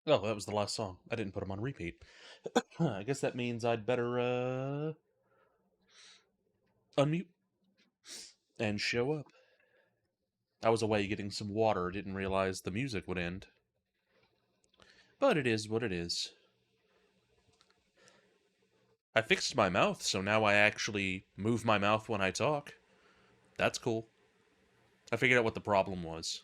Oh, that was the last song. I didn't put them on repeat. I guess that means I'd better unmute and show up. I was away getting some water, didn't realize the music would end. But it is what it is. I fixed my mouth, so now I actually move my mouth when I talk. That's cool. I figured out what the problem was.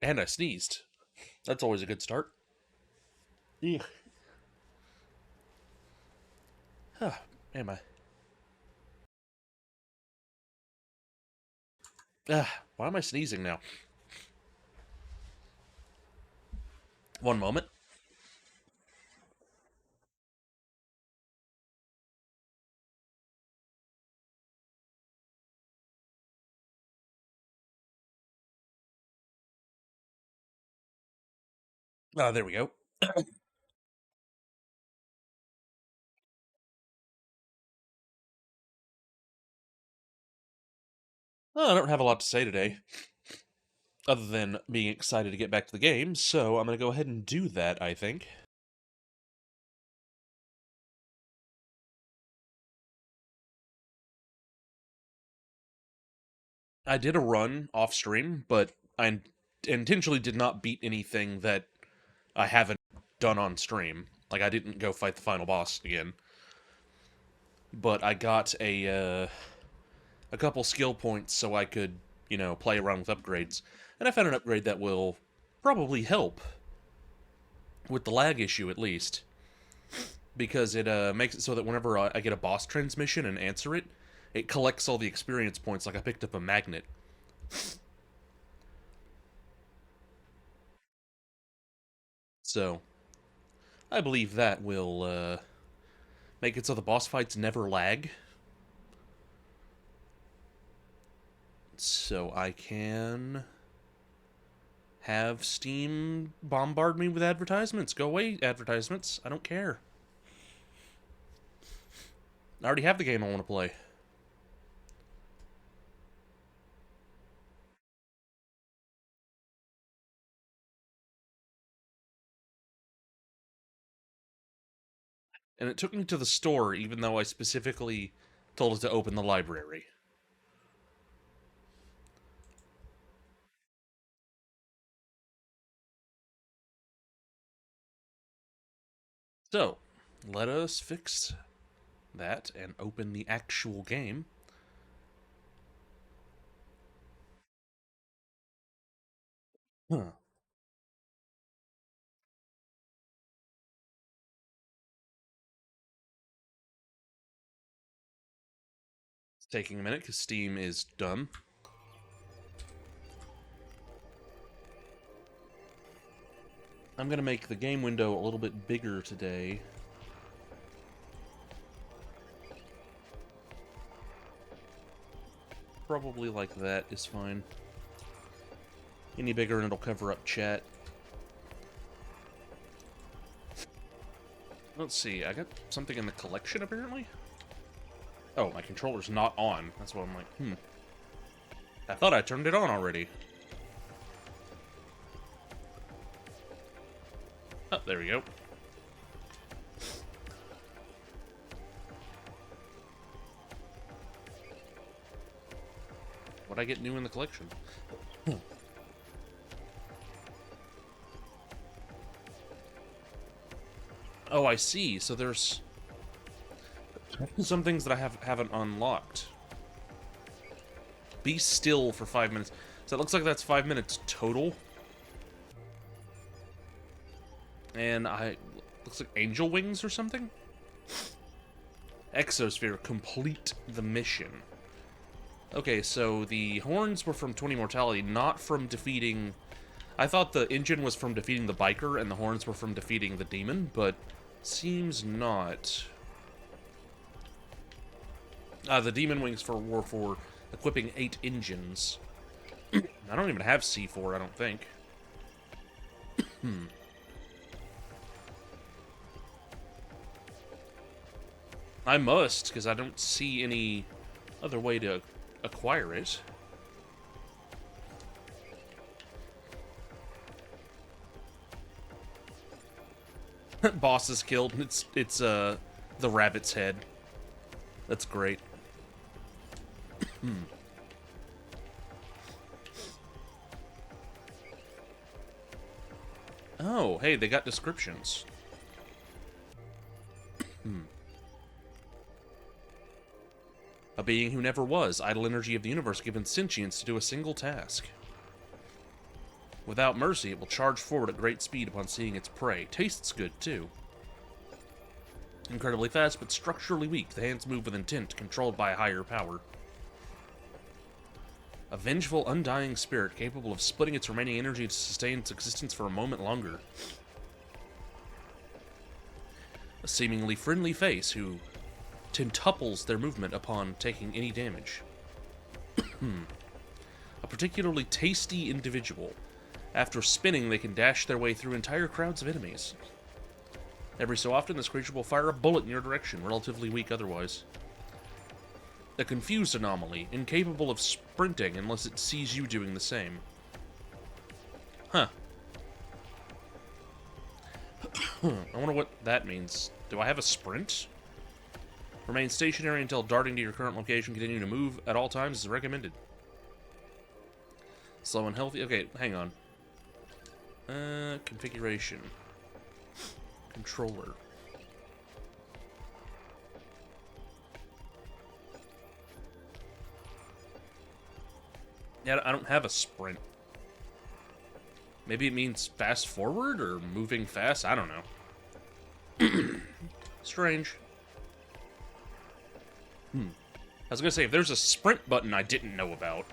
And I sneezed. That's always a good start. Eek. Huh, am I? Why am I sneezing now? One moment. Ah, there we go. Well, I don't have a lot to say today, other than being excited to get back to the game, so I'm going to go ahead and do that, I think. I did a run off stream, but I intentionally did not beat anything that I haven't done on stream. Like, I didn't go fight the final boss again. But I got a couple skill points so I could, play around with upgrades. And I found an upgrade that will probably help with the lag issue at least, because it makes it so that whenever I get a boss transmission and answer it, it collects all the experience points like I picked up a magnet. So I believe that will make it so the boss fights never lag, so I can have Steam bombard me with advertisements. Go away, advertisements. I don't care. I already have the game I want to play. And it took me to the store, even though I specifically told it to open the library. So, let us fix that and open the actual game. Huh. It's taking a minute because Steam is done. I'm going to make the game window a little bit bigger today. Probably like that is fine. Any bigger and it'll cover up chat. Let's see, I got something in the collection apparently? Oh, my controller's not on. That's why I'm like, I thought I turned it on already. Oh, there we go. What'd I get new in the collection? Oh, I see. So there's some things that I haven't unlocked. Be still for 5 minutes. So it looks like that's 5 minutes total. And looks like angel wings or something? Exosphere, complete the mission. Okay, so the horns were from 20 Mortality, not from defeating... I thought the engine was from defeating the biker, and the horns were from defeating the demon, but seems not. The demon wings were for equipping 8 engines. I don't even have C4, I don't think. I must, because I don't see any other way to acquire it. Boss is killed. It's the rabbit's head. That's great. Oh, hey, they got descriptions. A being who never was, idle energy of the universe given sentience to do a single task. Without mercy, it will charge forward at great speed upon seeing its prey. Tastes good, too. Incredibly fast, but structurally weak. The hands move with intent, controlled by a higher power. A vengeful, undying spirit capable of splitting its remaining energy to sustain its existence for a moment longer. A seemingly friendly face who tentuples their movement upon taking any damage. A particularly tasty individual. After spinning, they can dash their way through entire crowds of enemies. Every so often, this creature will fire a bullet in your direction, relatively weak otherwise. A confused anomaly, incapable of sprinting unless it sees you doing the same. Huh. I wonder what that means. Do I have a sprint? Remain stationary until darting to your current location. Continue to move at all times is recommended. Slow and healthy. Okay, hang on. Configuration. Controller. Yeah, I don't have a sprint. Maybe it means fast forward or moving fast? I don't know. Strange. I was gonna say, if there's a sprint button I didn't know about.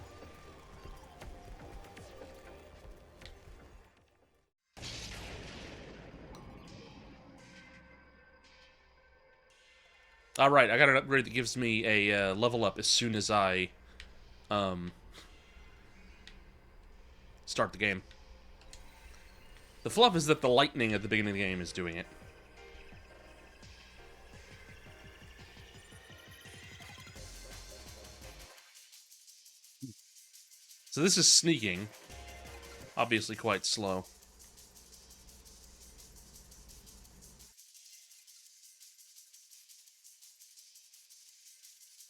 Alright, I got an upgrade that gives me a level up as soon as I start the game. The fluff is that the lightning at the beginning of the game is doing it. So this is sneaking. Obviously quite slow.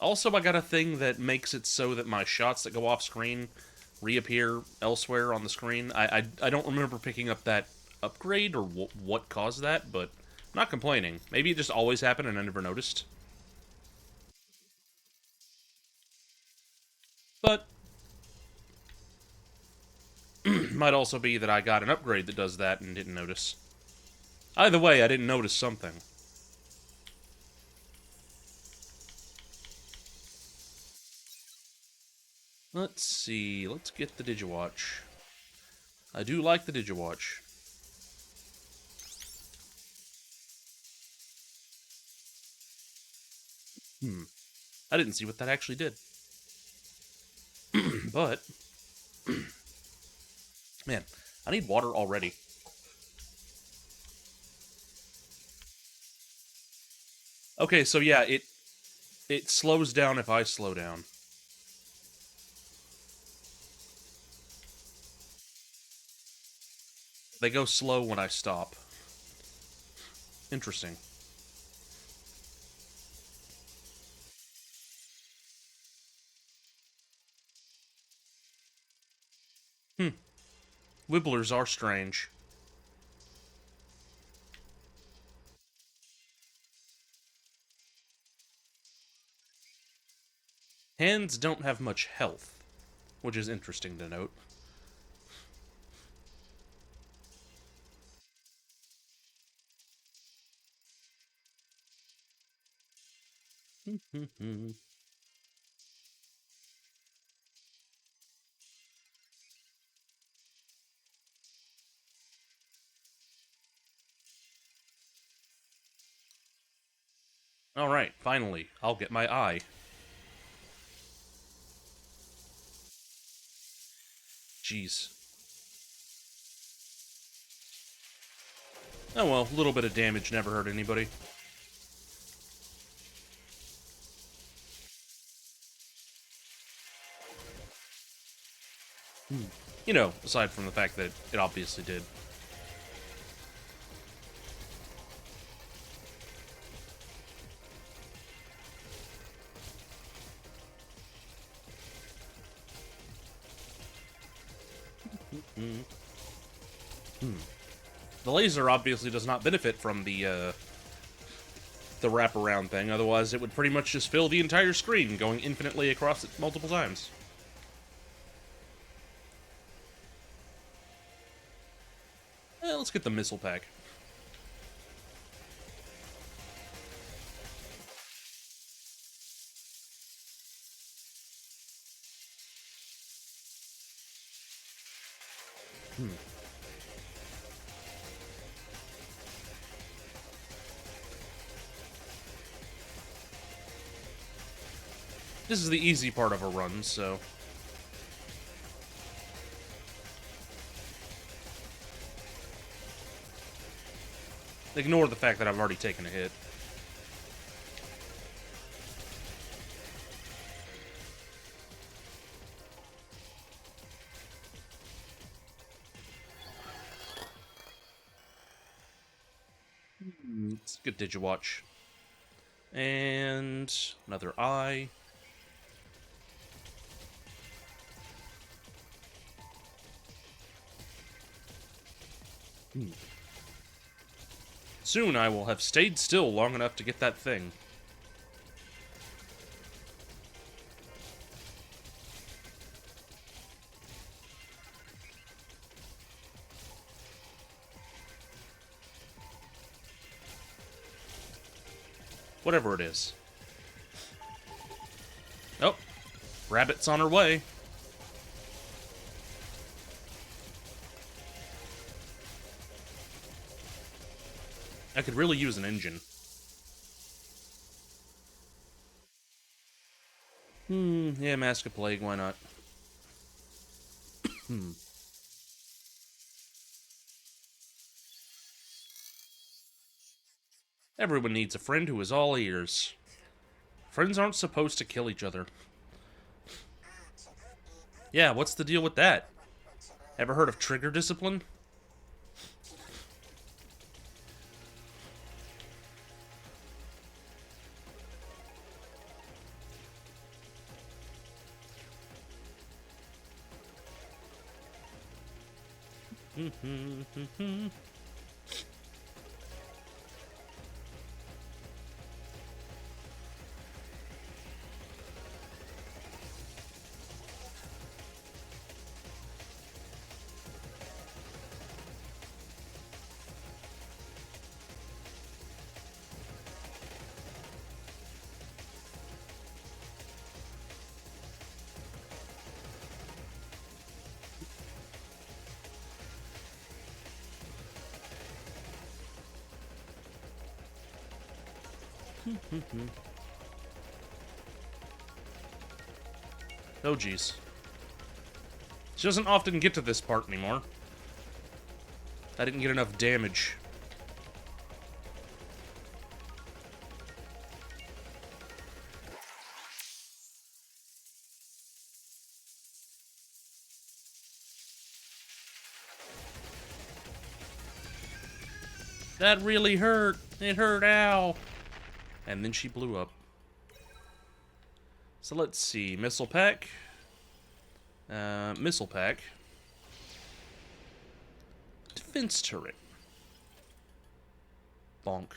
Also, I got a thing that makes it so that my shots that go off screen reappear elsewhere on the screen. I don't remember picking up that upgrade or what caused that, but I'm not complaining. Maybe it just always happened and I never noticed. But might also be that I got an upgrade that does that and didn't notice. Either way, I didn't notice something. Let's see. Let's get the Digiwatch. I do like the Digiwatch. I didn't see what that actually did. But, man, I need water already. Okay, so yeah, it slows down if I slow down. They go slow when I stop. Interesting. Wibblers are strange. Hands don't have much health, which is interesting to note. Alright, finally, I'll get my eye. Jeez. Oh well, a little bit of damage never hurt anybody. You know, aside from the fact that it obviously did. Mm. Hmm. The laser obviously does not benefit from the wraparound thing, otherwise it would pretty much just fill the entire screen, going infinitely across it multiple times. Let's get the missile pack. Hmm. This is the easy part of a run, so... Ignore the fact that I've already taken a hit. It's a good Digiwatch. And... another eye. Hmm. Soon I will have stayed still long enough to get that thing. Whatever it is. Oh, rabbit's on her way. I could really use an engine. Yeah, Mask of Plague, why not? Everyone needs a friend who is all ears. Friends aren't supposed to kill each other. Yeah, what's the deal with that? Ever heard of trigger discipline? Oh, jeez. She doesn't often get to this part anymore. I didn't get enough damage. That really hurt. It hurt, ow. And then she blew up. So let's see. Missile pack. Missile pack. Defense turret. Bonk.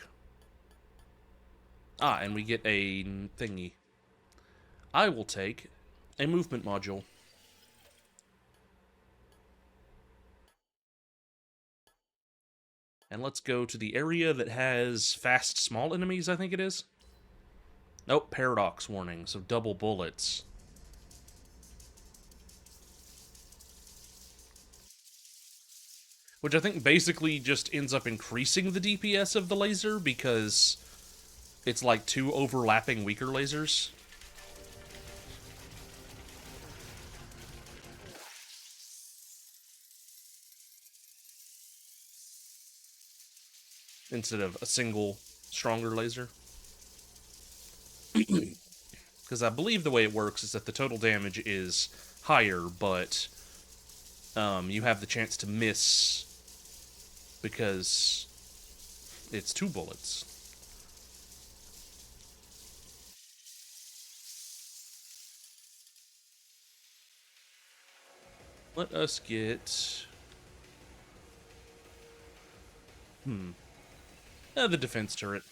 Ah, and we get a thingy. I will take a movement module. And let's go to the area that has fast small enemies, I think it is. Nope, paradox warning, so double bullets. Which I think basically just ends up increasing the DPS of the laser because it's like two overlapping weaker lasers. Instead of a single stronger laser. Because I believe the way it works is that the total damage is higher, but you have the chance to miss because it's two bullets. Let us get... the defense turret.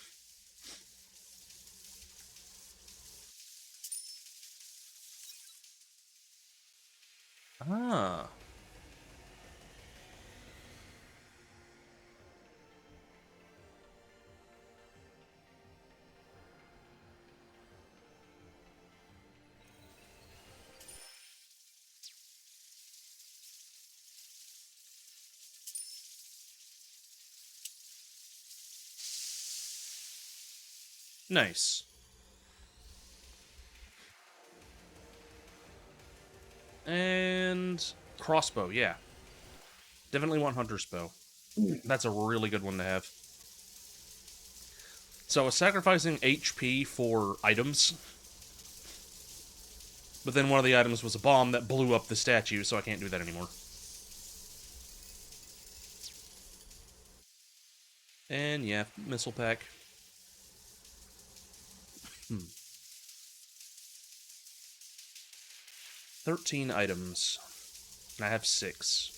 Ah. Nice. And crossbow, yeah. Definitely want hunter's bow. That's a really good one to have. So I was sacrificing HP for items, but then one of the items was a bomb that blew up the statue, so I can't do that anymore. And yeah, missile pack. 13 items. And I have 6.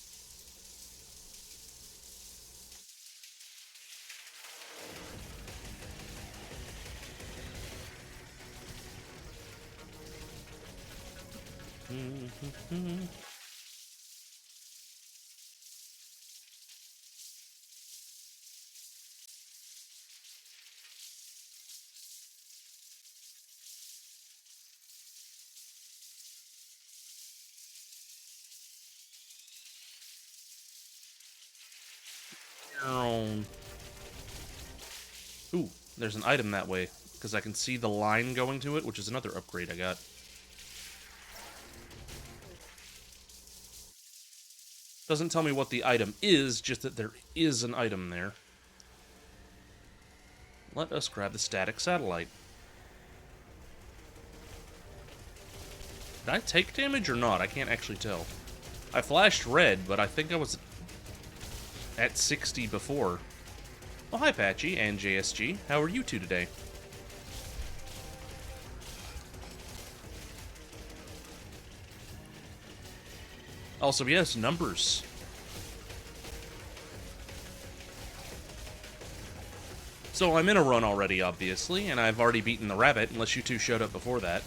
Ooh, there's an item that way, because I can see the line going to it, which is another upgrade I got. Doesn't tell me what the item is, just that there is an item there. Let us grab the static satellite. Did I take damage or not? I can't actually tell. I flashed red, but I think I was at 60 before. Oh, hi, Patchy and JSG. How are you two today? Also, yes, numbers. So I'm in a run already, obviously, and I've already beaten the rabbit, unless you two showed up before that.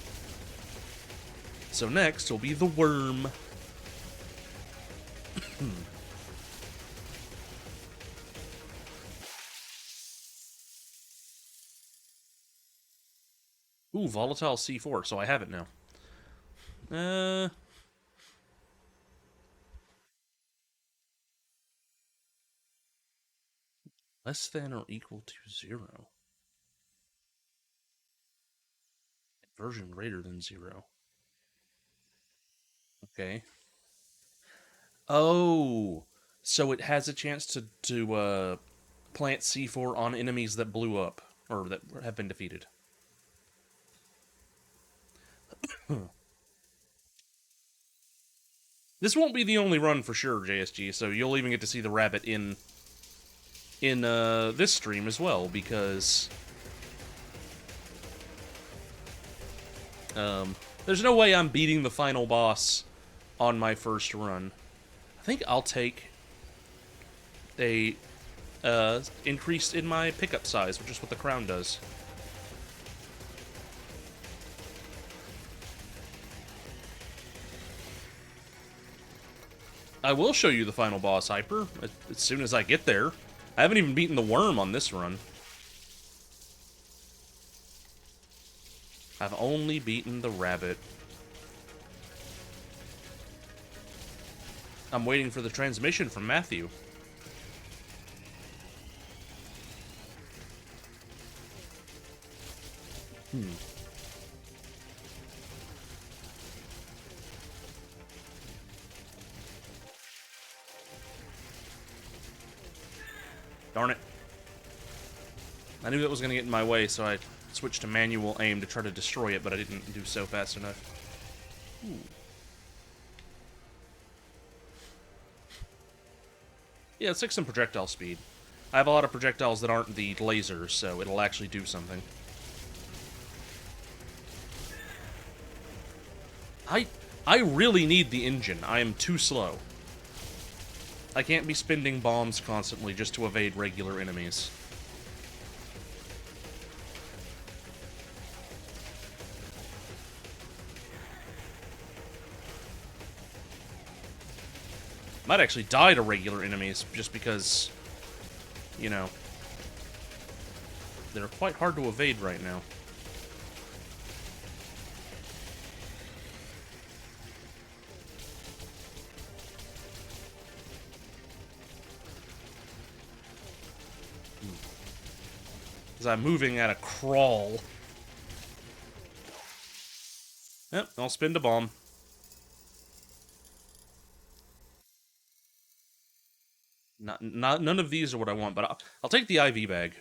So next will be the worm. Ooh, volatile C4, so I have it now. Less than or equal to 0. Version greater than 0. Okay. Oh, so it has a chance to plant C4 on enemies that blew up, or that have been defeated. This won't be the only run for sure, JSG, so you'll even get to see the rabbit in this stream as well, because there's no way I'm beating the final boss on my first run. I think I'll take a increase in my pickup size, which is what the crown does. I will show you the final boss, Hyper, as soon as I get there. I haven't even beaten the worm on this run. I've only beaten the rabbit. I'm waiting for the transmission from Matthew. Darn it. I knew that was going to get in my way, so I switched to manual aim to try to destroy it, but I didn't do so fast enough. Ooh. Yeah, let's take some projectile speed. I have a lot of projectiles that aren't the lasers, so it'll actually do something. I really need the engine. I am too slow. I can't be spending bombs constantly just to evade regular enemies. Might actually die to regular enemies just because, you know, they're quite hard to evade right now. Because I'm moving at a crawl. Yep, I'll spin a bomb. None of these are what I want, but I'll take the IV bag.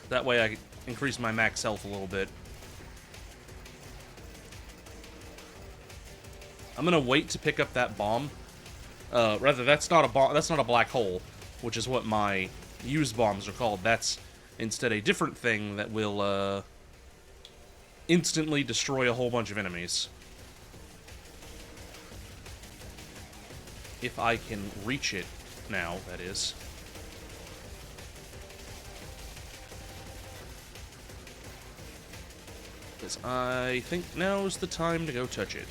That way I increase my max health a little bit. I'm gonna wait to pick up that bomb. Rather, that's not a bomb. That's not a black hole, which is what my used bombs are called. That's instead a different thing that will instantly destroy a whole bunch of enemies. If I can reach it now, that is. Because I think now's the time to go touch it.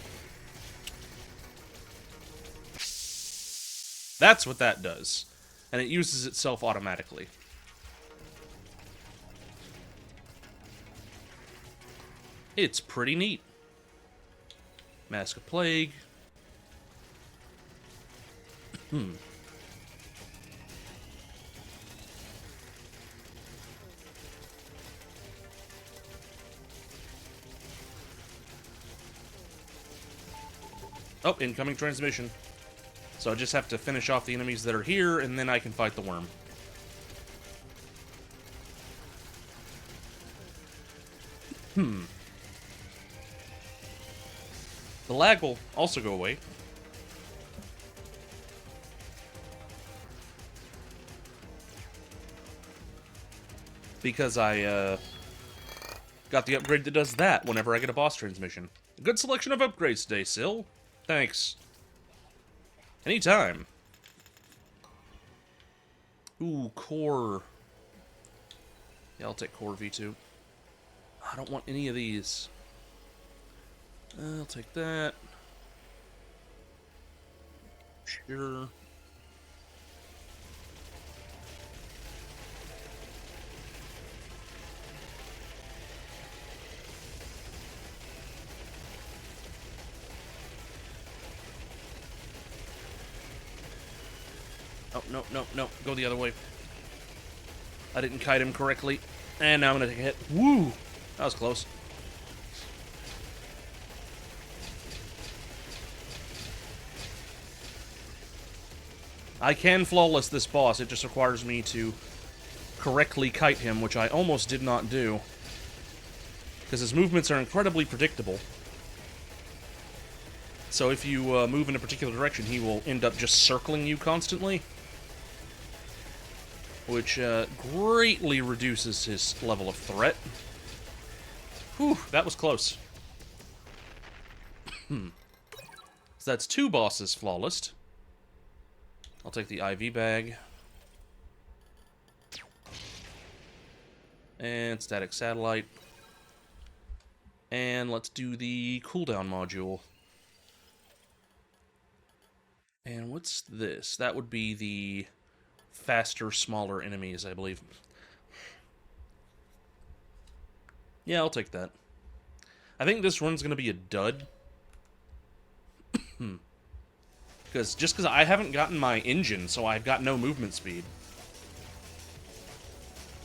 That's what that does. And it uses itself automatically. It's pretty neat. Mask of Plague. Oh, incoming transmission. So I just have to finish off the enemies that are here, and then I can fight the worm. The lag will also go away. Because I, got the upgrade that does that whenever I get a boss transmission. A good selection of upgrades today, Syl. Thanks. Anytime. Ooh, core. Yeah, I'll take core V2. I don't want any of these. I'll take that. Sure. Oh, no, no, no. Go the other way. I didn't kite him correctly. And now I'm gonna take a hit. Woo! That was close. I can flawless this boss. It just requires me to correctly kite him, which I almost did not do. Because his movements are incredibly predictable. So if you move in a particular direction, he will end up just circling you constantly. Which greatly reduces his level of threat. Whew, that was close. So that's 2 bosses flawless. I'll take the IV bag. And static satellite. And let's do the cooldown module. And what's this? That would be the faster, smaller enemies, I believe. Yeah, I'll take that. I think this run's gonna be a dud. Because I haven't gotten my engine, so I've got no movement speed.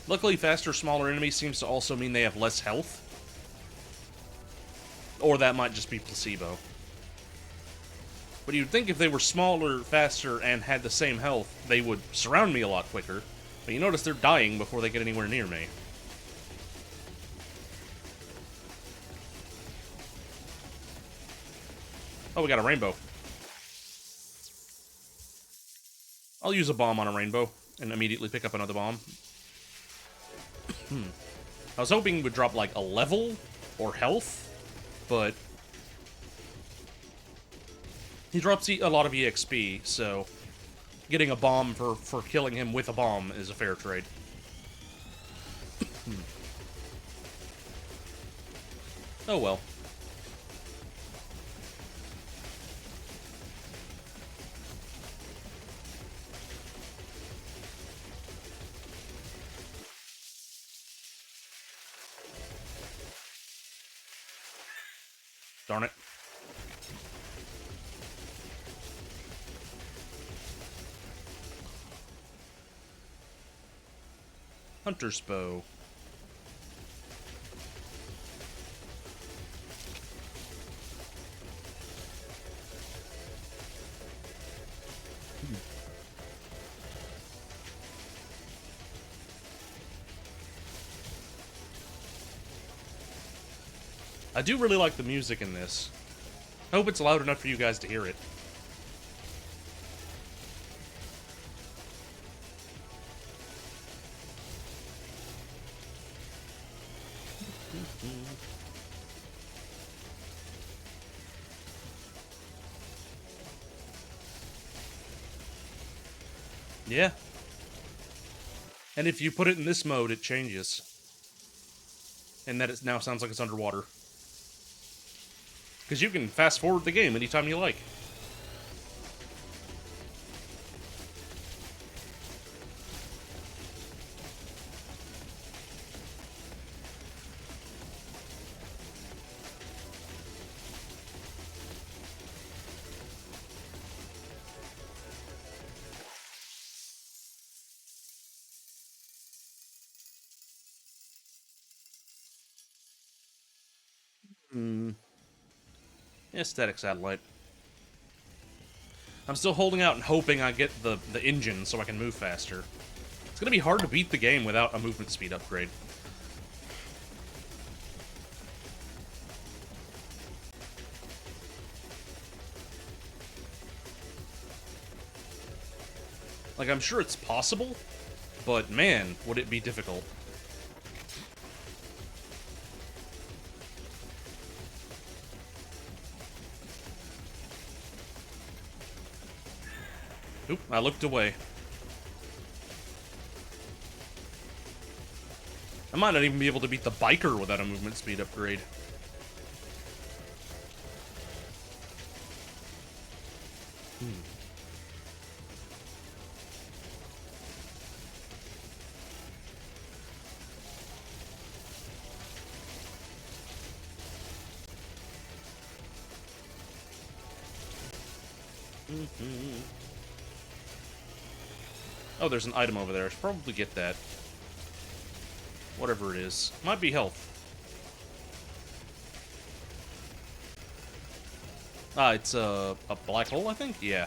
Luckily, faster, smaller enemies seems to also mean they have less health. Or that might just be placebo. But you'd think if they were smaller, faster, and had the same health, they would surround me a lot quicker. But you notice they're dying before they get anywhere near me. Oh, we got a rainbow. I'll use a bomb on a rainbow and immediately pick up another bomb. I was hoping it would drop, like, a level or health, but he drops a lot of EXP, so getting a bomb for killing him with a bomb is a fair trade. Oh well. Darn it. Hunter's bow. I do really like the music in this. I hope it's loud enough for you guys to hear it. Yeah. And if you put it in this mode, it changes. And that it now sounds like it's underwater. Because you can fast forward the game anytime you like. Aesthetic satellite. I'm still holding out and hoping I get the engine so I can move faster. It's gonna be hard to beat the game without a movement speed upgrade. Like, I'm sure it's possible, but man, would it be difficult. Oop, I looked away. I might not even be able to beat the biker without a movement speed upgrade. Oh, there's an item over there. I should probably get that. Whatever it is. Might be health. Ah, it's a black hole, I think? Yeah.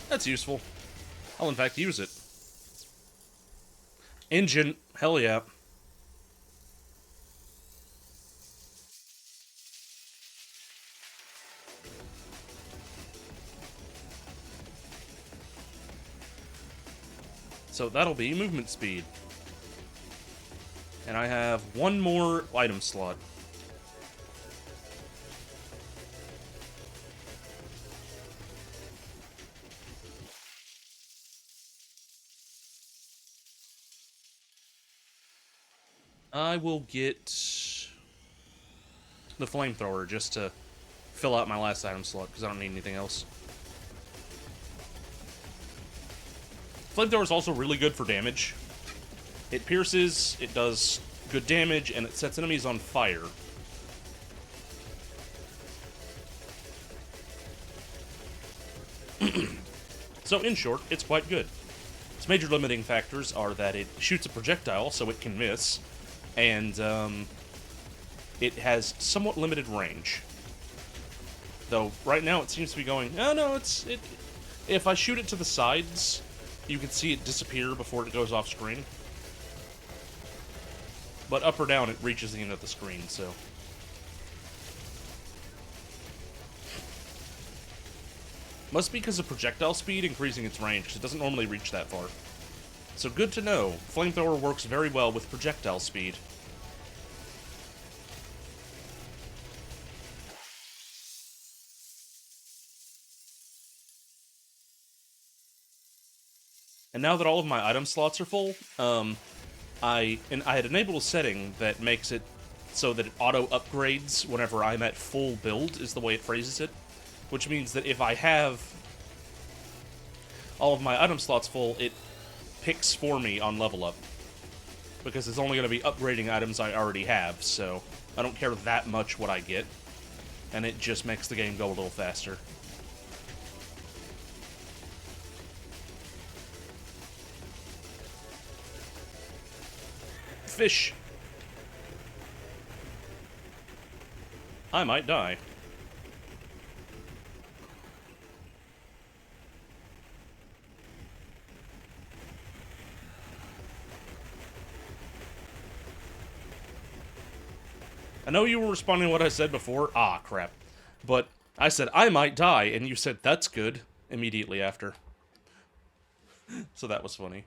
That's useful. I'll in fact use it. Engine. Hell yeah. So that'll be movement speed. And I have one more item slot. I will get the flamethrower just to fill out my last item slot, because I don't need anything else. Flamethrower is also really good for damage. It pierces, it does good damage, and it sets enemies on fire. So, in short, it's quite good. Its major limiting factors are that it shoots a projectile, so it can miss, and it has somewhat limited range. Though, right now it seems to be going, oh no, if I shoot it to the sides, you can see it disappear before it goes off screen. But up or down, it reaches the end of the screen, so. Must be because of projectile speed increasing its range, because it doesn't normally reach that far. So good to know. Flamethrower works very well with projectile speed. And now that all of my item slots are full, I had enabled a setting that makes it so that it auto upgrades whenever I'm at full build, is the way it phrases it. Which means that if I have all of my item slots full, it picks for me on level up. Because it's only going to be upgrading items I already have, so I don't care that much what I get. And it just makes the game go a little faster. Fish! I might die. I know you were responding to what I said before. Ah, crap. But I said, I might die, and you said, that's good, immediately after. So that was funny.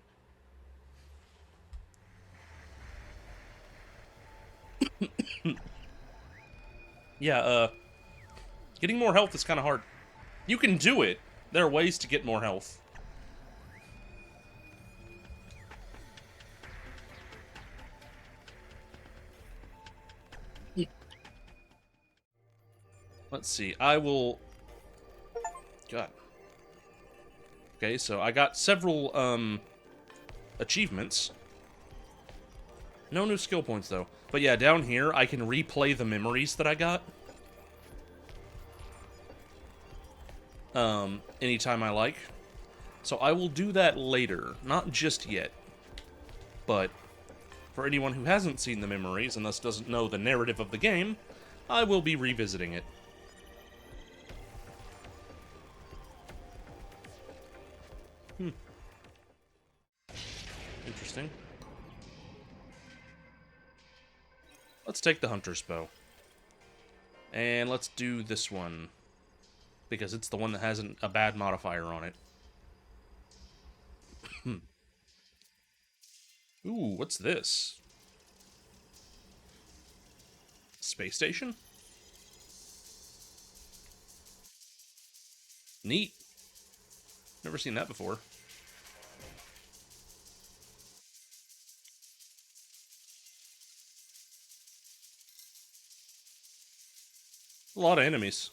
Yeah, getting more health is kind of hard. You can do it. There are ways to get more health. Let's see. I will... God. Okay, so I got several, achievements. No new skill points, though. But yeah, down here, I can replay the memories that I got. Anytime I like. So I will do that later. Not just yet. But for anyone who hasn't seen the memories and thus doesn't know the narrative of the game, I will be revisiting it. Interesting. Let's take the Hunter's Bow. And let's do this one. Because it's the one that has a bad modifier on it. Ooh, what's this? Space station? Neat. Never seen that before. A lot of enemies.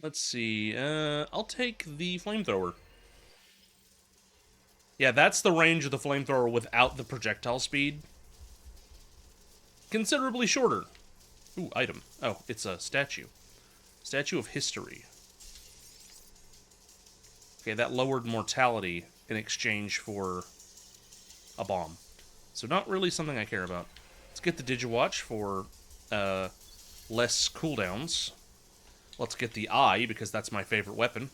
Let's see. I'll take the flamethrower. Yeah, that's the range of the flamethrower without the projectile speed. Considerably shorter. Ooh, item. Oh, it's a statue. Statue of History. Okay, that lowered mortality in exchange for a bomb. So not really something I care about. Let's get the Digiwatch for less cooldowns. Let's get the eye, because that's my favorite weapon.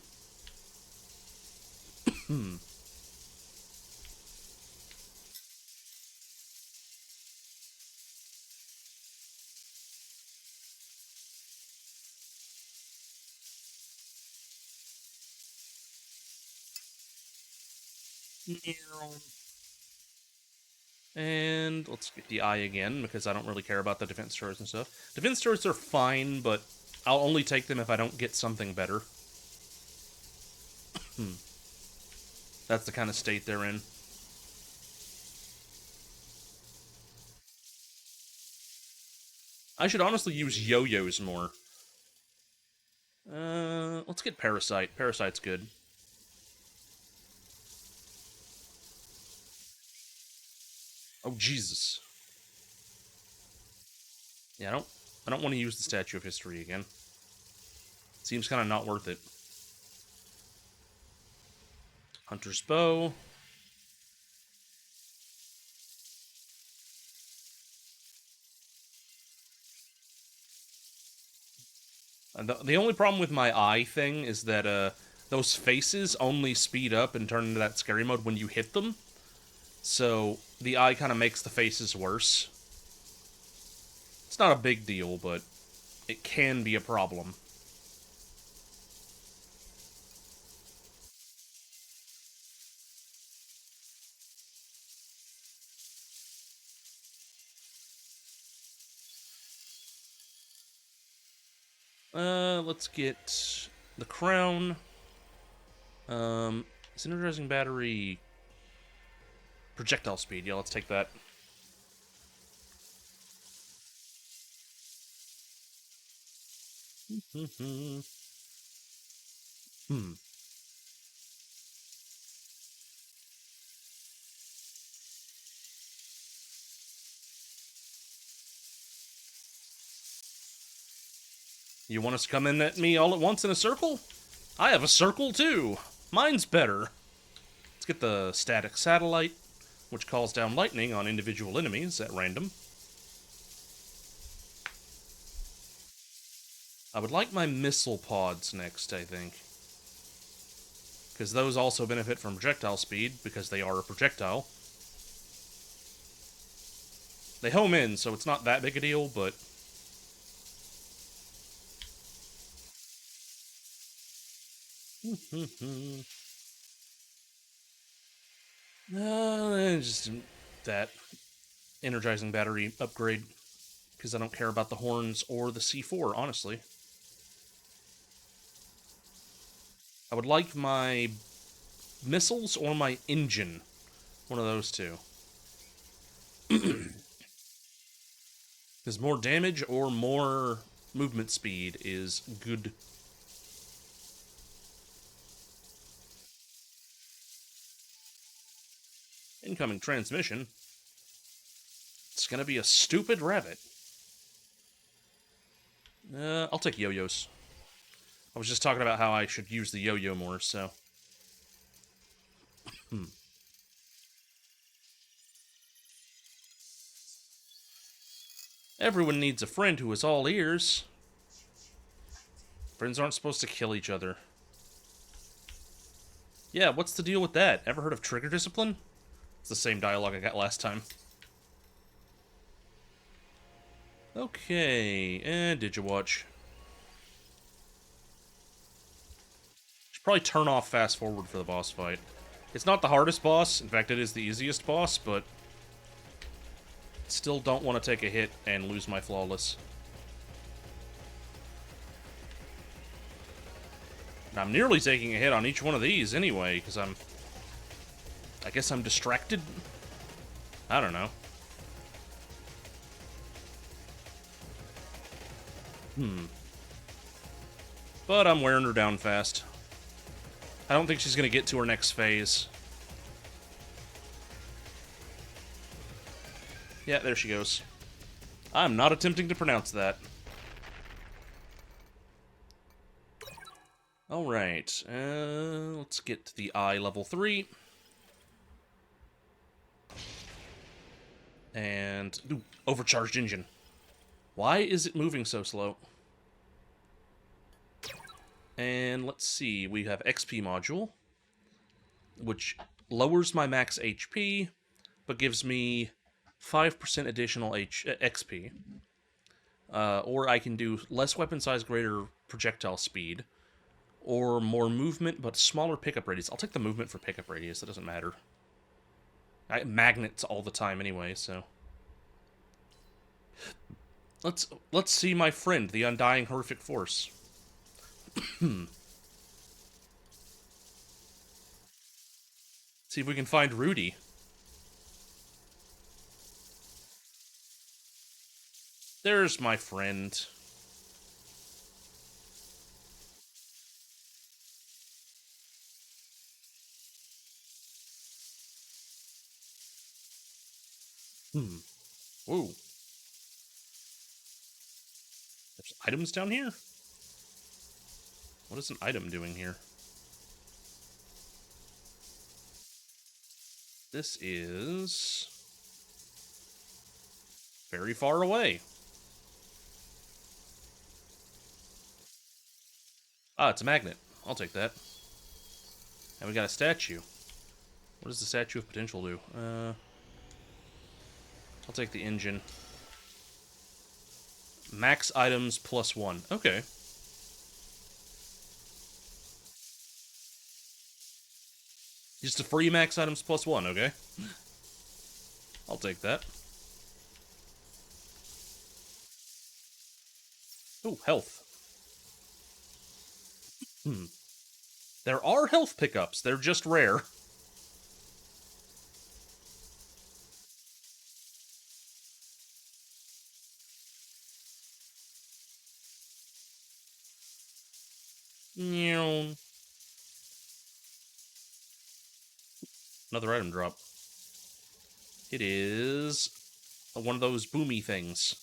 And let's get the eye again, because I don't really care about the defense turrets and stuff. Defense turrets are fine, but I'll only take them if I don't get something better. That's the kind of state they're in. I should honestly use yo-yos more. Let's get Parasite. Parasite's good. Oh, Jesus. Yeah, I don't want to use the Statue of History again. Seems kind of not worth it. Hunter's Bow. The only problem with my eye thing is that those faces only speed up and turn into that scary mode when you hit them. So the eye kind of makes the faces worse. It's not a big deal, but it can be a problem. Let's get the crown. Synergizing battery, projectile speed. Yeah, let's take that. Hmm. You want us to come in at me all at once in a circle? I have a circle too. Mine's better. Let's get the static satellite, which calls down lightning on individual enemies at random. I would like my missile pods next, I think. Because those also benefit from projectile speed, because they are a projectile. They home in, so it's not that big a deal, but... just that energizing battery upgrade, because I don't care about the horns or the C4, honestly. I would like my missiles or my engine. One of those two. Because more damage or more movement speed is good. Incoming transmission. It's gonna be a stupid rabbit. I'll take yo-yos. I was just talking about how I should use the yo-yo more, so... Everyone needs a friend who is all ears. Friends aren't supposed to kill each other. Yeah, what's the deal with that? Ever heard of trigger discipline? It's the same dialogue I got last time. Okay, and Digitwatch. Should probably turn off fast forward for the boss fight. It's not the hardest boss. In fact, it is the easiest boss, but... Still don't want to take a hit and lose my flawless. And I'm nearly taking a hit on each one of these anyway, because I guess I'm distracted? I don't know. But I'm wearing her down fast. I don't think she's going to get to her next phase. Yeah, there she goes. I'm not attempting to pronounce that. Alright, let's get to the eye level 3. And, ooh, overcharged engine. Why is it moving so slow? And let's see, we have XP module, which lowers my max HP, but gives me 5% additional XP. Or I can do less weapon size, greater projectile speed, or more movement, but smaller pickup radius. I'll take the movement for pickup radius, it doesn't matter. I get magnets all the time anyway, so... Let's see my friend, the Undying Horrific Force. See if we can find Rudy. There's my friend. Whoa. There's items down here? What is an item doing here? This is... very far away. Ah, it's a magnet. I'll take that. And we got a statue. What does the Statue of Potential do? I'll take the engine. Max items plus 1. Okay. Just a free max items plus 1, okay? I'll take that. Ooh, health. Hmm. There are health pickups. They're just rare. Another item drop. It is one of those boomy things.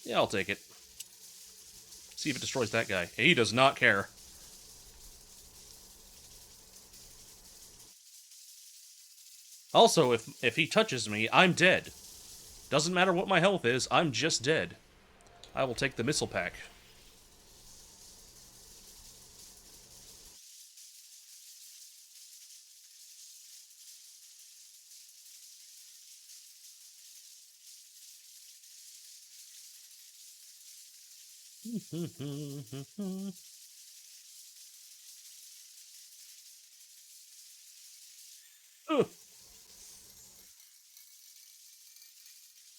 Yeah, I'll take it. See if it destroys that guy. He does not care. Also, if he touches me, I'm dead. Doesn't matter what my health is, I'm just dead. I will take the missile pack.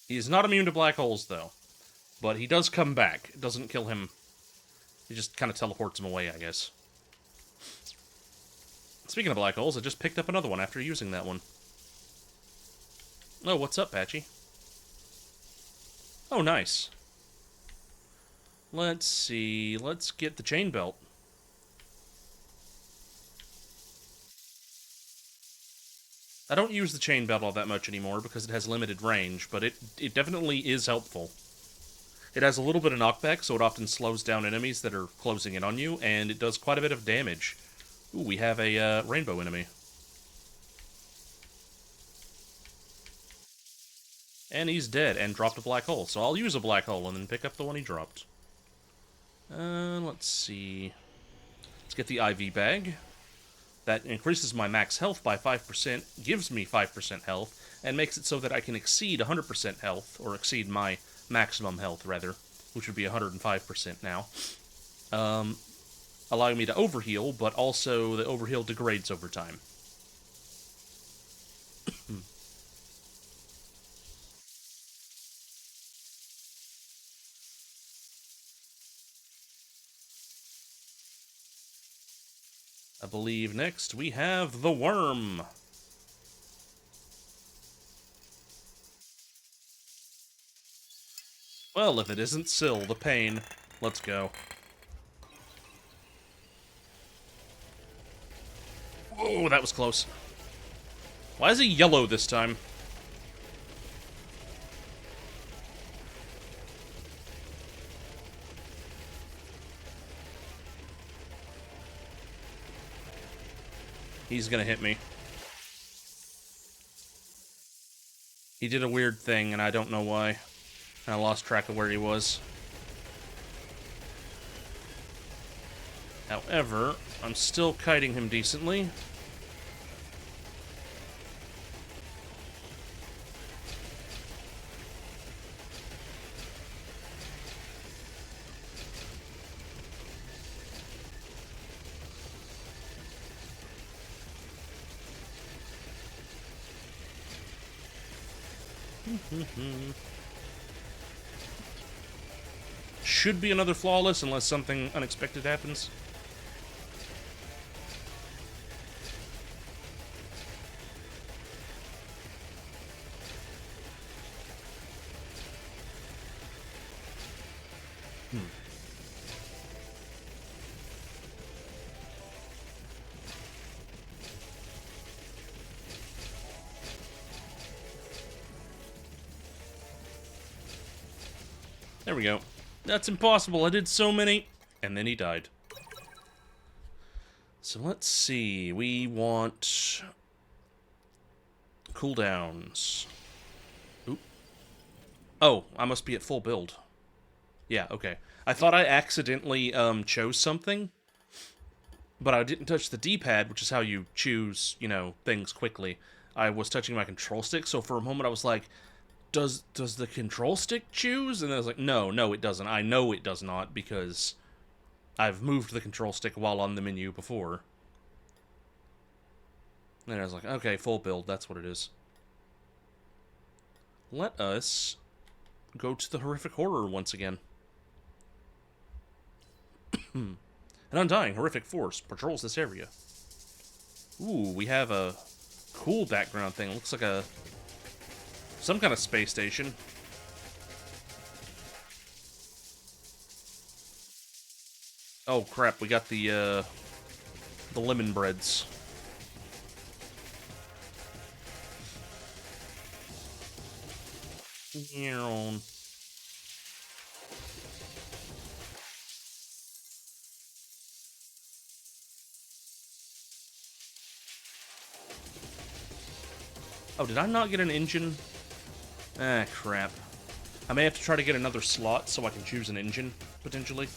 He is not immune to black holes, though. But he does come back. It doesn't kill him. He just kind of teleports him away, I guess. Speaking of black holes, I just picked up another one after using that one. Oh, what's up, Patchy? Oh, nice. Let's see. Let's get the chain belt. I don't use the chain belt all that much anymore because it has limited range, but it definitely is helpful. It has a little bit of knockback, so it often slows down enemies that are closing in on you, and it does quite a bit of damage. Ooh, we have a rainbow enemy. And he's dead and dropped a black hole, so I'll use a black hole and then pick up the one he dropped. Let's see. Let's get the IV bag. That increases my max health by 5%, gives me 5% health, and makes it so that I can exceed 100% health, or exceed my maximum health, rather, which would be 105% now. Allowing me to overheal, but also the overheal degrades over time. I believe next we have the worm. Well, if it isn't Syl, the pain. Let's go. Whoa, that was close. Why is he yellow this time? He's gonna hit me. He did a weird thing, and I don't know why. I lost track of where he was. However, I'm still kiting him decently. Should be another flawless unless something unexpected happens. There we go. That's impossible. I did so many. And then he died. So let's see. We want cooldowns. Oop. Oh, I must be at full build. Yeah, okay. I thought I accidentally chose something, but I didn't touch the D-pad, which is how you choose, things quickly. I was touching my control stick, so for a moment I was like, does the control stick choose? And then I was like, no, it doesn't. I know it does not, because I've moved the control stick while on the menu before. And I was like, okay, full build, that's what it is. Let us go to the horrific horror once again. An undying, horrific force patrols this area. Ooh, we have a cool background thing. Looks like some kind of space station. Oh crap, we got the lemon breads. Oh, did I not get an engine? Ah, crap. I may have to try to get another slot so I can choose an engine, potentially.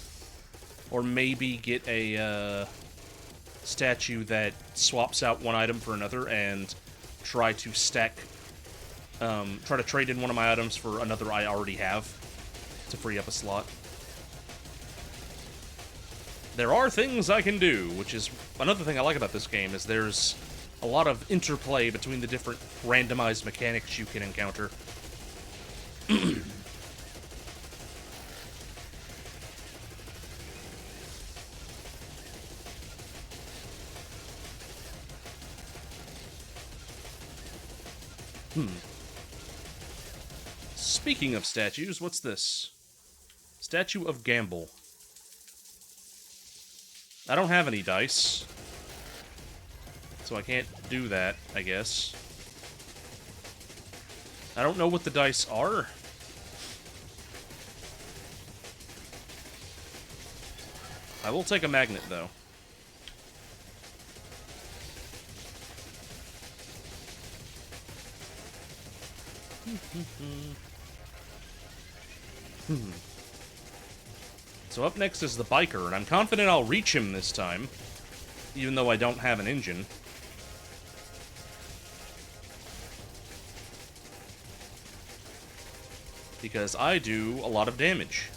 Or maybe get a statue that swaps out one item for another and try to stack... try to trade in one of my items for another I already have to free up a slot. There are things I can do, which is another thing I like about this game, is there's a lot of interplay between the different randomized mechanics you can encounter. Speaking of statues, what's this? Statue of Gamble. I don't have any dice, so I can't do that, I guess. I don't know what the dice are. I will take a magnet, though. So up next is the biker, and I'm confident I'll reach him this time, even though I don't have an engine. Because I do a lot of damage.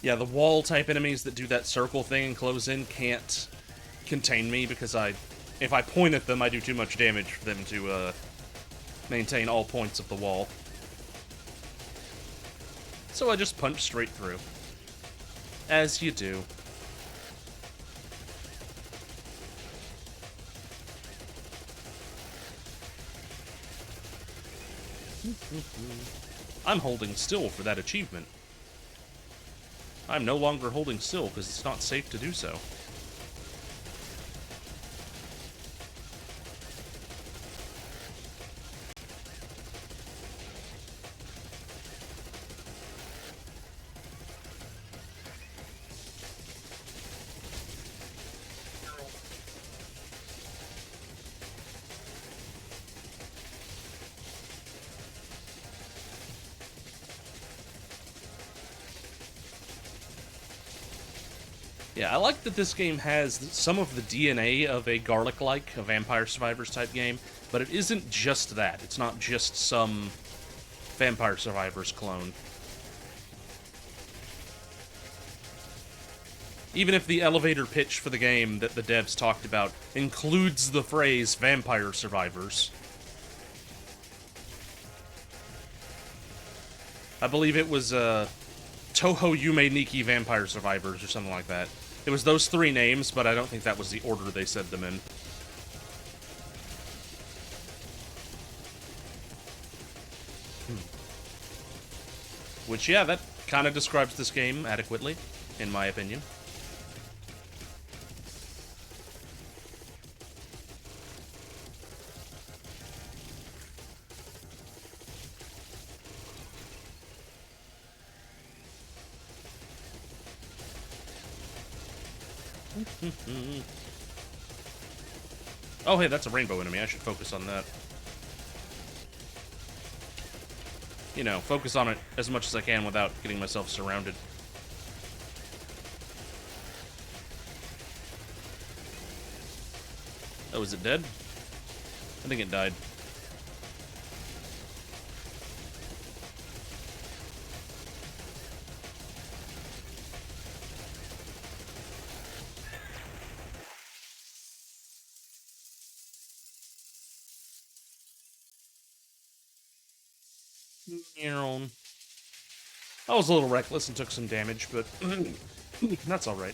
Yeah, the wall-type enemies that do that circle thing and close in can't contain me because if I point at them, I do too much damage for them to maintain all points of the wall. So I just punch straight through. As you do. I'm holding still for that achievement. I'm no longer holding still because it's not safe to do so. Yeah, I like that this game has some of the DNA of a Garlic-like, a Vampire Survivors type game, but it isn't just that. It's not just some Vampire Survivors clone. Even if the elevator pitch for the game that the devs talked about includes the phrase Vampire Survivors. I believe it was, Toho Yume Nikki Vampire Survivors or something like that. It was those three names, but I don't think that was the order they said them in. Which, yeah, that kind of describes this game adequately, in my opinion. Oh, hey, that's a rainbow enemy. I should focus on that. You know, focus on it as much as I can without getting myself surrounded. Oh, is it dead? I think it died. I was a little reckless and took some damage, but that's alright.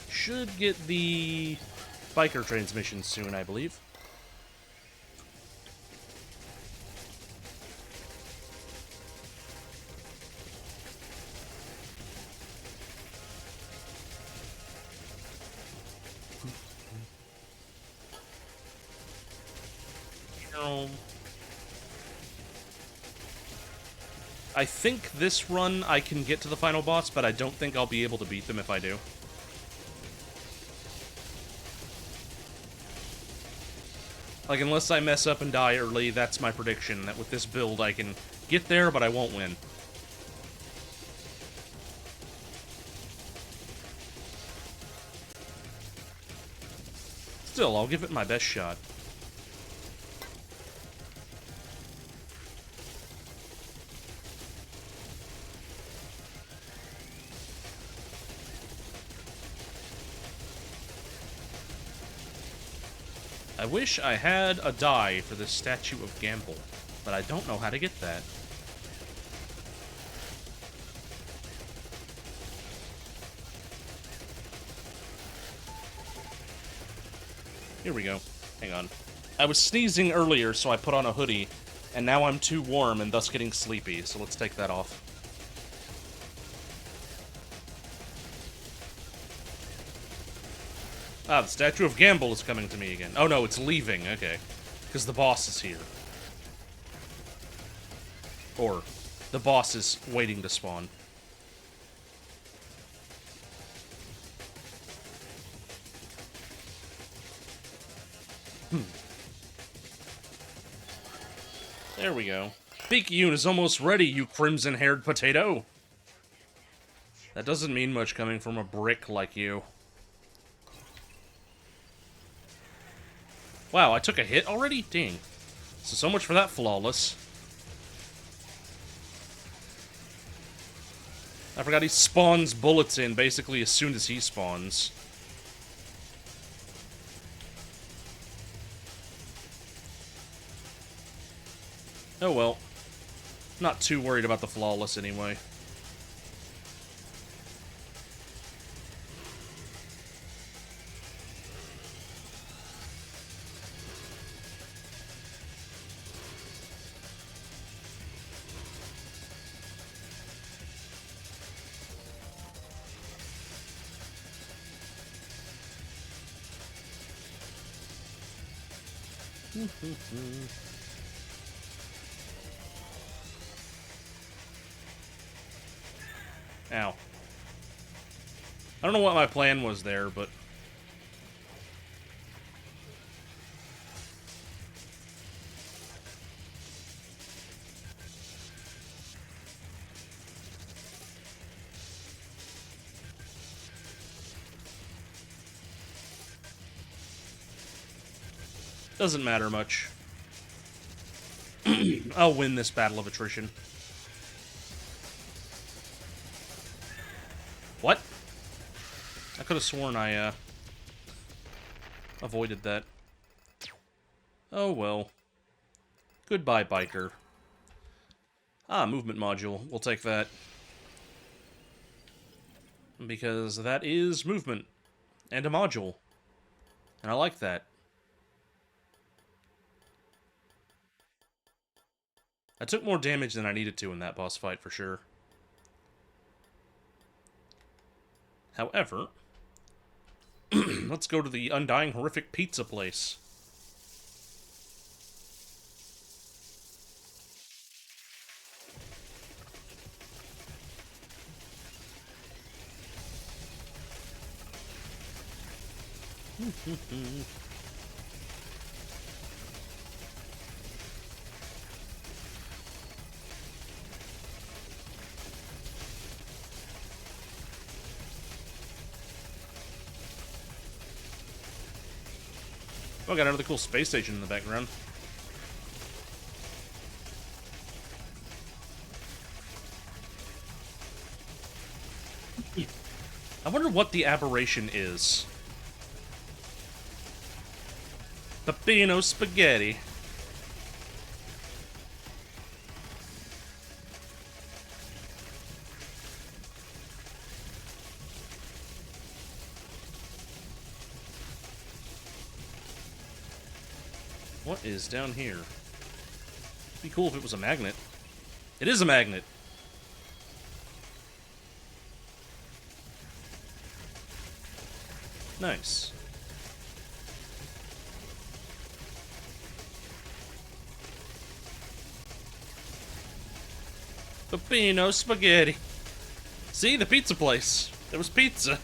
Should get the biker transmission soon, I believe. I think this run I can get to the final boss, but I don't think I'll be able to beat them if I do. Like, unless I mess up and die early, that's my prediction, that with this build I can get there, but I won't win. Still, I'll give it my best shot. I wish I had a die for this statue of Gamble, but I don't know how to get that. Here we go. Hang on. I was sneezing earlier, so I put on a hoodie, and now I'm too warm and thus getting sleepy, so let's take that off. Ah, the Statue of Gamble is coming to me again. Oh no, it's leaving, okay. Because the boss is here. Or, the boss is waiting to spawn. There we go. Picayune is almost ready, you crimson-haired potato! That doesn't mean much coming from a brick like you. Wow, I took a hit already? Dang. So much for that flawless. I forgot he spawns bullets in basically as soon as he spawns. Oh well. Not too worried about the flawless anyway. Ow. I don't know what my plan was there, but... doesn't matter much. I'll win this battle of attrition. What? I could have sworn I, avoided that. Oh well. Goodbye, biker. Ah, movement module. We'll take that. Because that is movement. And a module. And I like that. I took more damage than I needed to in that boss fight, for sure. However, let's go to the Undying Horrific Pizza place. Oh, I got another cool space station in the background. I wonder what the aberration is. Peppino spaghetti. What is down here? It'd be cool if it was a magnet. It is a magnet. Nice. Peppino spaghetti. See, the pizza place. There was pizza.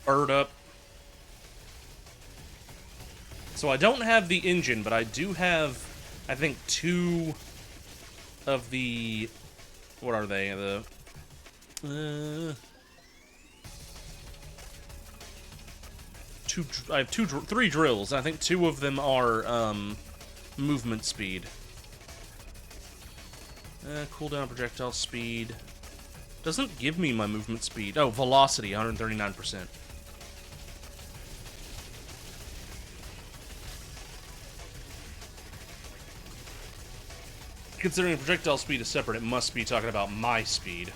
Bird up. So I don't have the engine, but I do have, I think, 2 of the... What are they? I have 3 drills. I think 2 of them are movement speed. Cooldown projectile speed. Doesn't give me my movement speed. Oh, velocity, 139%. Considering projectile speed is separate, it must be talking about my speed.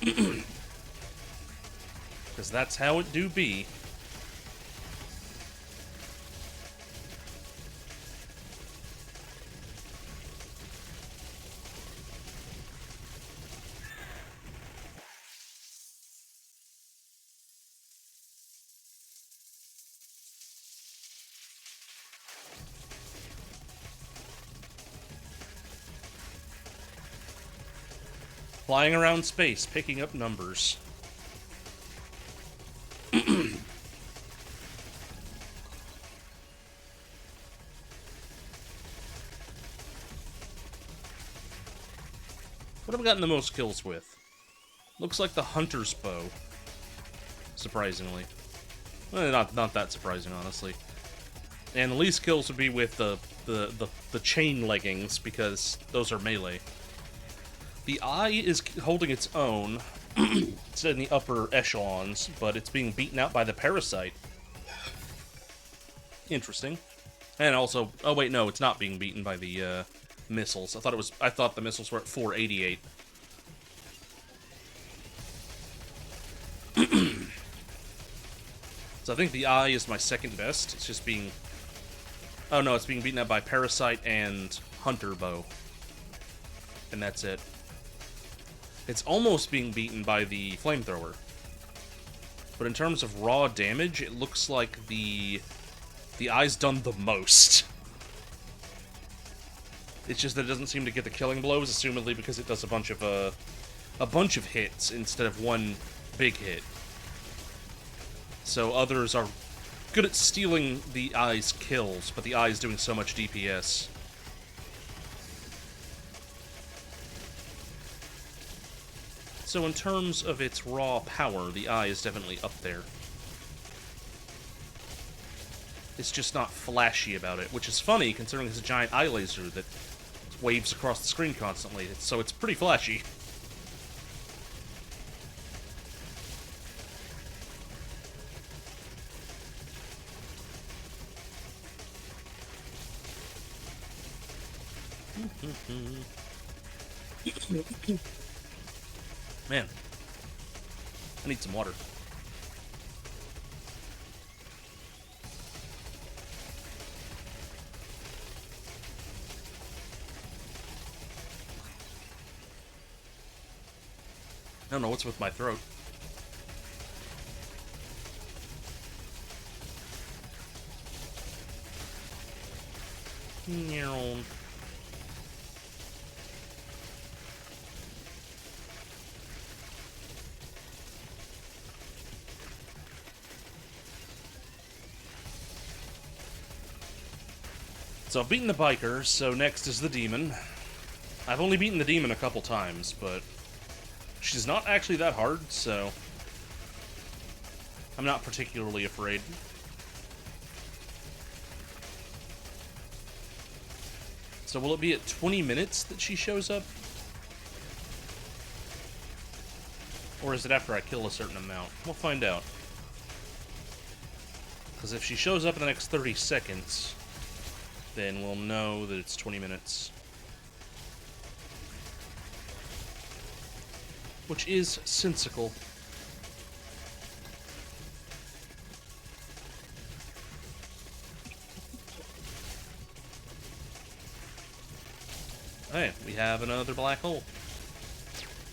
Because that's how it do be. Flying around space, picking up numbers. What have I gotten the most kills with? Looks like the hunter's bow. Surprisingly. Well, not that surprising, honestly. And the least kills would be with the chain leggings, because those are melee. The eye is holding its own. It's in the upper echelons, but it's being beaten out by the parasite. Interesting. And also, oh wait, no, it's not being beaten by the missiles. I thought the missiles were at 488. So I think the eye is my second best. It's just being... Oh no, it's being beaten out by parasite and hunter bow. And that's it. It's almost being beaten by the flamethrower. But in terms of raw damage, it looks like the eye's done the most. It's just that it doesn't seem to get the killing blows, assumedly because it does a bunch of hits instead of one big hit. So others are good at stealing the eye's kills, but the eye's doing so much DPS. So in terms of its raw power, the eye is definitely up there. It's just not flashy about it, which is funny considering it's a giant eye laser that waves across the screen constantly, so it's pretty flashy. Man, I need some water. I don't know what's with my throat. So I've beaten the biker, so next is the demon. I've only beaten the demon a couple times, but she's not actually that hard, so I'm not particularly afraid. So will it be at 20 minutes that she shows up? Or is it after I kill a certain amount? We'll find out. Because if she shows up in the next 30 seconds, then we'll know that it's 20 minutes. Which is sensical. Hey, we have another black hole.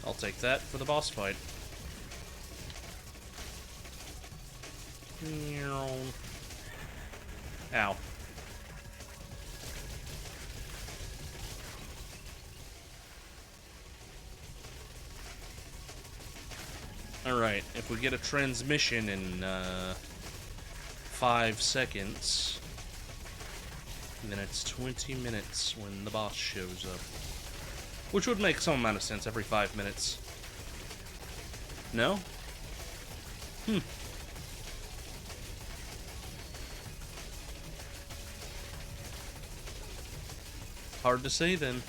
I'll take that for the boss fight. Ow. Alright, if we get a transmission in 5 seconds, then it's 20 minutes when the boss shows up. Which would make some amount of sense every 5 minutes. No? Hard to say then.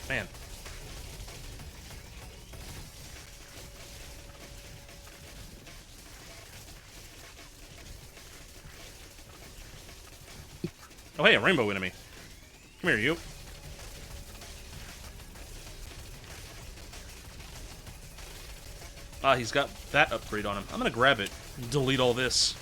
Man. Oh hey, a rainbow enemy. Come here, you. Ah, he's got that upgrade on him. I'm gonna grab it and delete all this.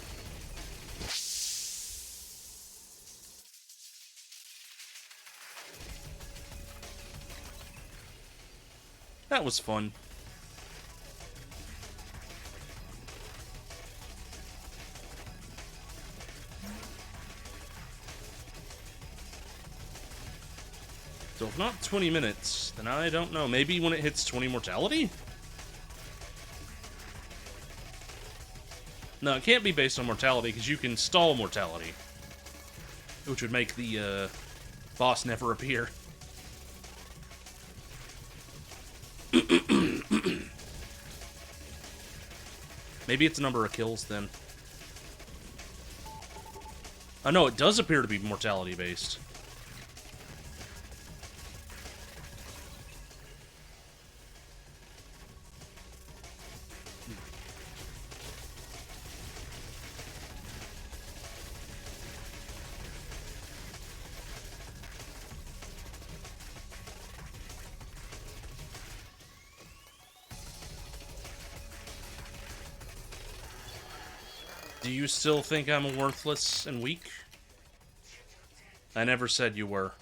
That was fun. So if not 20 minutes, then I don't know. Maybe when it hits 20 mortality? No, it can't be based on mortality, because you can stall mortality. Which would make the boss never appear. Maybe it's a number of kills, then. Oh, no, it does appear to be mortality-based. Do you still think I'm worthless and weak? I never said you were.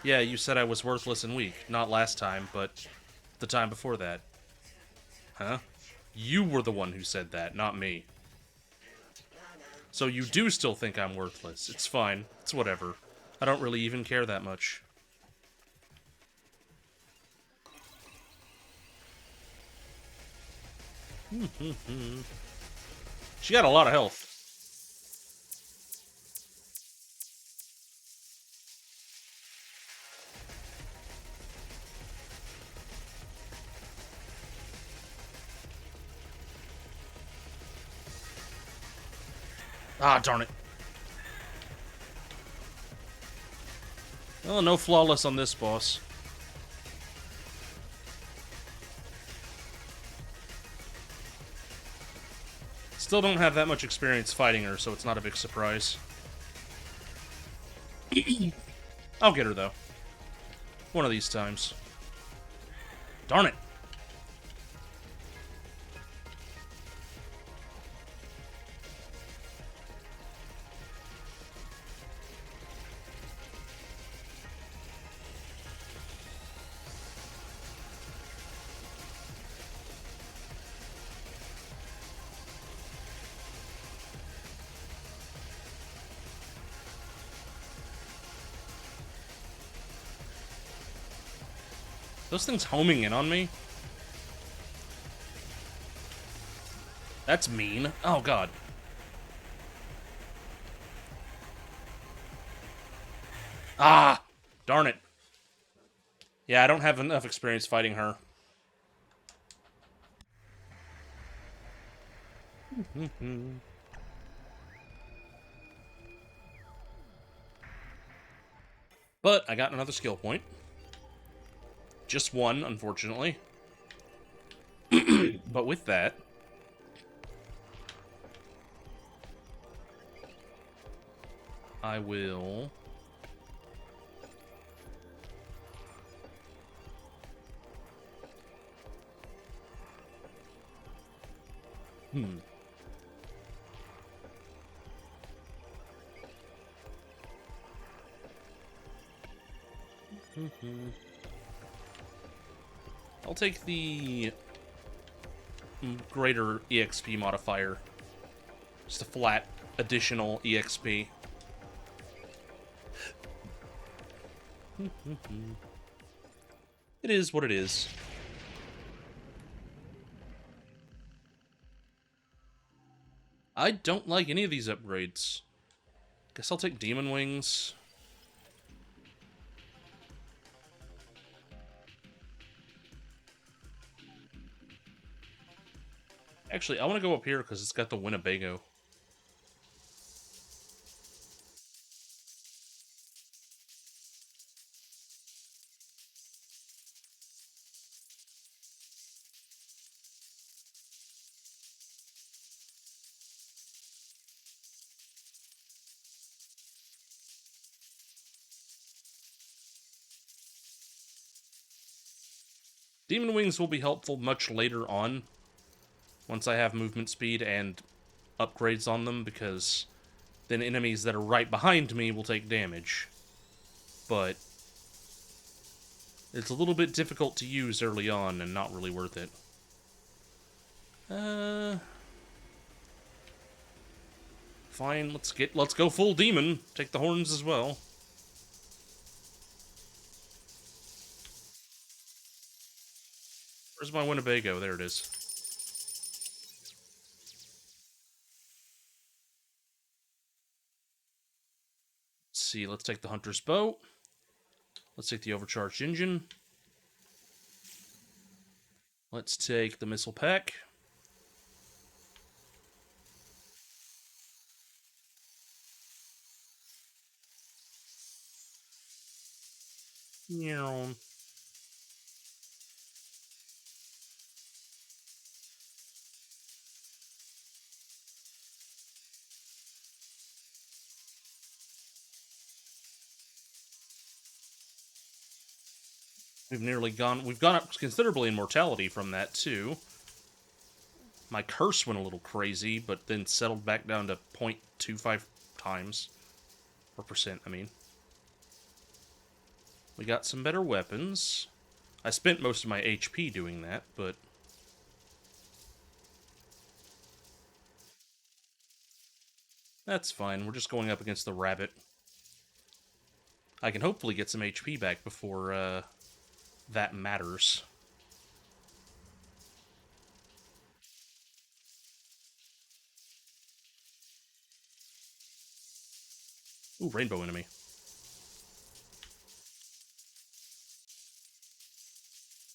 Yeah, you said I was worthless and weak. Not last time, but the time before that. Huh? You were the one who said that, not me. So you do still think I'm worthless. It's fine. It's whatever. I don't really even care that much. She got a lot of health. Ah, darn it. Oh, no flawless on this boss. Still don't have that much experience fighting her, so it's not a big surprise. I'll get her, though. One of these times. Darn it. Those things homing in on me? That's mean. Oh, God. Ah! Darn it. Yeah, I don't have enough experience fighting her. But I got another skill point. Just one, unfortunately. But with that, I will... Hmm. I'll take the greater EXP modifier. Just a flat additional EXP. It is what it is. I don't like any of these upgrades. Guess I'll take Demon Wings. Actually, I want to go up here because it's got the Winnebago. Demon Wings will be helpful much later on, once I have movement speed and upgrades on them, because then enemies that are right behind me will take damage. But it's a little bit difficult to use early on and not really worth it. Fine, let's go full demon. Take the horns as well. Where's my Winnebago? There it is. Let's see, let's take the Hunter's Bow. Let's take the Overcharged Engine. Let's take the Missile Pack. Yeah. We've gone up considerably in mortality from that, too. My curse went a little crazy, but then settled back down to 0.25 times. Or percent, I mean. We got some better weapons. I spent most of my HP doing that, but... that's fine, we're just going up against the rabbit. I can hopefully get some HP back before, that matters. Ooh, rainbow enemy.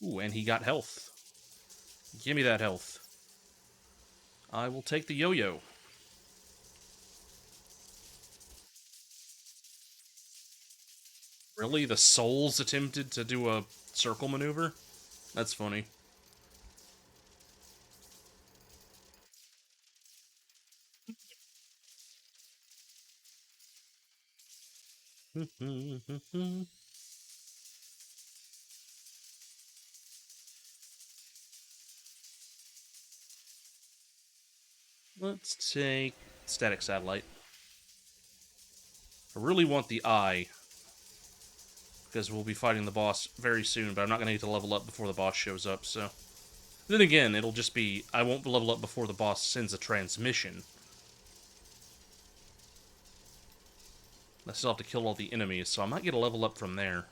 Ooh, and he got health. Give me that health. I will take the yo-yo. Really? The souls attempted to do a circle maneuver? That's funny. Let's take static satellite. I really want the eye, because we'll be fighting the boss very soon, but I'm not going to need to level up before the boss shows up, so... then again, it'll just be... I won't level up before the boss sends a transmission. I still have to kill all the enemies, so I might get a level up from there.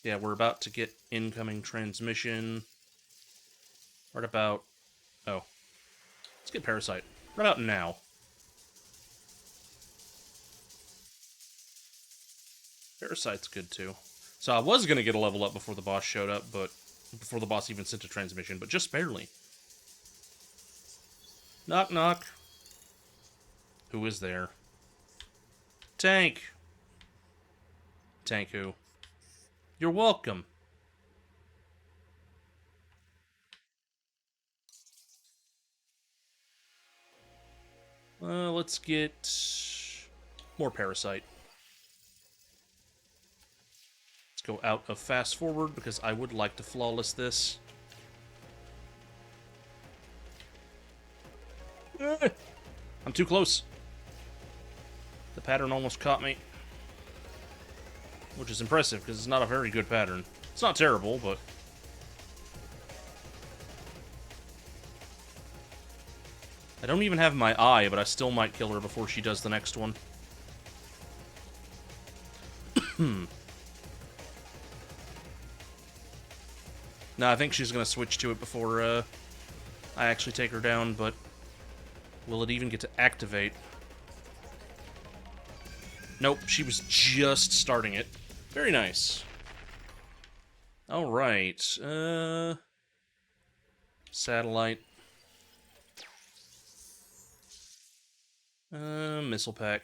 Yeah, we're about to get incoming transmission. Right about... Oh. Let's get Parasite. Right about now. Parasite's good, too. So I was going to get a level up before the boss showed up, but... Before the boss even sent a transmission, but just barely. Knock, knock. Who is there? Tank! Tank who? You're welcome. Let's get... more Parasite. Let's go out of fast forward, because I would like to flawless this. I'm too close. The pattern almost caught me. Which is impressive, because it's not a very good pattern. It's not terrible, but... I don't even have my eye, but I still might kill her before she does the next one. No, I think she's going to switch to it before I actually take her down, but... Will it even get to activate? Nope, she was just starting it. Very nice. Alright, satellite. Missile pack.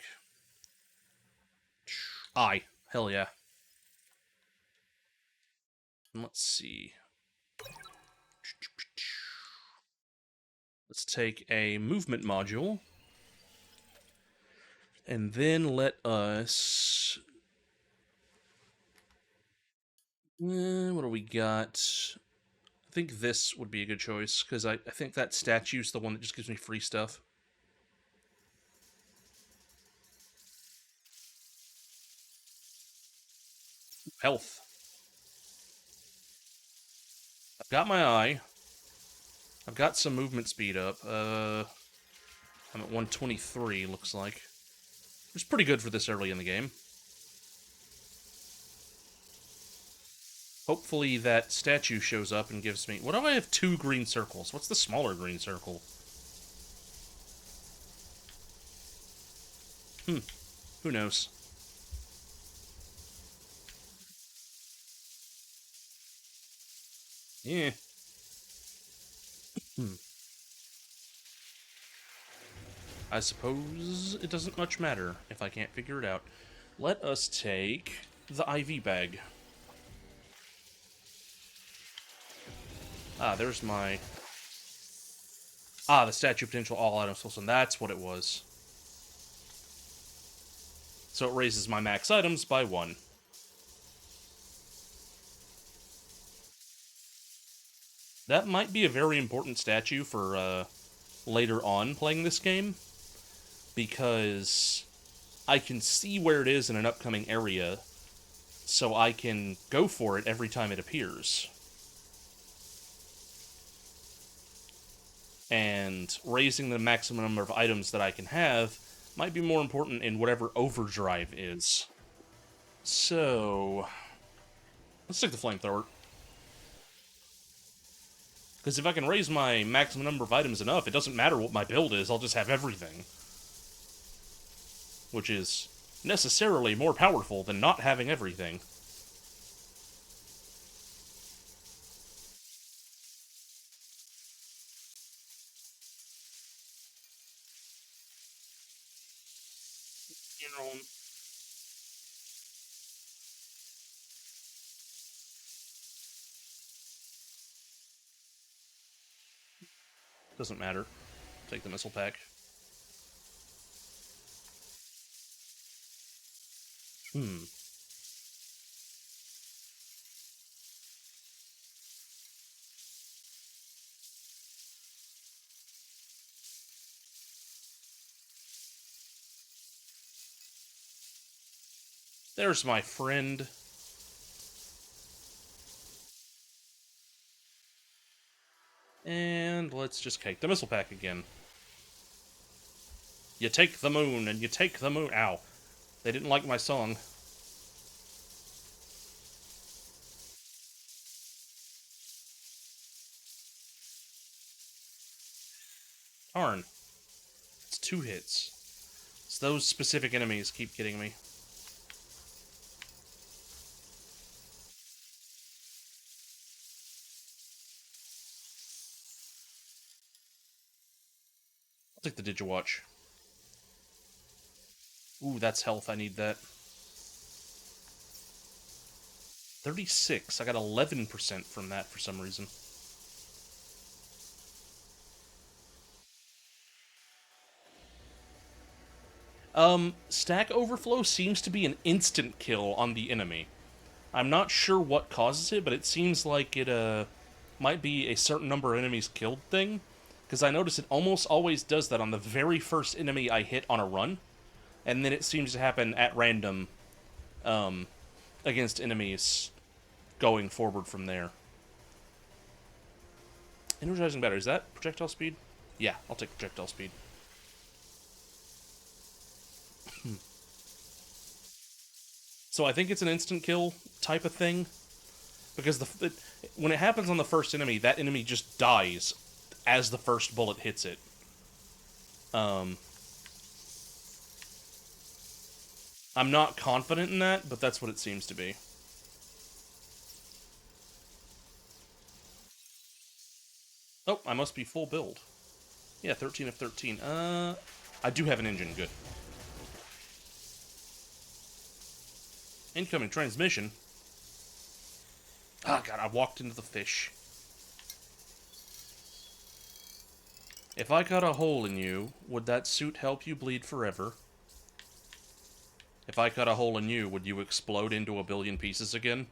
Eye. Hell yeah. Let's see. Let's take a movement module. And then let us... what do we got? I think this would be a good choice, because I think that statue's the one that just gives me free stuff. Health. I've got my eye. I've got some movement speed up. I'm at 123, looks like. It's pretty good for this early in the game. Hopefully that statue shows up and gives me... What do I have 2 green circles? What's the smaller green circle? Who knows? Yeah. I suppose it doesn't much matter if I can't figure it out. Let us take the IV bag. Ah, there's my... Ah, the statue potential all items plus 1. That's what it was. So it raises my max items by 1. That might be a very important statue for later on playing this game, because I can see where it is in an upcoming area, so I can go for it every time it appears. And raising the maximum number of items that I can have might be more important in whatever overdrive is. So, let's take the flamethrower. Because if I can raise my maximum number of items enough, it doesn't matter what my build is, I'll just have everything. Which is necessarily more powerful than not having everything. You know... Doesn't matter. Take the missile pack. There's my friend. And let's just take the missile pack again. You take the moon, and you take the moon. Ow. They didn't like my song. Darn. It's 2 hits. It's those specific enemies keep getting me. I'll take the Digitwatch. Ooh, that's health. I need that. 36. I got 11% from that for some reason. Stack Overflow seems to be an instant kill on the enemy. I'm not sure what causes it, but it seems like it, might be a certain number of enemies killed thing. Because I notice it almost always does that on the very first enemy I hit on a run. And then it seems to happen at random, against enemies going forward from there. Energizing battery, is that projectile speed? Yeah, I'll take projectile speed. So I think it's an instant kill type of thing. Because when it happens on the first enemy, that enemy just dies as the first bullet hits it. I'm not confident in that, but that's what it seems to be. Oh, I must be full build. Yeah, 13 of 13. I do have an engine, good. Incoming transmission. Ah, God, I walked into the fish. If I cut a hole in you, would that suit help you bleed forever? If I cut a hole in you, would you explode into a billion pieces again?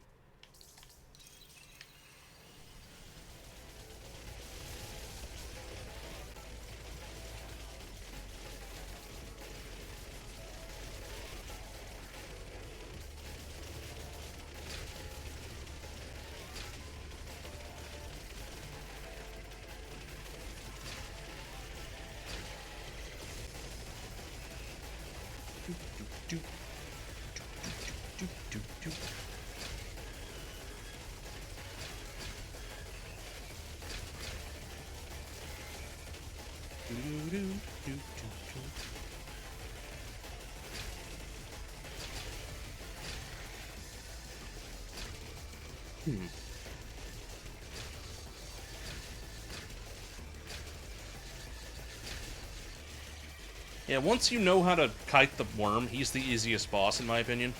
Yeah, once you know how to kite the worm, he's the easiest boss, in my opinion.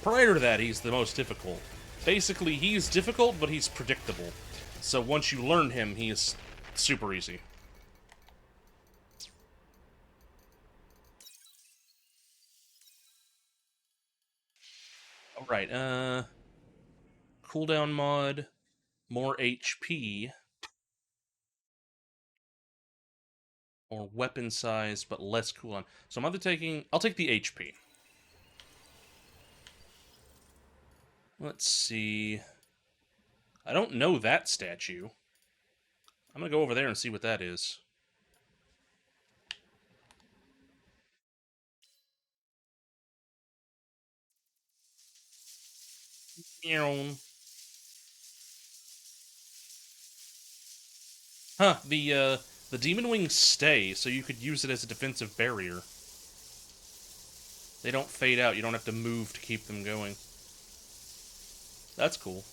Prior to that, he's the most difficult. Basically, he's difficult, but he's predictable. So once you learn him, he is super easy. Alright, cooldown mod, more HP, or weapon size, but less cooldown. So I'm either taking... I'll take the HP. Let's see... I don't know that statue. I'm gonna go over there and see what that is. Huh, the Demon Wings stay, so you could use it as a defensive barrier. They don't fade out, you don't have to move to keep them going. That's cool.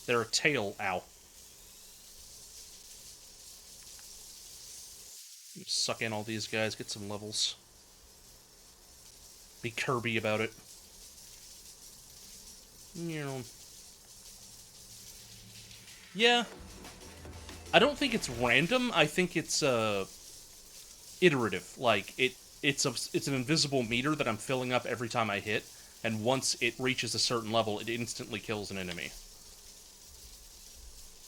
They're a tail, ow. Suck in all these guys, get some levels. Be Kirby about it. Yeah. I don't think it's random, I think it's, iterative. Like, it's an invisible meter that I'm filling up every time I hit, and once it reaches a certain level, it instantly kills an enemy.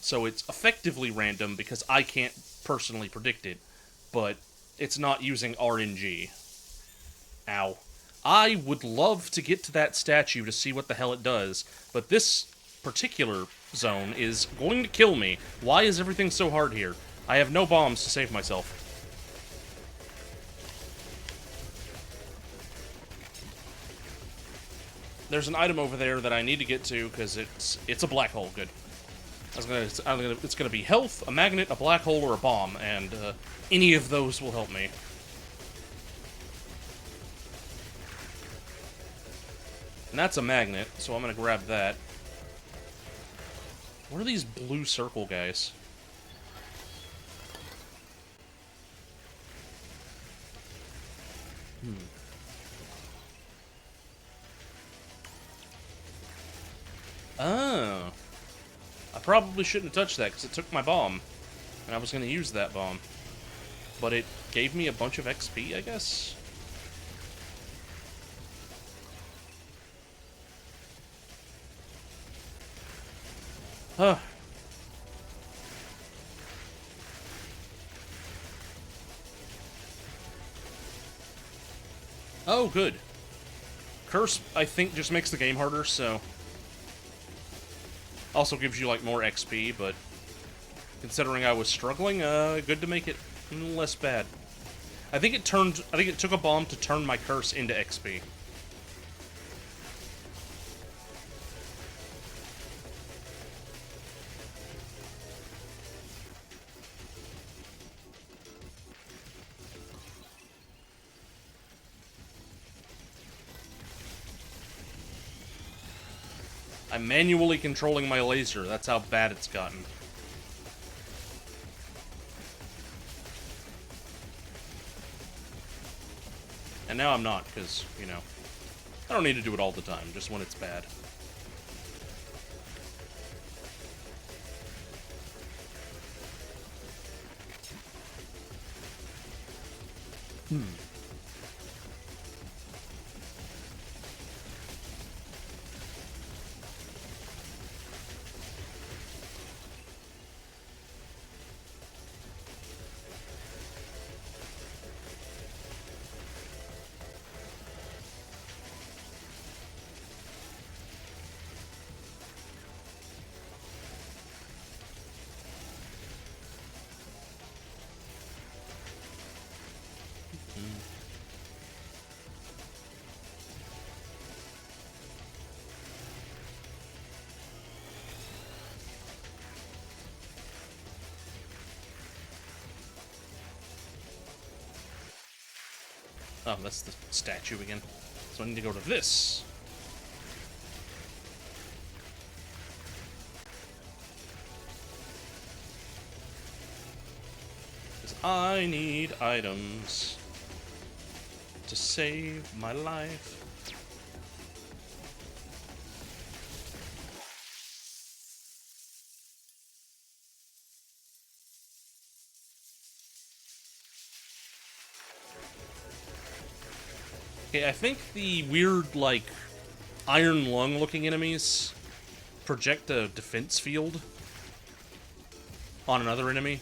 So it's effectively random because I can't personally predict it, but it's not using RNG. Ow. I would love to get to that statue to see what the hell it does, but this particular zone is going to kill me. Why is everything so hard here? I have no bombs to save myself. There's an item over there that I need to get to, because it's a black hole. Good. It's gonna be health, a magnet, a black hole, or a bomb, and any of those will help me. And that's a magnet, so I'm gonna grab that. What are these blue circle guys? Oh. I probably shouldn't have touched that, because it took my bomb. And I was going to use that bomb. But it gave me a bunch of XP, I guess? Huh. Oh, good. Curse, I think, just makes the game harder, so... Also gives you, like, more XP, but... Considering I was struggling, good to make it less bad. I think it took a bomb to turn my curse into XP. I'm manually controlling my laser. That's how bad it's gotten. And now I'm not, because, you know, I don't need to do it all the time, just when it's bad. Oh, that's the statue again. So I need to go to this. Because I need items to save my life. Okay, I think the weird, like, iron lung-looking enemies project a defense field on another enemy.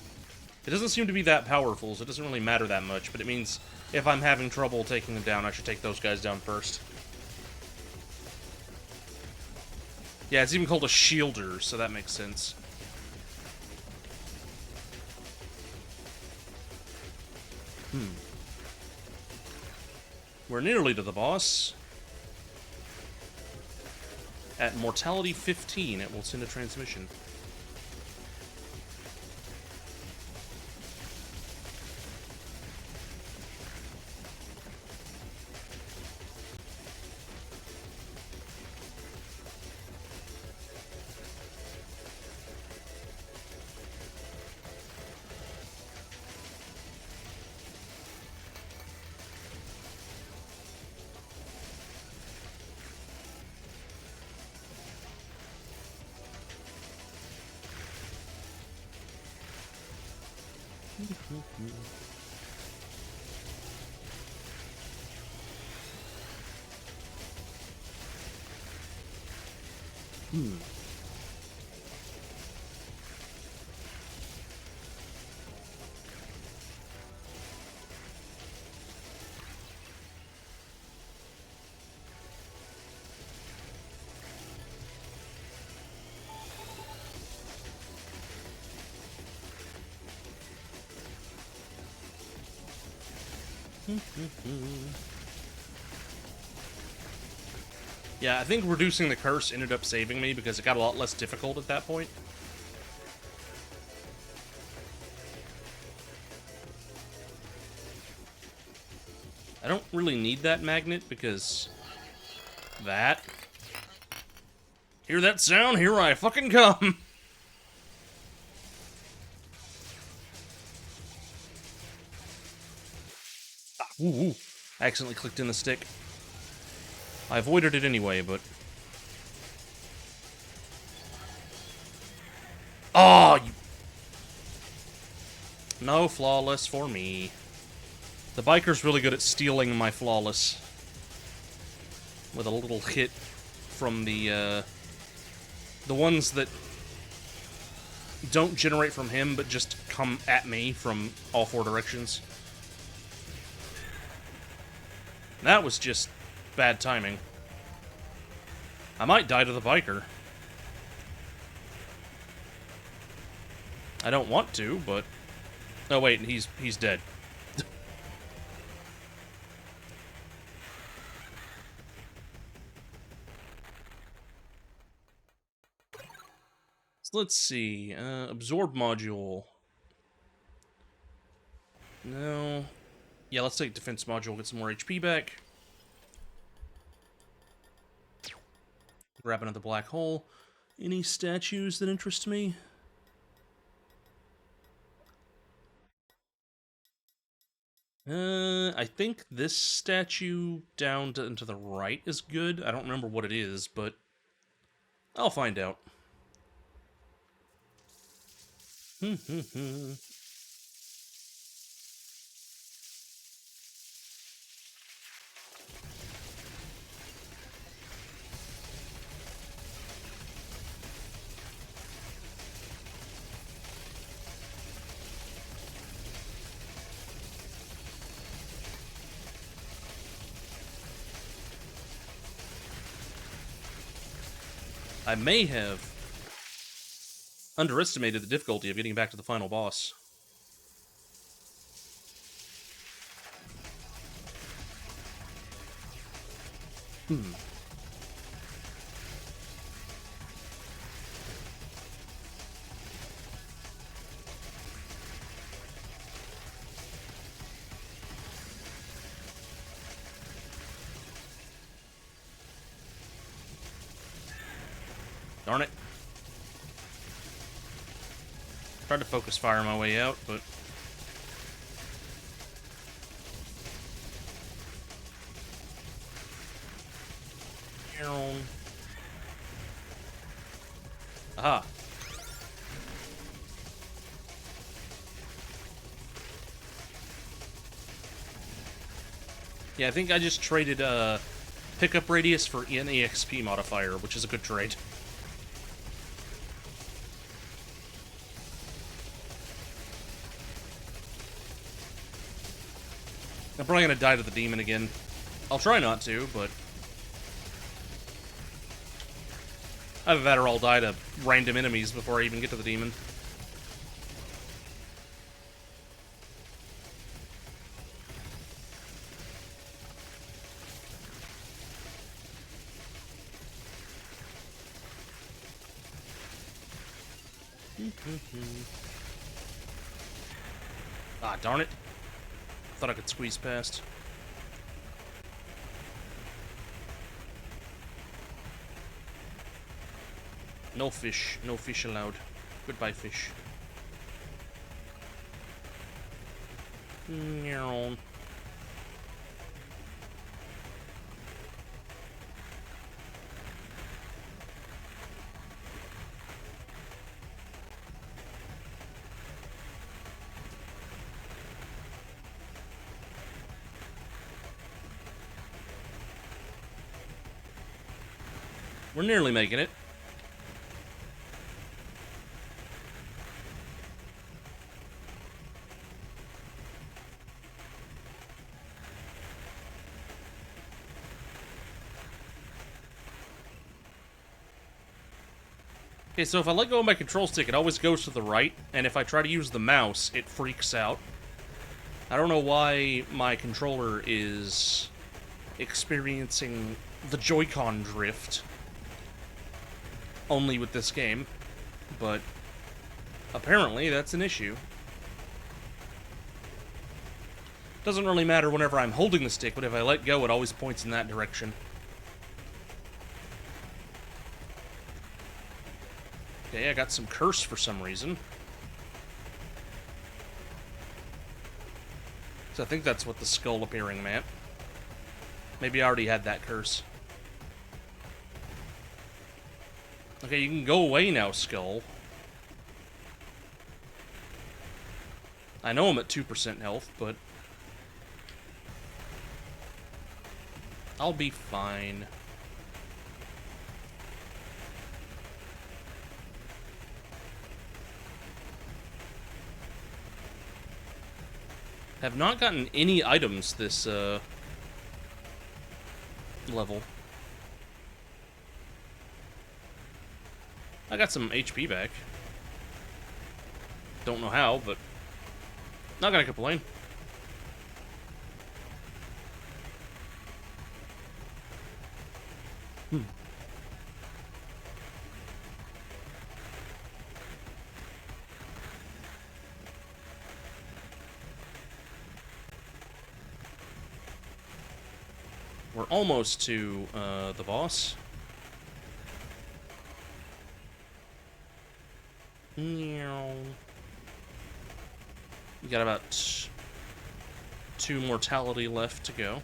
It doesn't seem to be that powerful, so it doesn't really matter that much, but it means if I'm having trouble taking them down, I should take those guys down first. Yeah, it's even called a shielder, so that makes sense. We're nearly to the boss. At Mortality 15, it will send a transmission. Yeah, I think reducing the curse ended up saving me because it got a lot less difficult at that point. don't really need that magnet because that. Hear that sound? Here I fucking come. Ooh. I accidentally clicked in the stick. I avoided it anyway, but... Oh, you... No flawless for me. The biker's really good at stealing my flawless. With a little hit from the ones that don't generate from him, but just come at me from all four directions. That was just bad timing. I might die to the biker. I don't want to, but... Oh wait, he's dead. So let's see. Absorb module. No. Yeah, let's take defense module, get some more HP back. Grab another black hole. Any statues that interest me? I think this statue down to the right is good. I don't remember what it is, but I'll find out. I may have underestimated the difficulty of getting back to the final boss. Darn it. Tried to focus fire my way out, but... Aha. Yeah, I think I just traded pickup radius for an EXP modifier, which is a good trade. I'm probably gonna die to the demon again. I'll try not to, but... Either that or I'll die to random enemies before I even get to the demon. Ah, darn it. Thought I could squeeze past. No fish. No fish allowed. Goodbye, fish. Meow. We're nearly making it. Okay, so if I let go of my control stick, it always goes to the right, and if I try to use the mouse, it freaks out. I don't know why my controller is experiencing the Joy-Con drift only with this game, but apparently that's an issue. Doesn't really matter whenever I'm holding the stick, but if I let go, it always points in that direction. Okay, I got some curse for some reason. So I think that's what the skull appearing meant. Maybe I already had that curse. Okay, you can go away now, skull. I know I'm at 2% health, but I'll be fine. Have not gotten any items this level. I got some HP back. Don't know how, but not gonna complain. We're almost to the boss. We got about 2 mortality left to go.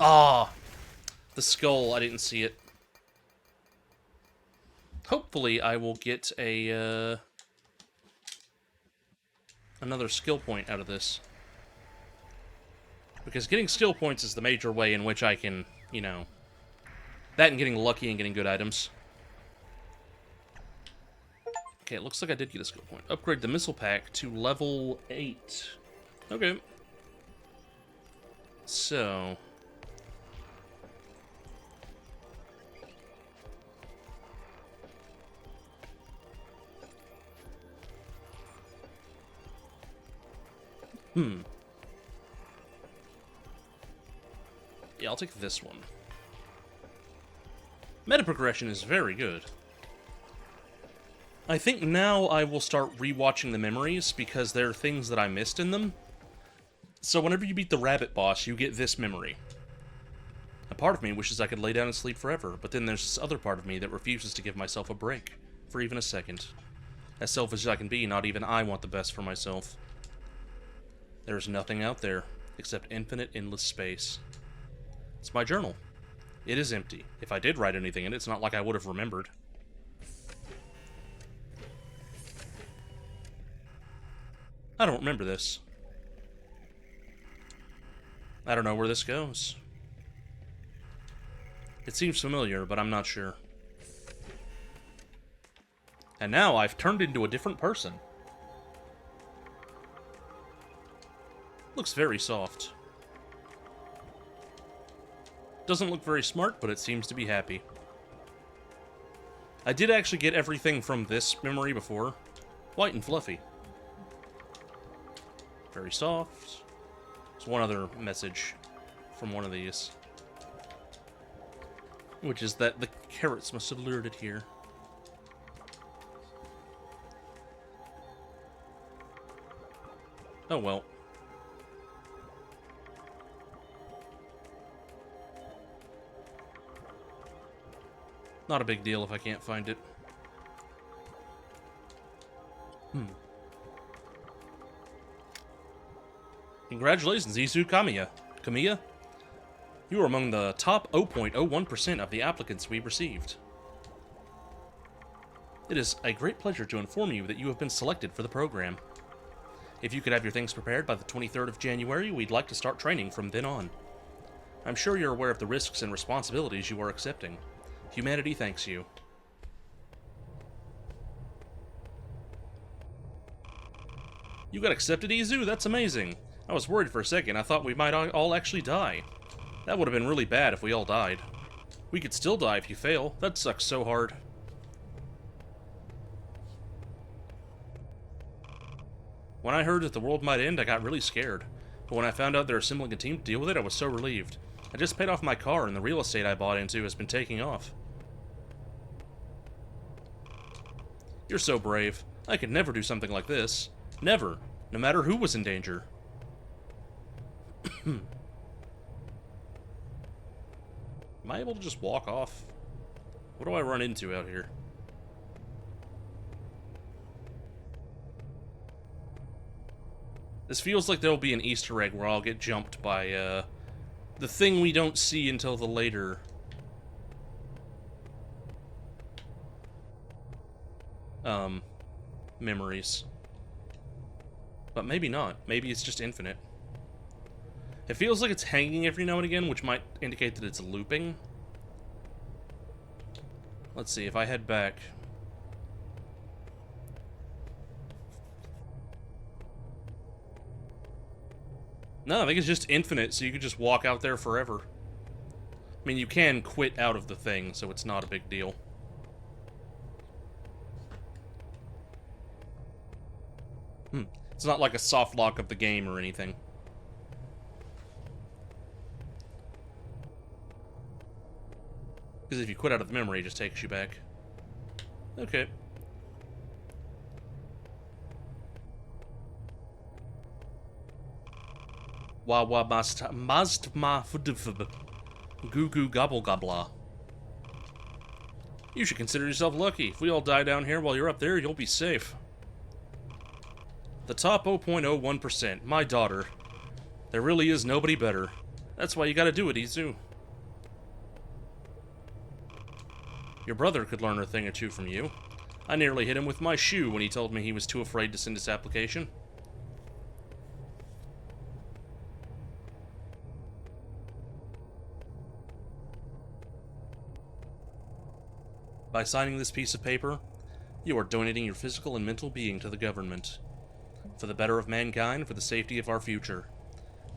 Ah, the skull, I didn't see it. Hopefully I will get a another skill point out of this. Because getting skill points is the major way in which I can, you know, that and getting lucky and getting good items. Okay, it looks like I did get a skill point. Upgrade the missile pack to level 8. Okay. So yeah, I'll take this one. Meta progression is very good. I think now I will start rewatching the memories because there are things that I missed in them. So whenever you beat the rabbit boss, you get this memory. A part of me wishes I could lay down and sleep forever, but then there's this other part of me that refuses to give myself a break for even a second. As selfish as I can be, not even I want the best for myself. There is nothing out there except infinite, endless space. It's my journal. It is empty. If I did write anything in it, it's not like I would have remembered. I don't remember this. I don't know where this goes. It seems familiar, but I'm not sure. And now I've turned into a different person. Looks very soft. Doesn't look very smart, but it seems to be happy. I did actually get everything from this memory before. White and fluffy. Very soft. There's one other message from one of these. Which is that the carrots must have lured it here. Oh well. Not a big deal if I can't find it. Congratulations, Izu Kamiya. Kamiya? You are among the top 0.01% of the applicants we received. It is a great pleasure to inform you that you have been selected for the program. If you could have your things prepared by the 23rd of January, we'd like to start training from then on. I'm sure you're aware of the risks and responsibilities you are accepting. Humanity thanks you. You got accepted, Izu? That's amazing. I was worried for a second. I thought we might all actually die. That would have been really bad if we all died. We could still die if you fail. That sucks so hard. When I heard that the world might end, I got really scared. But when I found out they're assembling a team to deal with it, I was so relieved. I just paid off my car, and the real estate I bought into has been taking off. You're so brave. I could never do something like this. Never. No matter who was in danger. Am I able to just walk off? What do I run into out here? This feels like there'll be an Easter egg where I'll get jumped by, the thing we don't see until the later. Memories. But maybe not. Maybe it's just infinite. It feels like it's hanging every now and again, which might indicate that it's looping. Let's see, if I head back... No, I think it's just infinite, so you could just walk out there forever. I mean, you can quit out of the thing, so it's not a big deal. It's not like a soft lock of the game or anything. Because if you quit out of the memory, it just takes you back. Okay. Wawa mast ma goo goo gobble gobbla. You should consider yourself lucky. If we all die down here while you're up there, you'll be safe. The top 0.01%, my daughter. There really is nobody better. That's why you gotta do it, Izu. Your brother could learn a thing or two from you. I nearly hit him with my shoe when he told me he was too afraid to send his application. By signing this piece of paper, you are donating your physical and mental being to the government. For the better of mankind, for the safety of our future.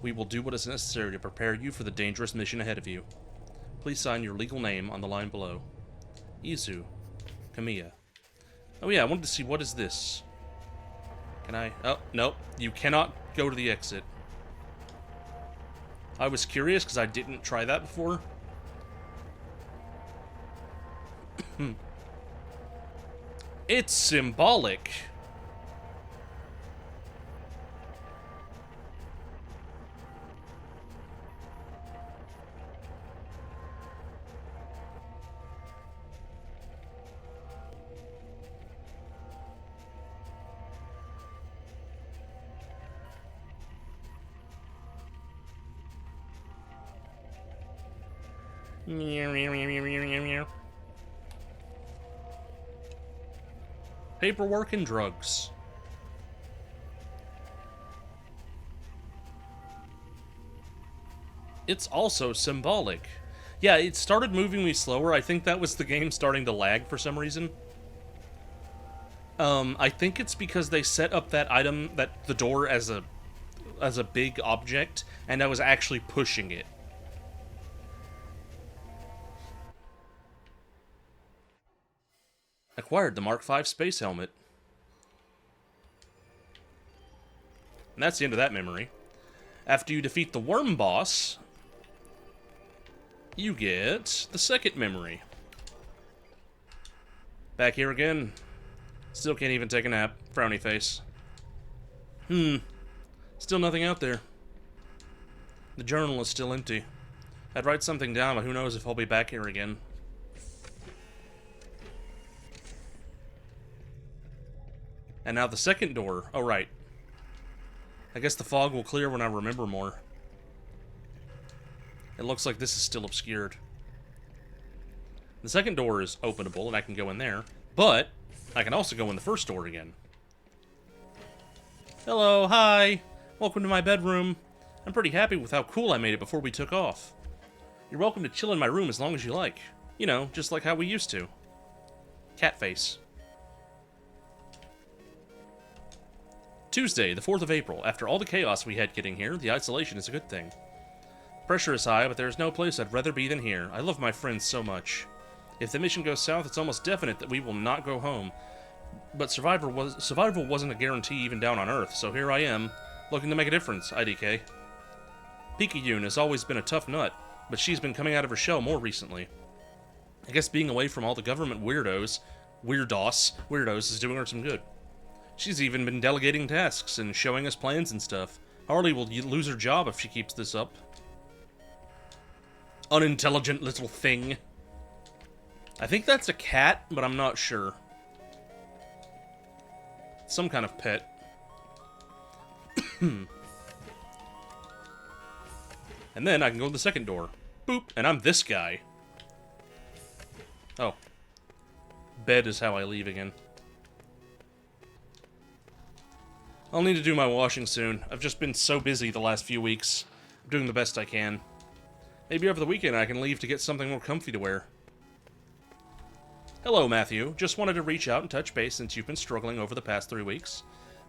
We will do what is necessary to prepare you for the dangerous mission ahead of you. Please sign your legal name on the line below. Izu. Kamiya. Oh yeah, I wanted to see, what is this? Can I... Oh, nope. You cannot go to the exit. I was curious because I didn't try that before. It's symbolic. Paperwork and drugs. It's also symbolic. Yeah, it started moving me slower. I think that was the game starting to lag for some reason. I think it's because they set up that item, the door as a big object, and I was actually pushing it. Acquired the Mark V space helmet. And that's the end of that memory. After you defeat the worm boss, you get the second memory. Back here again. Still can't even take a nap. Frowny face. Still nothing out there. The journal is still empty. I'd write something down, but who knows if I'll be back here again. And now the second door. Oh, right. I guess the fog will clear when I remember more. It looks like this is still obscured. The second door is openable, and I can go in there. But I can also go in the first door again. Hello, hi. Welcome to my bedroom. I'm pretty happy with how cool I made it before we took off. You're welcome to chill in my room as long as you like. You know, just like how we used to. Cat face. Tuesday, the 4th of April. After all the chaos we had getting here, the isolation is a good thing. Pressure is high, but there is no place I'd rather be than here. I love my friends so much. If the mission goes south, it's almost definite that we will not go home. But survival wasn't a guarantee even down on Earth, so here I am, looking to make a difference, IDK. Picayune has always been a tough nut, but she's been coming out of her shell more recently. I guess being away from all the government weirdos is doing her some good. She's even been delegating tasks and showing us plans and stuff. Harley will lose her job if she keeps this up. Unintelligent little thing. I think that's a cat, but I'm not sure. Some kind of pet. And then I can go to the second door. Boop, and I'm this guy. Oh. Bed is how I leave again. I'll need to do my washing soon. I've just been so busy the last few weeks. I'm doing the best I can. Maybe over the weekend I can leave to get something more comfy to wear. Hello, Matthew. Just wanted to reach out and touch base since you've been struggling over the past 3 weeks.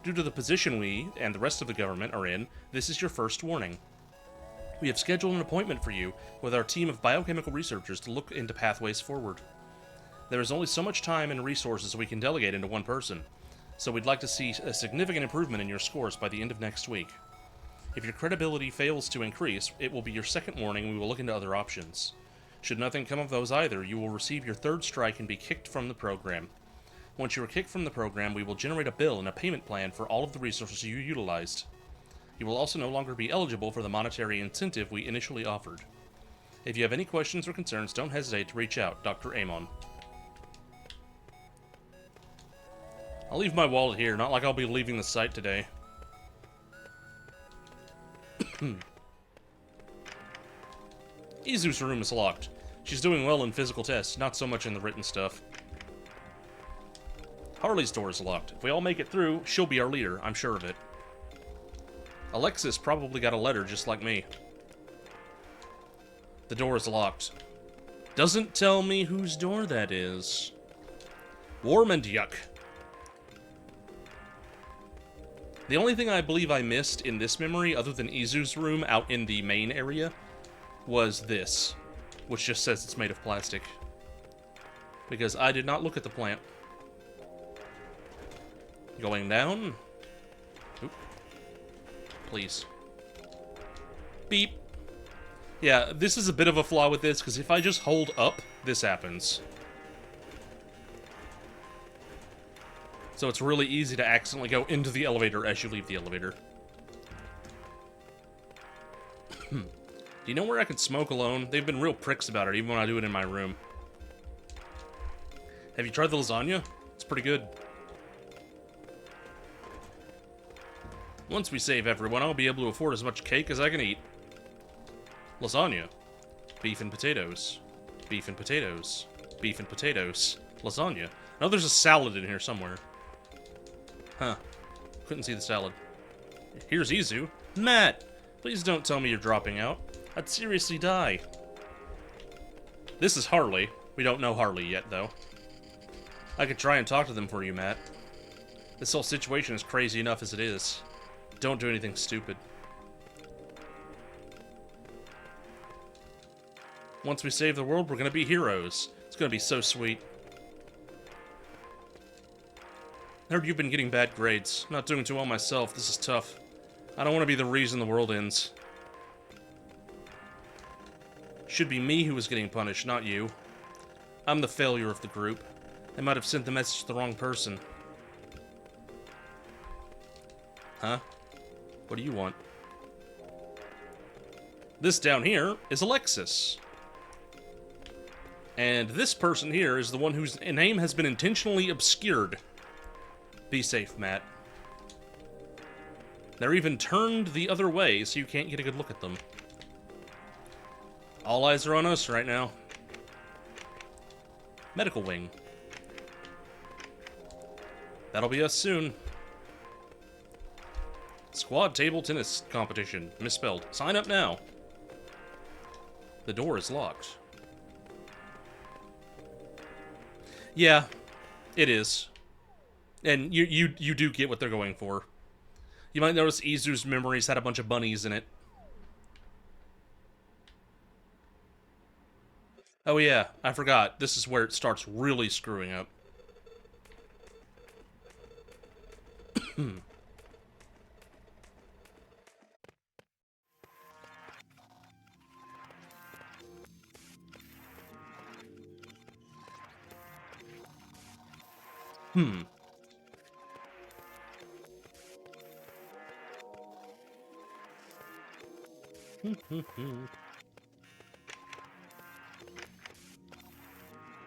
Due to the position we, and the rest of the government, are in, this is your first warning. We have scheduled an appointment for you with our team of biochemical researchers to look into pathways forward. There is only so much time and resources we can delegate into one person, so we'd like to see a significant improvement in your scores by the end of next week. If your credibility fails to increase, it will be your second warning and we will look into other options. Should nothing come of those either, you will receive your third strike and be kicked from the program. Once you are kicked from the program, we will generate a bill and a payment plan for all of the resources you utilized. You will also no longer be eligible for the monetary incentive we initially offered. If you have any questions or concerns, don't hesitate to reach out, Dr. Amon. I'll leave my wallet here, not like I'll be leaving the site today. Izu's room is locked. She's doing well in physical tests, not so much in the written stuff. Harley's door is locked. If we all make it through, she'll be our leader, I'm sure of it. Alexis probably got a letter just like me. The door is locked. Doesn't tell me whose door that is. Warm and yuck. The only thing I believe I missed in this memory, other than Izu's room out in the main area, was this, which just says it's made of plastic. Because I did not look at the plant. Going down. Oop. Please. Beep. Yeah, this is a bit of a flaw with this, because if I just hold up, this happens. So it's really easy to accidentally go into the elevator as you leave the elevator. Do you know where I can smoke alone? They've been real pricks about it, even when I do it in my room. Have you tried the lasagna? It's pretty good. Once we save everyone, I'll be able to afford as much cake as I can eat. Lasagna. Beef and potatoes. Beef and potatoes. Beef and potatoes. Lasagna. Now there's a salad in here somewhere. Huh. Couldn't see the salad. Here's Izu. Matt! Please don't tell me you're dropping out. I'd seriously die. This is Harley. We don't know Harley yet, though. I could try and talk to them for you, Matt. This whole situation is crazy enough as it is. Don't do anything stupid. Once we save the world, we're gonna be heroes. It's gonna be so sweet. Heard you've been getting bad grades. Not doing too well myself. This is tough. I don't want to be the reason the world ends. Should be me who was getting punished, not you. I'm the failure of the group. They might have sent the message to the wrong person. Huh? What do you want? This down here is Alexis. And this person here is the one whose name has been intentionally obscured. Be safe, Matt. They're even turned the other way, so you can't get a good look at them. All eyes are on us right now. Medical wing. That'll be us soon. Squad table tennis competition. Misspelled. Sign up now. The door is locked. Yeah, it is. And you do get what they're going for. You might notice Izu's memories had a bunch of bunnies in it. Oh yeah, I forgot. This is where it starts really screwing up.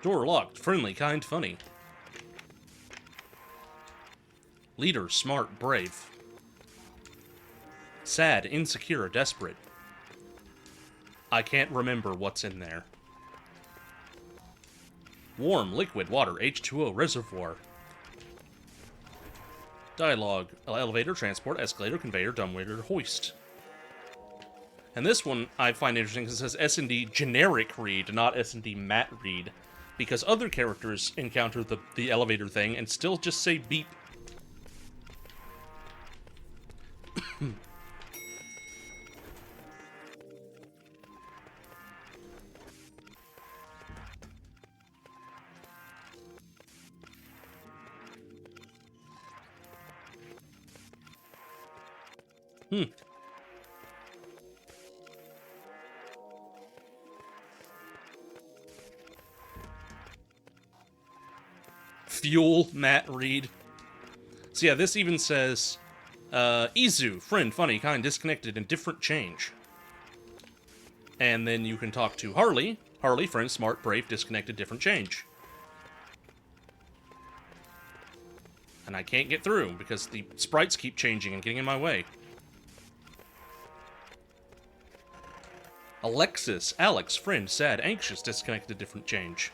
Door locked. Friendly, kind, funny. Leader, smart, brave. Sad, insecure, desperate. I can't remember what's in there. Warm, liquid, water, H2O, reservoir. Dialogue, elevator, transport, escalator, conveyor, dumbwaiter, hoist. And this one I find interesting because it says S&D generic read, not S&D matte read. Because other characters encounter the elevator thing and still just say beep. Fuel, Matt Reed. So yeah, this even says, Izu, friend, funny, kind, disconnected, and different change. And then you can talk to Harley. Harley, friend, smart, brave, disconnected, different change. And I can't get through because the sprites keep changing and getting in my way. Alexis, Alex, friend, sad, anxious, disconnected, different change.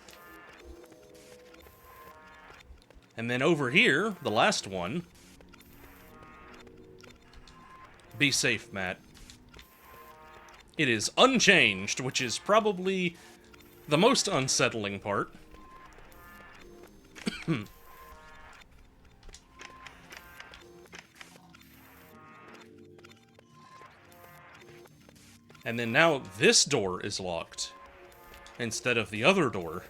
And then over here, the last one. Be safe, Matt. It is unchanged, which is probably the most unsettling part. And then now this door is locked instead of the other door.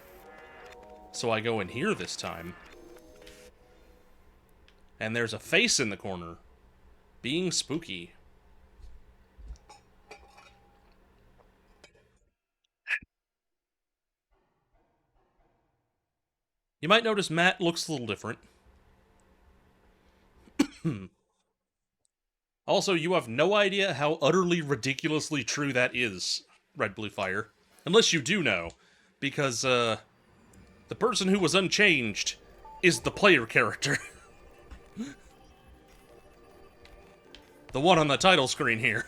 So I go in here this time. And there's a face in the corner. Being spooky. You might notice Matt looks a little different. Also, you have no idea how utterly ridiculously true that is, Red Blue Fire. Unless you do know. Because, the person who was unchanged is the player character. The one on the title screen here.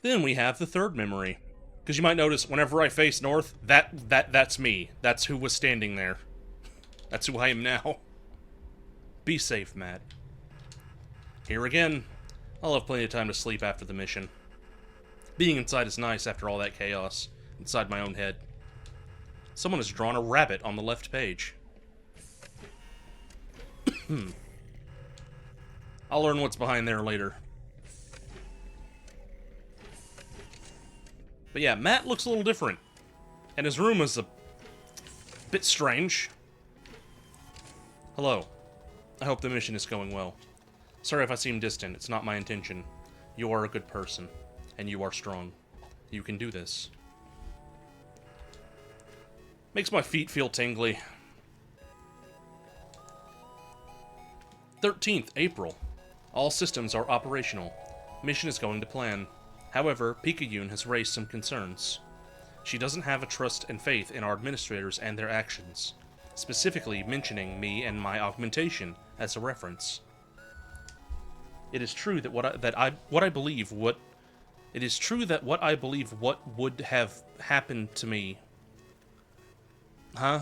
Then we have the third memory. Because you might notice, whenever I face north, that's me. That's who was standing there. That's who I am now. Be safe, Matt. Here again. I'll have plenty of time to sleep after the mission. Being inside is nice after all that chaos. Inside my own head. Someone has drawn a rabbit on the left page. I'll learn what's behind there later. But yeah, Matt looks a little different. And his room is a bit strange. Hello. I hope the mission is going well. Sorry if I seem distant. It's not my intention. You are a good person. And you are strong. You can do this. Makes my feet feel tingly. 13th April. All systems are operational. Mission is going to plan. However, Picayune has raised some concerns. She doesn't have a trust and faith in our administrators and their actions, specifically mentioning me and my augmentation as a reference. It is true that what I believe what would have happened to me. Huh?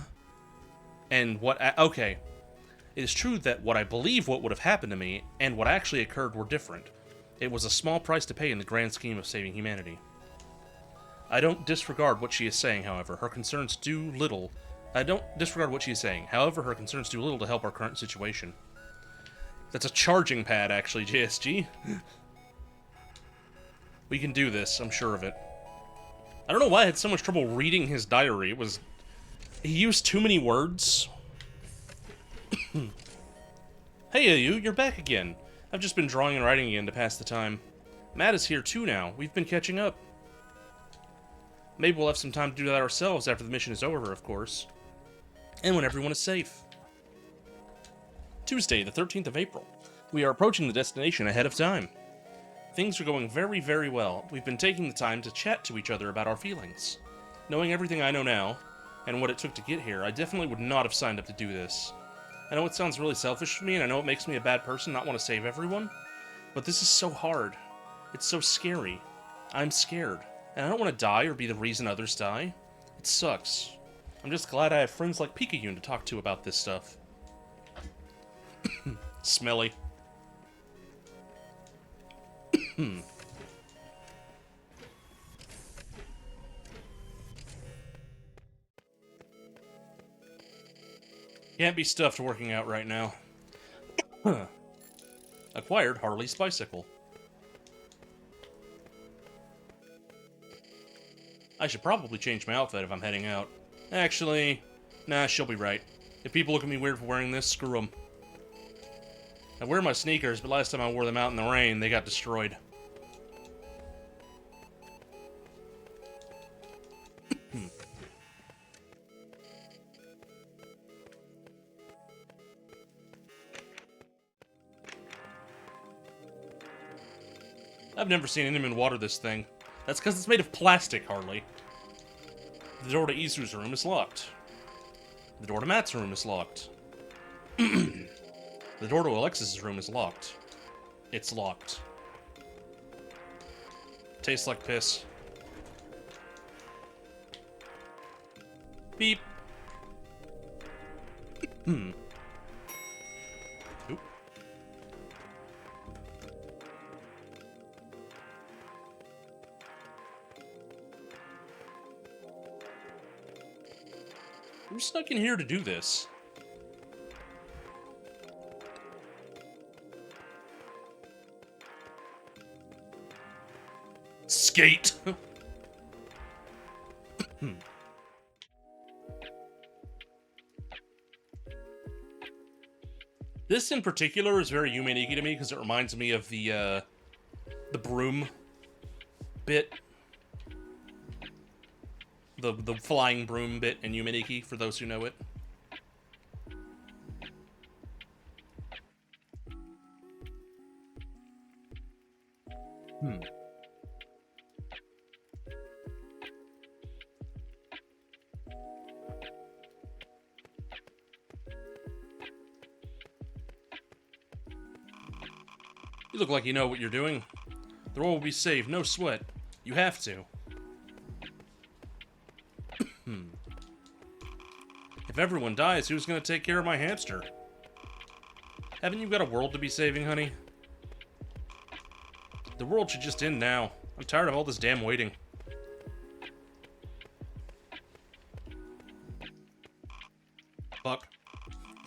And okay. It is true that what I believe what would have happened to me and what actually occurred were different. It was a small price to pay in the grand scheme of saving humanity. I don't disregard what she is saying, however. Her concerns do little. I don't disregard what she is saying. However, her concerns do little to help our current situation. That's a charging pad, actually, JSG. We can do this, I'm sure of it. I don't know why I had so much trouble reading his diary. It was He used too many words. Hey, you're back again. I've just been drawing and writing again to pass the time. Matt is here too now. We've been catching up. Maybe we'll have some time to do that ourselves after the mission is over, of course. And when everyone is safe. Tuesday, the 13th of April. We are approaching the destination ahead of time. Things are going very, very well. We've been taking the time to chat to each other about our feelings. Knowing everything I know now, and what it took to get here, I definitely would not have signed up to do this. I know it sounds really selfish to me, and I know it makes me a bad person not want to save everyone, but this is so hard. It's so scary. I'm scared, and I don't want to die or be the reason others die. It sucks. I'm just glad I have friends like Picayune to talk to about this stuff. Smelly. Can't be stuffed working out right now. Acquired Harley's bicycle. I should probably change my outfit if I'm heading out. Actually, nah, she'll be right. If people look at me weird for wearing this, screw them. I wear my sneakers, but last time I wore them out in the rain, they got destroyed. I've never seen anyone water this thing. That's because it's made of plastic, Harley. The door to Isu's room is locked. The door to Matt's room is locked. The door to Alexis's room is locked. It's locked. Tastes like piss. Beep. Oop. Who snuck in here to do this? Skate! This in particular is very Yumeniki to me because it reminds me of the broom bit. The flying broom bit in Yumeniki, for those who know it. You look like you know what you're doing. The world will be saved, no sweat. You have to. If everyone dies, who's gonna take care of my hamster? Haven't you got a world to be saving, honey? The world should just end now. I'm tired of all this damn waiting. Fuck.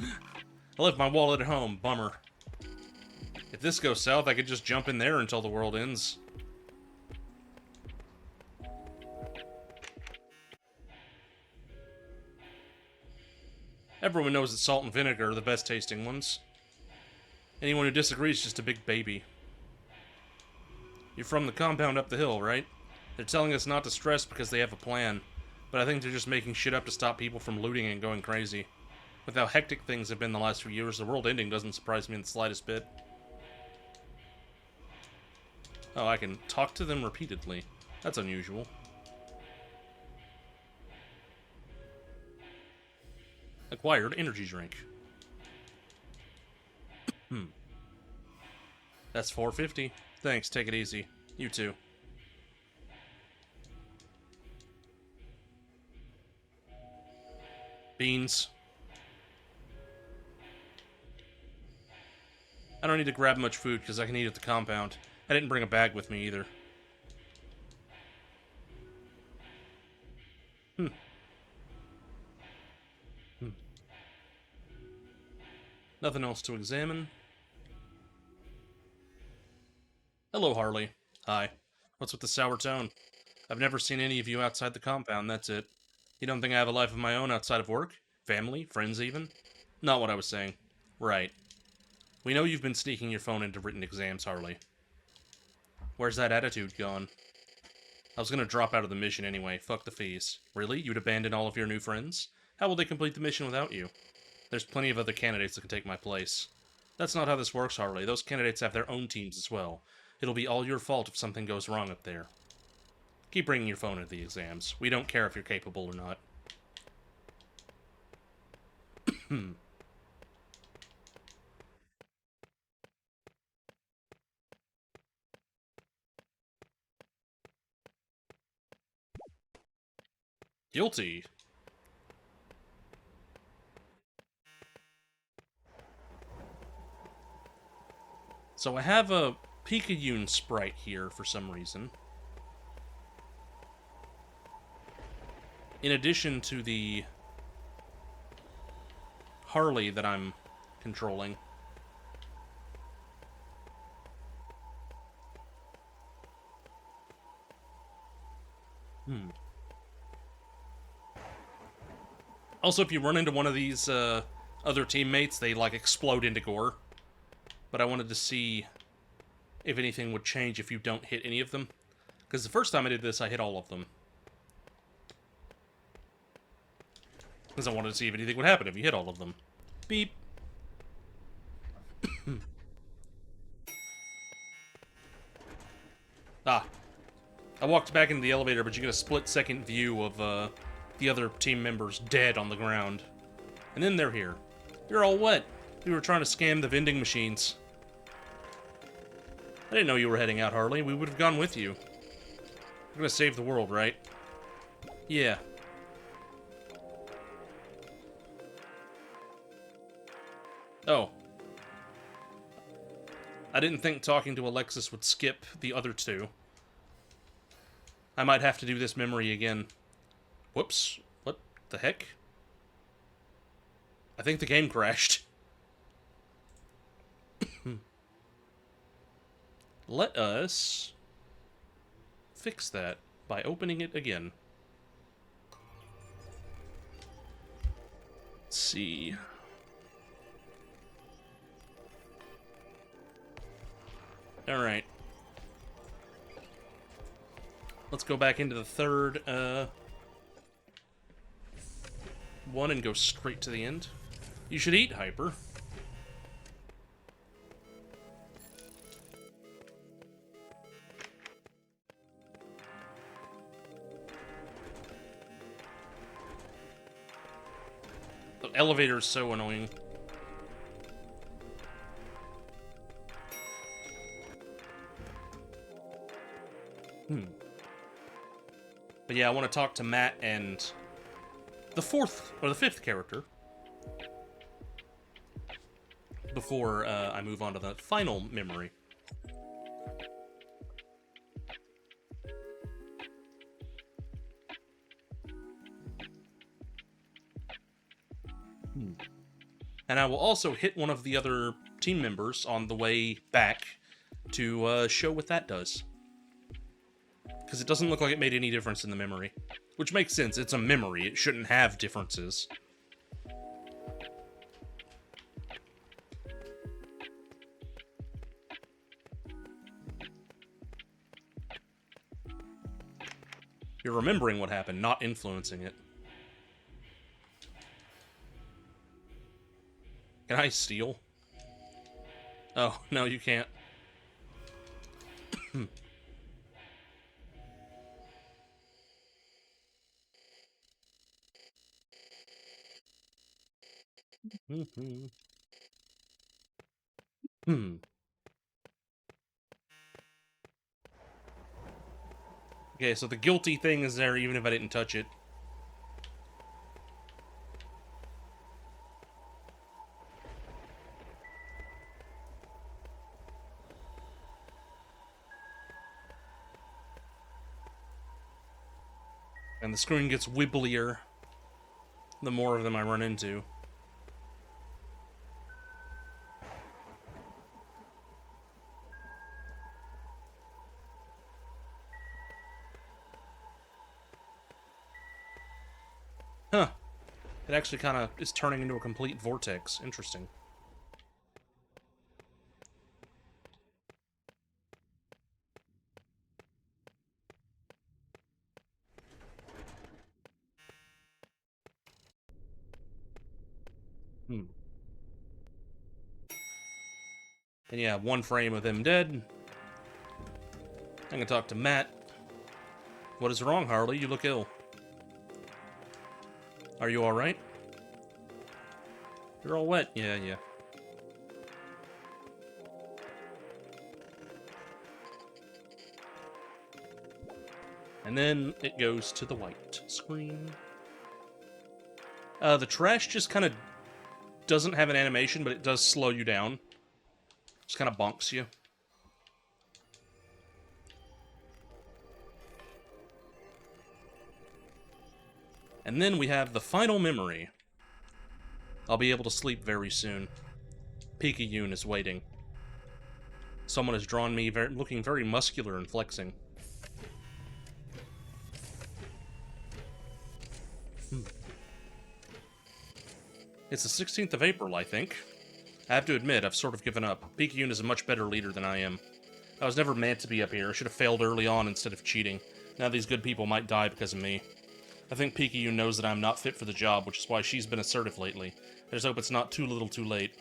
I left my wallet at home. Bummer. If this goes south, I could just jump in there until the world ends. Everyone knows that salt and vinegar are the best tasting ones. Anyone who disagrees is just a big baby. You're from the compound up the hill, right? They're telling us not to stress because they have a plan, but I think they're just making shit up to stop people from looting and going crazy. With how hectic things have been the last few years, the world ending doesn't surprise me in the slightest bit. Oh, I can talk to them repeatedly. That's unusual. Acquired energy drink. That's $4.50. Thanks, take it easy. You too. Beans. I don't need to grab much food because I can eat at the compound. I didn't bring a bag with me either. Nothing else to examine. Hello, Harley. Hi. What's with the sour tone? I've never seen any of you outside the compound, that's it. You don't think I have a life of my own outside of work? Family? Friends, even? Not what I was saying. Right. We know you've been sneaking your phone into written exams, Harley. Where's that attitude gone? I was gonna drop out of the mission anyway. Fuck the fees. Really? You'd abandon all of your new friends? How will they complete the mission without you? There's plenty of other candidates that can take my place. That's not how this works, Harley. Those candidates have their own teams as well. It'll be all your fault if something goes wrong up there. Keep bringing your phone into the exams. We don't care if you're capable or not. Guilty. So I have a Picayune sprite here for some reason. In addition to the Harley that I'm controlling. Also, if you run into one of these other teammates, they like explode into gore. But I wanted to see if anything would change if you don't hit any of them. Because the first time I did this, I hit all of them. Because I wanted to see if anything would happen if you hit all of them. Beep. Ah. I walked back into the elevator, but you get a split-second view of the other team members dead on the ground. And then they're here. You're all wet. We were trying to scam the vending machines. I didn't know you were heading out, Harley. We would have gone with you. We're gonna save the world, right? Yeah. Oh. I didn't think talking to Alexis would skip the other two. I might have to do this memory again. Whoops. What the heck? I think the game crashed. Let us fix that by opening it again. Let's see. Alright. Let's go back into the third one and go straight to the end. You should eat, Hyper. The elevator is so annoying. But yeah, I want to talk to Matt and the fourth, or the fifth character before I move on to the final memory. And I will also hit one of the other team members on the way back to show what that does. Because it doesn't look like it made any difference in the memory. Which makes sense, it's a memory, it shouldn't have differences. You're remembering what happened, not influencing it. Can I steal? Oh, no, you can't. Okay, so the guilty thing is there even if I didn't touch it. And the screen gets wibblier the more of them I run into. It actually kind of is turning into a complete vortex. Interesting. Hmm. And yeah, one frame of him dead. I'm gonna talk to Matt. What is wrong, Harley? You look ill. Are you alright? You're all wet. Yeah, yeah. And then it goes to the white screen. The trash just kind of doesn't have an animation, but it does slow you down. Just kind of bonks you. And then we have the final memory. I'll be able to sleep very soon. Picayune is waiting. Someone has drawn me looking very muscular and flexing. It's the 16th of April, I think. I have to admit, I've sort of given up. Picayune is a much better leader than I am. I was never meant to be up here. I should have failed early on instead of cheating. Now these good people might die because of me. I think Picayune knows that I'm not fit for the job, which is why she's been assertive lately. I just hope it's not too little too late.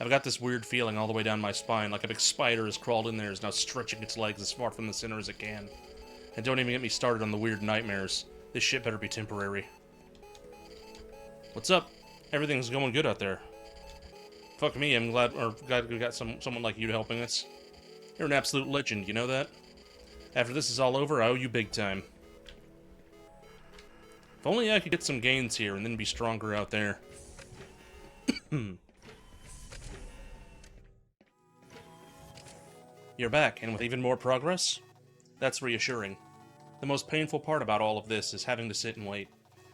I've got this weird feeling all the way down my spine, like a big spider has crawled in there and is now stretching its legs as far from the center as it can. And don't even get me started on the weird nightmares. This shit better be temporary. What's up? Everything's going good out there. Fuck me, I'm glad we got someone like you helping us. You're an absolute legend, you know that? After this is all over, I owe you big time. If only I could get some gains here and then be stronger out there. You're back, and with even more progress? That's reassuring. The most painful part about all of this is having to sit and wait.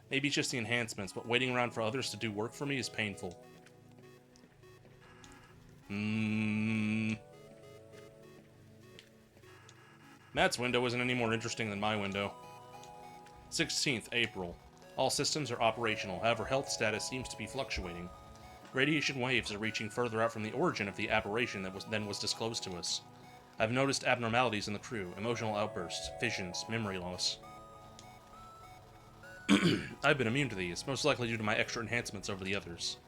Maybe it's just the enhancements, but waiting around for others to do work for me is painful. Matt's window isn't any more interesting than my window. 16th April. All systems are operational, however health status seems to be fluctuating. Radiation waves are reaching further out from the origin of the aberration that was disclosed to us. I've noticed abnormalities in the crew, emotional outbursts, visions, memory loss. I've been immune to these, most likely due to my extra enhancements over the others.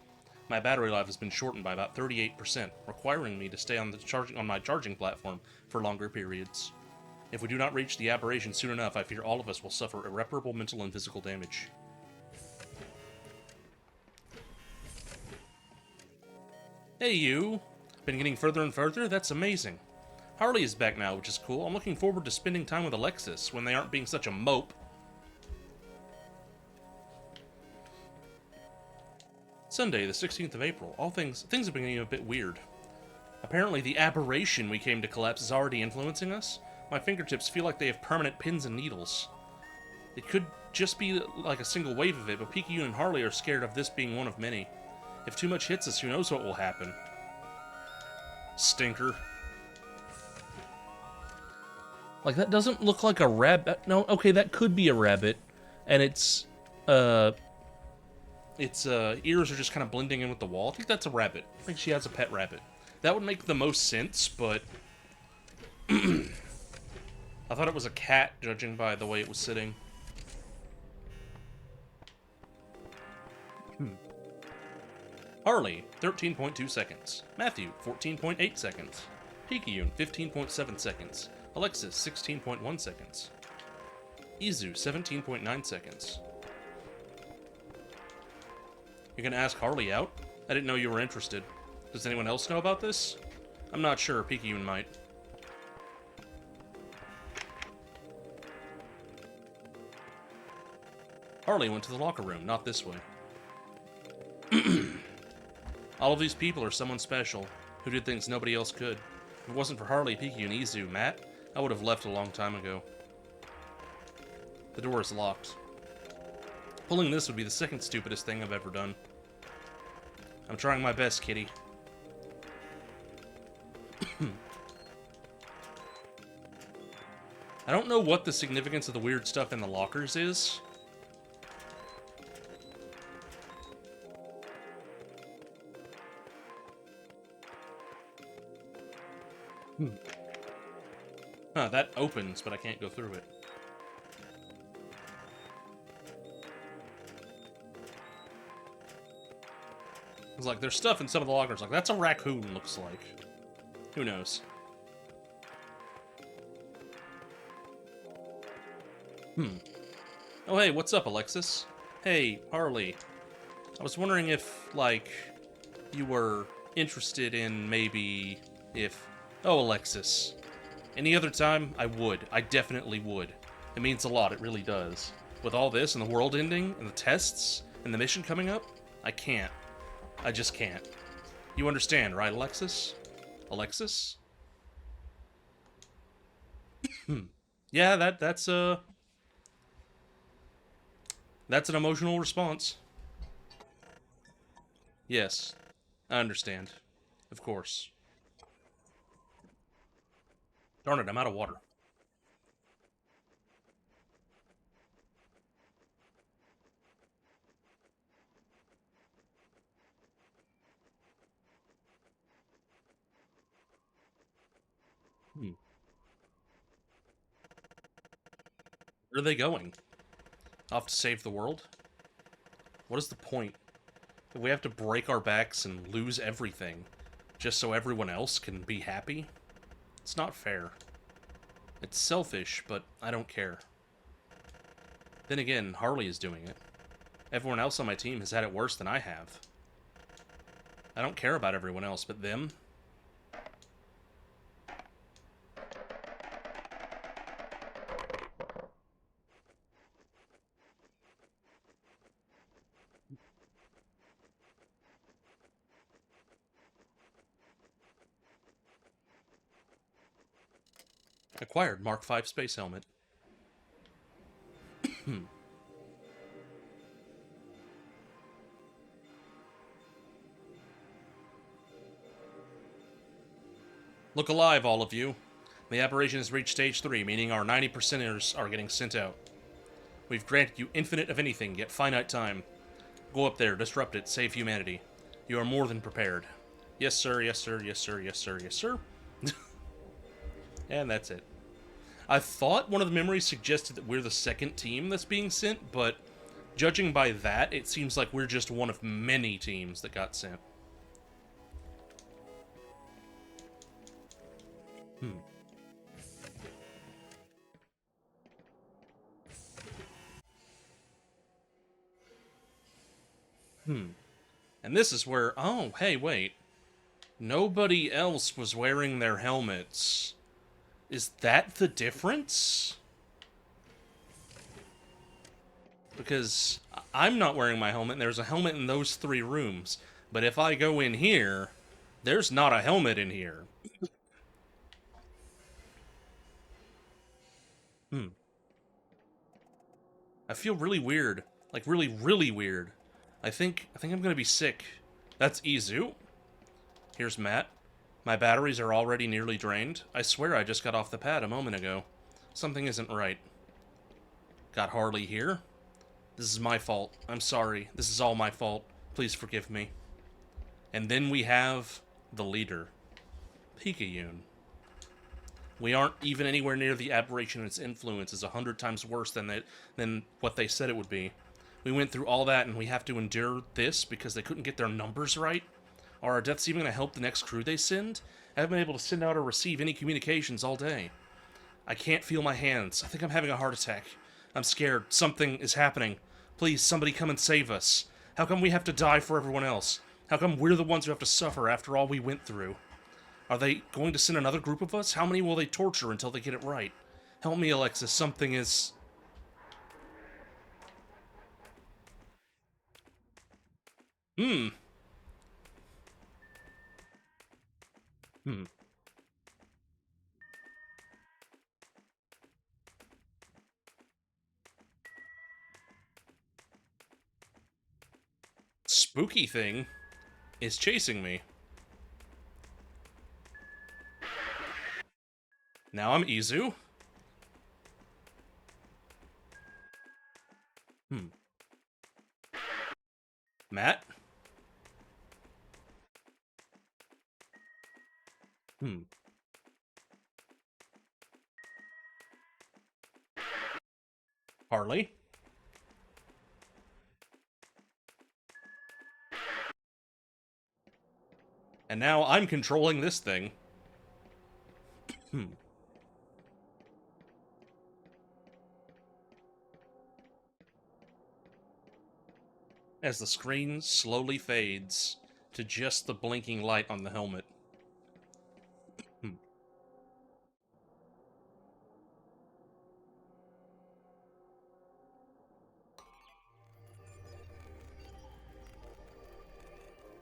My battery life has been shortened by about 38%, requiring me to stay on my charging platform for longer periods. If we do not reach the aberration soon enough, I fear all of us will suffer irreparable mental and physical damage. Hey you! Been getting further and further? That's amazing. Harley is back now, which is cool. I'm looking forward to spending time with Alexis when they aren't being such a mope. Sunday, the 16th of April. Things have been getting a bit weird. Apparently the aberration we came to collapse is already influencing us. My fingertips feel like they have permanent pins and needles. It could just be like a single wave of it, but Picayune and Harley are scared of this being one of many. If too much hits us, who knows what will happen. Stinker. Like, that doesn't look like a rabbit. No, okay, that could be a rabbit. And its ears are just kind of blending in with the wall. I think that's a rabbit. I think she has a pet rabbit. That would make the most sense, but... I thought it was a cat, judging by the way it was sitting. Harley, 13.2 seconds. Matthew, 14.8 seconds. Picayune, 15.7 seconds. Alexis, 16.1 seconds. Izu, 17.9 seconds. You're gonna ask Harley out? I didn't know you were interested. Does anyone else know about this? I'm not sure, Picayune might. Harley went to the locker room, not this way. All of these people are someone special, who did things nobody else could. If it wasn't for Harley, Picayune, Izu, Matt, I would have left a long time ago. The door is locked. Pulling this would be the second stupidest thing I've ever done. I'm trying my best, kitty. I don't know what the significance of the weird stuff in the lockers is. Huh, that opens, but I can't go through it. It's like, there's stuff in some of the lockers. Like, that's a raccoon, looks like. Who knows? Oh, hey, what's up, Alexis? Hey, Harley. I was wondering if, like, you were interested in maybe if... Oh, Alexis. Any other time, I would. I definitely would. It means a lot, it really does. With all this, and the world ending, and the tests, and the mission coming up, I can't. I just can't. You understand, right, Alexis? Alexis? Yeah, that's an emotional response. Yes, I understand. Of course. Darn it, I'm out of water. Hmm. Where are they going? Off to save the world? What is the point? If we have to break our backs and lose everything just so everyone else can be happy? It's not fair. It's selfish, but I don't care. Then again, Harley is doing it. Everyone else on my team has had it worse than I have. I don't care about everyone else, but them? Acquired Mark V space helmet. Look alive, all of you. The aberration has reached stage 3, meaning our 90%ers are getting sent out. We've granted you infinite of anything, yet finite time. Go up there, disrupt it, save humanity. You are more than prepared. Yes, sir, yes, sir, yes, sir, yes, sir, yes, sir. And that's it. I thought one of the memories suggested that we're the second team that's being sent, but judging by that, it seems like we're just one of many teams that got sent. And this is where... Oh, hey, wait. Nobody else was wearing their helmets. Is that the difference? Because I'm not wearing my helmet, and there's a helmet in those 3 rooms. But if I go in here, there's not a helmet in here. I feel really weird. Like, really, really weird. I think I'm gonna be sick. That's Izu. Here's Matt. My batteries are already nearly drained. I swear I just got off the pad a moment ago. Something isn't right. Got Harley here. This is my fault. I'm sorry. This is all my fault. Please forgive me. And then we have the leader, Picayune. We aren't even anywhere near the aberration, and its influence is 100 times worse than what they said it would be. We went through all that, and we have to endure this because they couldn't get their numbers right? Are our deaths even going to help the next crew they send? I haven't been able to send out or receive any communications all day. I can't feel my hands. I think I'm having a heart attack. I'm scared. Something is happening. Please, somebody come and save us. How come we have to die for everyone else? How come we're the ones who have to suffer after all we went through? Are they going to send another group of us? How many will they torture until they get it right? Help me, Alexis. Something is... Hmm. Hmm. Spooky thing is chasing me. Now I'm Izu. Hmm. Matt? Hmm. Harley. And now I'm controlling this thing. As the screen slowly fades to just the blinking light on the helmet.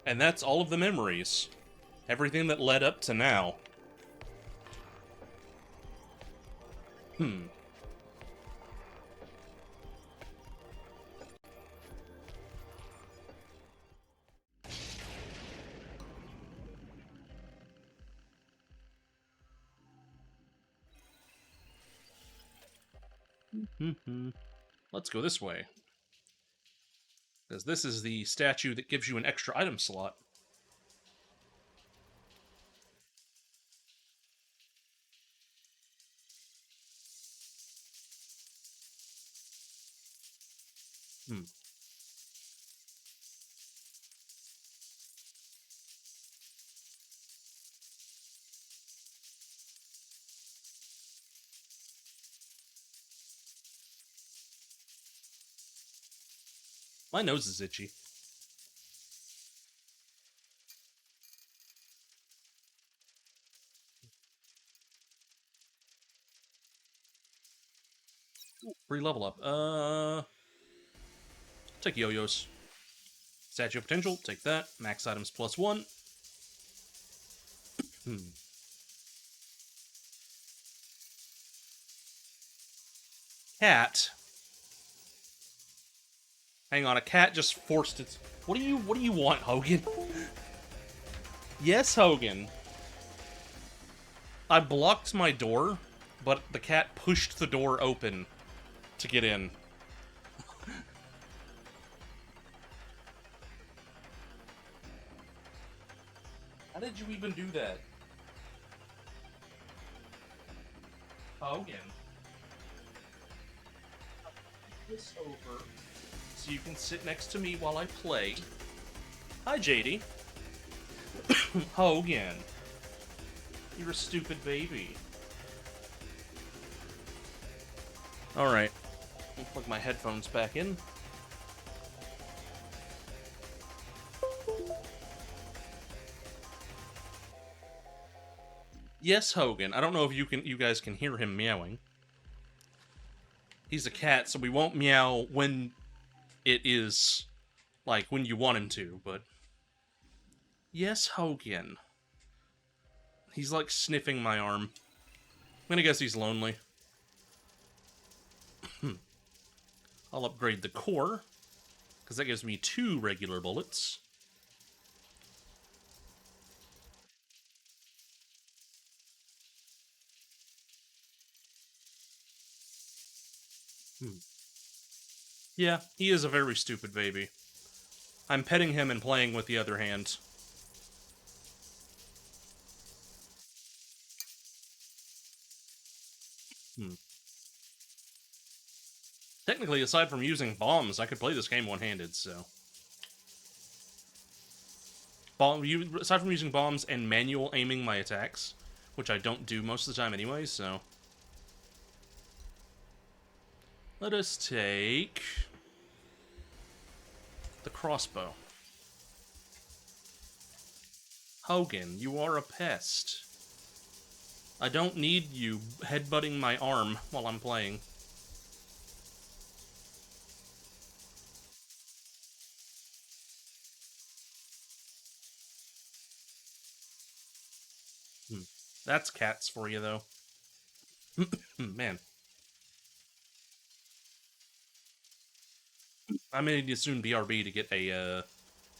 And that's all of the memories. Everything that led up to now. Let's go this way. Because this is the statue that gives you an extra item slot. My nose is itchy. Ooh, free level up. Take yo-yos. Statue of Potential, take that. Max items +1. Cat. Hang on, a cat just forced its... What do you want, Hogan? Yes, Hogan. I blocked my door, but the cat pushed the door open to get in. How did you even do that? Hogan. This over so you can sit next to me while I play. Hi, JD. Hogan. You're a stupid baby. Alright. I'll plug my headphones back in. Yes, Hogan. I don't know if you guys can hear him meowing. He's a cat, so we won't meow when it is, like, when you want him to, but... Yes, Hogan. He's, like, sniffing my arm. I'm gonna guess he's lonely. I'll upgrade the core, because that gives me 2 regular bullets. Yeah, he is a very stupid baby. I'm petting him and playing with the other hand. Technically, aside from using bombs, I could play this game one-handed, so... Aside from using bombs and manual aiming my attacks, which I don't do most of the time anyway, so... Let us take... the crossbow. Hogan, you are a pest. I don't need you headbutting my arm while I'm playing. That's cats for you, though. Man. I'm gonna need to soon BRB to get a,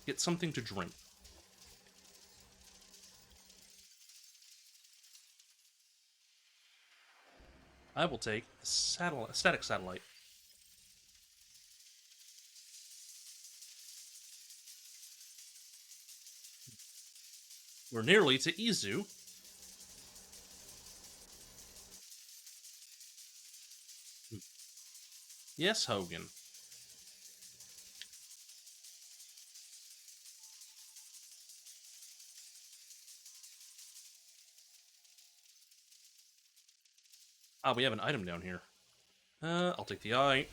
get something to drink. I will take static satellite. We're nearly to Izu. Yes, Hogan. Ah, we have an item down here. I'll take the eye.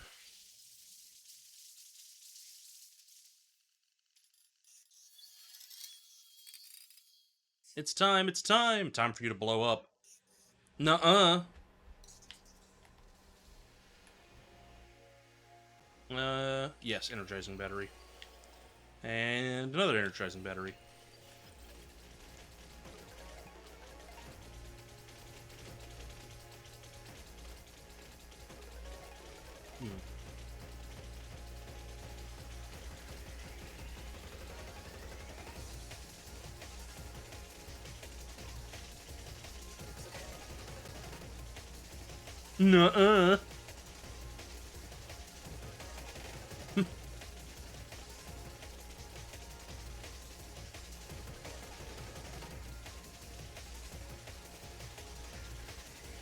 It's time, it's time! Time for you to blow up. Nuh-uh. Yes, energizing battery. And another energizing battery. Hmm. Nuh-uh.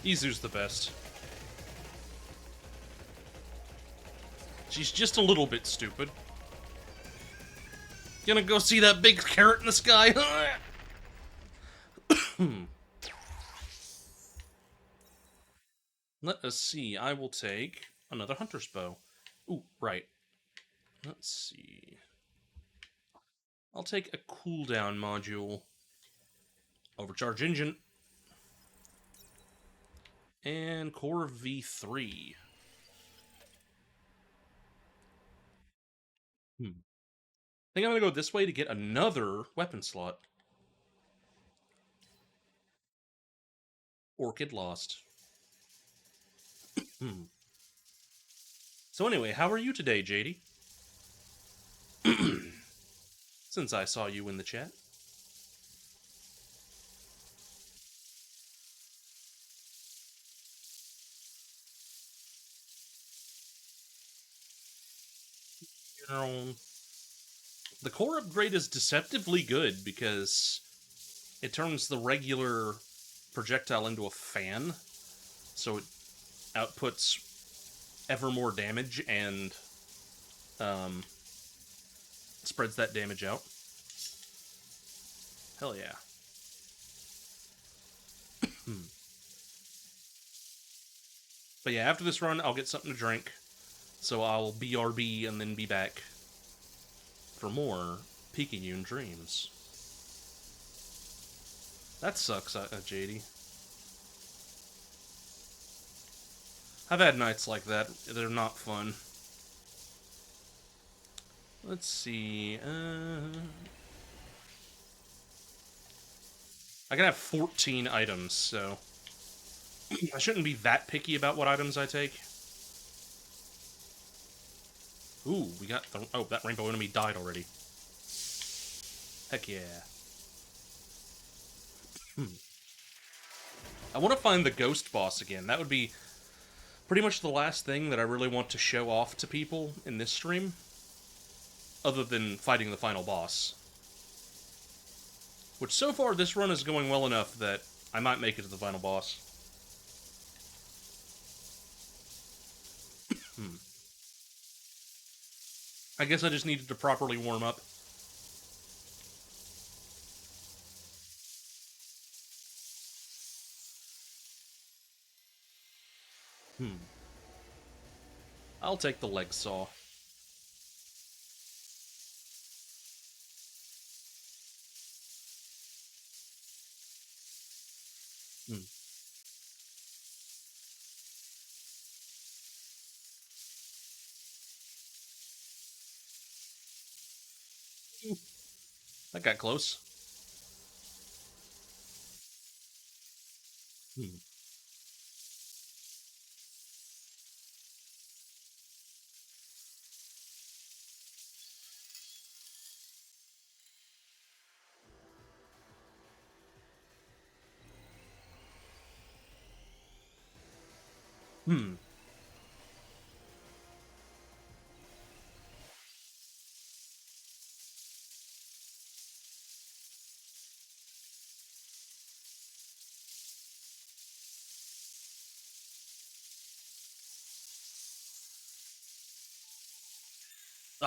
Izu's the best. She's just a little bit stupid. Gonna go see that big carrot in the sky? Let us see. I will take another hunter's bow. Ooh, right. Let's see. I'll take a cooldown module. Overcharge engine. And core V3. I think I'm gonna go this way to get another weapon slot. Orchid lost. So anyway, how are you today, JD? Since I saw you in the chat. You know, the core upgrade is deceptively good because it turns the regular projectile into a fan, so it outputs ever more damage and spreads that damage out. Hell yeah. But yeah, after this run, I'll get something to drink. So I'll BRB and then be back for more Picayune dreams. That sucks, JD. I've had nights like that. They're not fun. Let's see. I can have 14 items, so I shouldn't be that picky about what items I take. Ooh, we got the... Oh, that rainbow enemy died already. Heck yeah. I want to find the ghost boss again. That would be pretty much the last thing that I really want to show off to people in this stream. Other than fighting the final boss. Which, so far, this run is going well enough that I might make it to the final boss. I guess I just needed to properly warm up. I'll take the leg saw. That got close.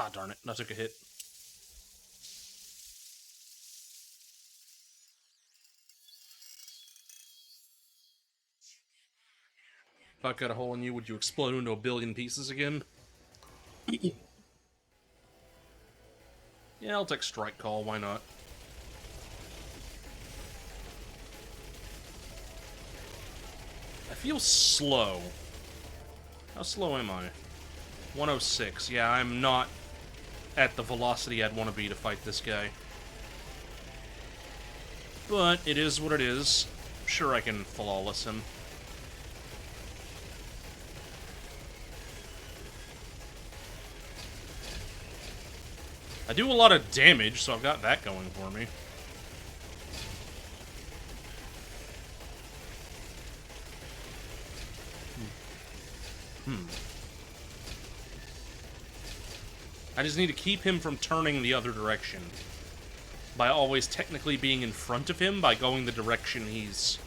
Ah, darn it. I took a hit. If I cut a hole in you, would you explode into a billion pieces again? Yeah, I'll take Strike Call. Why not? I feel slow. How slow am I? 106. Yeah, I'm not at the velocity I'd want to be to fight this guy. But it is what it is. Sure, I can flawless him. I do a lot of damage, so I've got that going for me. I just need to keep him from turning the other direction. By always technically being in front of him by going the direction he's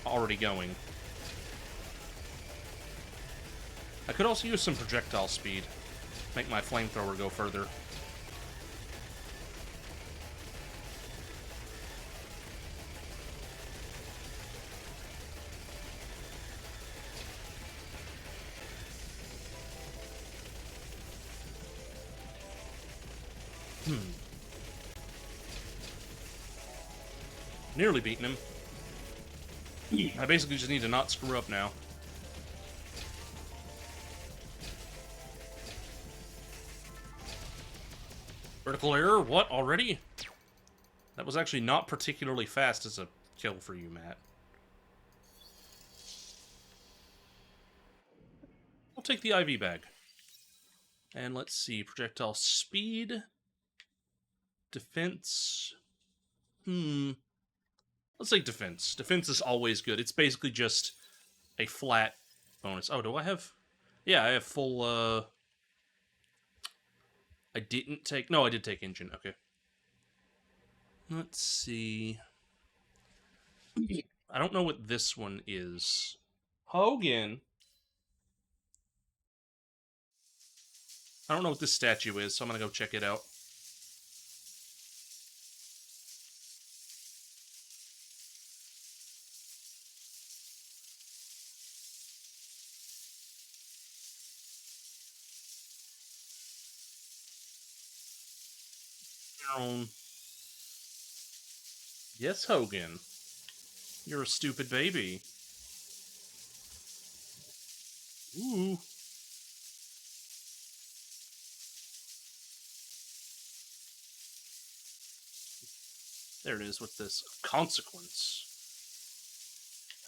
already going. I could also use some projectile speed. Make my flamethrower go further. Nearly beaten him. I basically just need to not screw up now. Critical error? What, already? That was actually not particularly fast as a kill for you, Matt. I'll take the IV bag. And let's see, projectile speed, defense. Let's take defense. Defense is always good. It's basically just a flat bonus. Oh, do I have? Yeah, I have full, I didn't take... No, I did take engine. Okay. Let's see. I don't know what this one is. Hogan. I don't know what this statue is, so I'm gonna go check it out. Yes, Hogan. You're a stupid baby. Ooh. There it is with this consequence.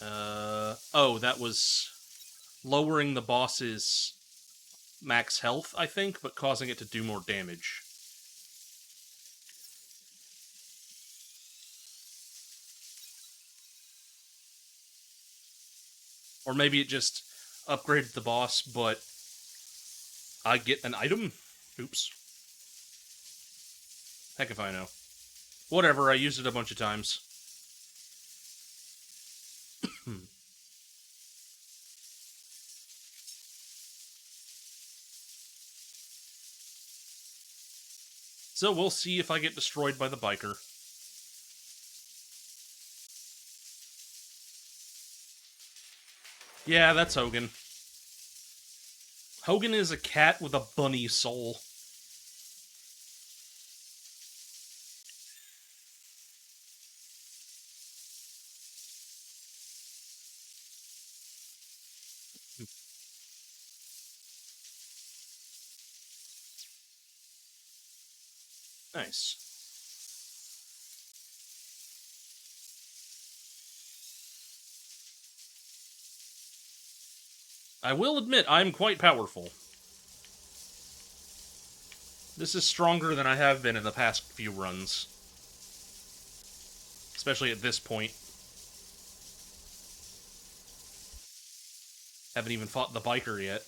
Oh, that was lowering the boss's max health, I think, but causing it to do more damage. Or maybe it just upgraded the boss, but I get an item? Oops. Heck if I know. Whatever, I used it a bunch of times. So we'll see if I get destroyed by the biker. Yeah, that's Hogan. Hogan is a cat with a bunny soul. Nice. I will admit, I'm quite powerful. This is stronger than I have been in the past few runs. Especially at this point. Haven't even fought the biker yet.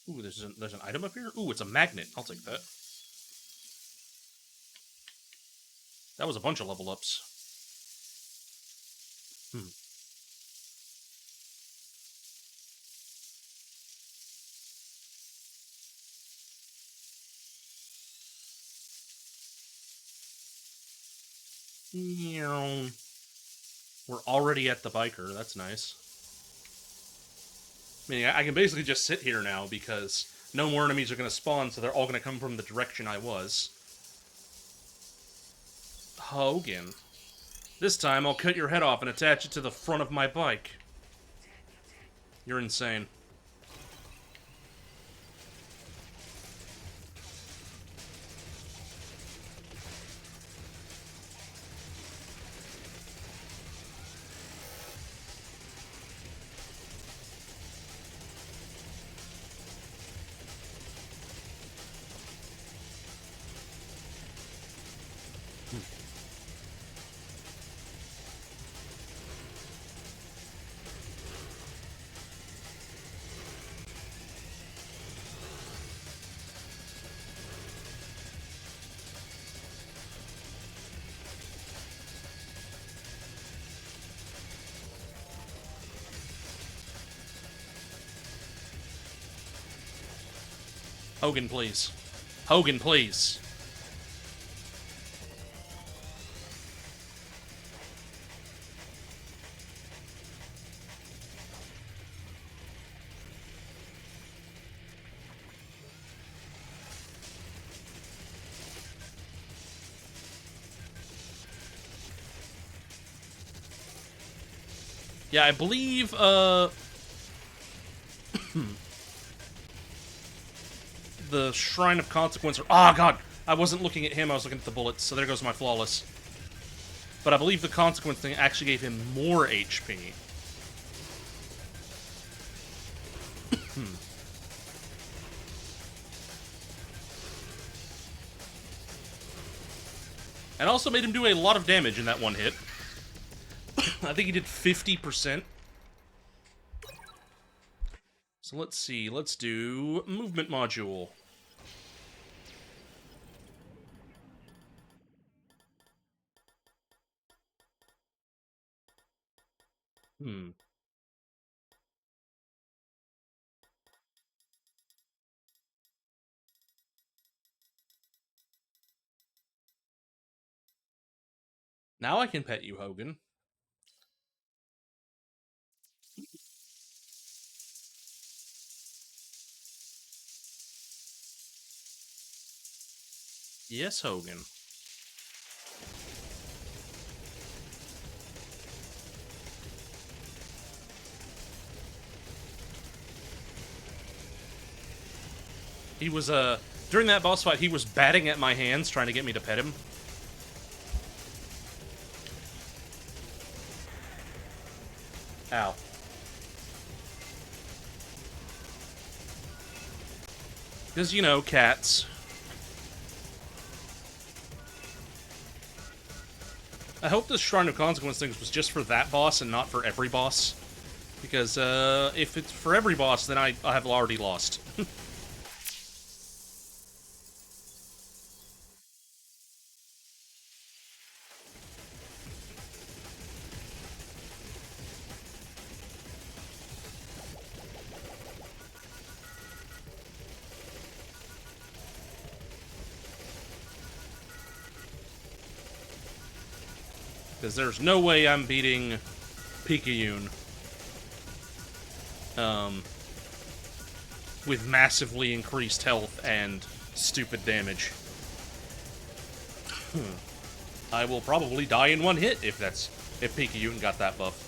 Ooh, there's an item up here? Ooh, it's a magnet. I'll take that. That was a bunch of level ups. Hmm. We're already at the biker. That's nice. I mean, I can basically just sit here now because no more enemies are going to spawn, so they're all going to come from the direction I was. Hogan. This time I'll cut your head off and attach it to the front of my bike. You're insane. Hogan, please. Hogan, please. Yeah, I believe, the Shrine of Consequence... Oh, God! I wasn't looking at him, I was looking at the bullets, so there goes my flawless. But I believe the Consequence thing actually gave him more HP. And also made him do a lot of damage in that one hit. I think he did 50%. So let's see, let's do movement module. Now I can pet you, Hogan. Yes, Hogan. He was, during that boss fight, he was batting at my hands trying to get me to pet him. Ow. Because, you know, cats. I hope this Shrine of Consequence thing was just for that boss and not for every boss. Because, if it's for every boss, then I have already lost. Because there's no way I'm beating Picayune. With massively increased health and stupid damage. I will probably die in one hit if Picayune got that buff.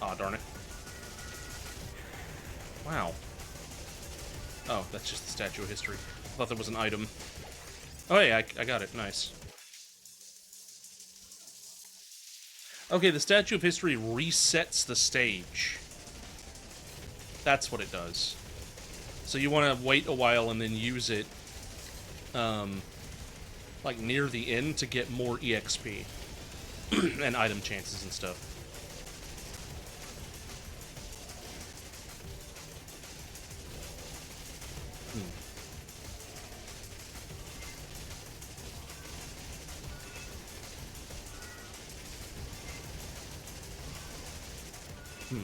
Aw, darn it. Wow. Oh, that's just the Statue of History. I thought there was an item. Oh, hey, I got it. Nice. Okay, the Statue of History resets the stage. That's what it does. So you want to wait a while and then use it, like, near the end to get more EXP. And item chances and stuff.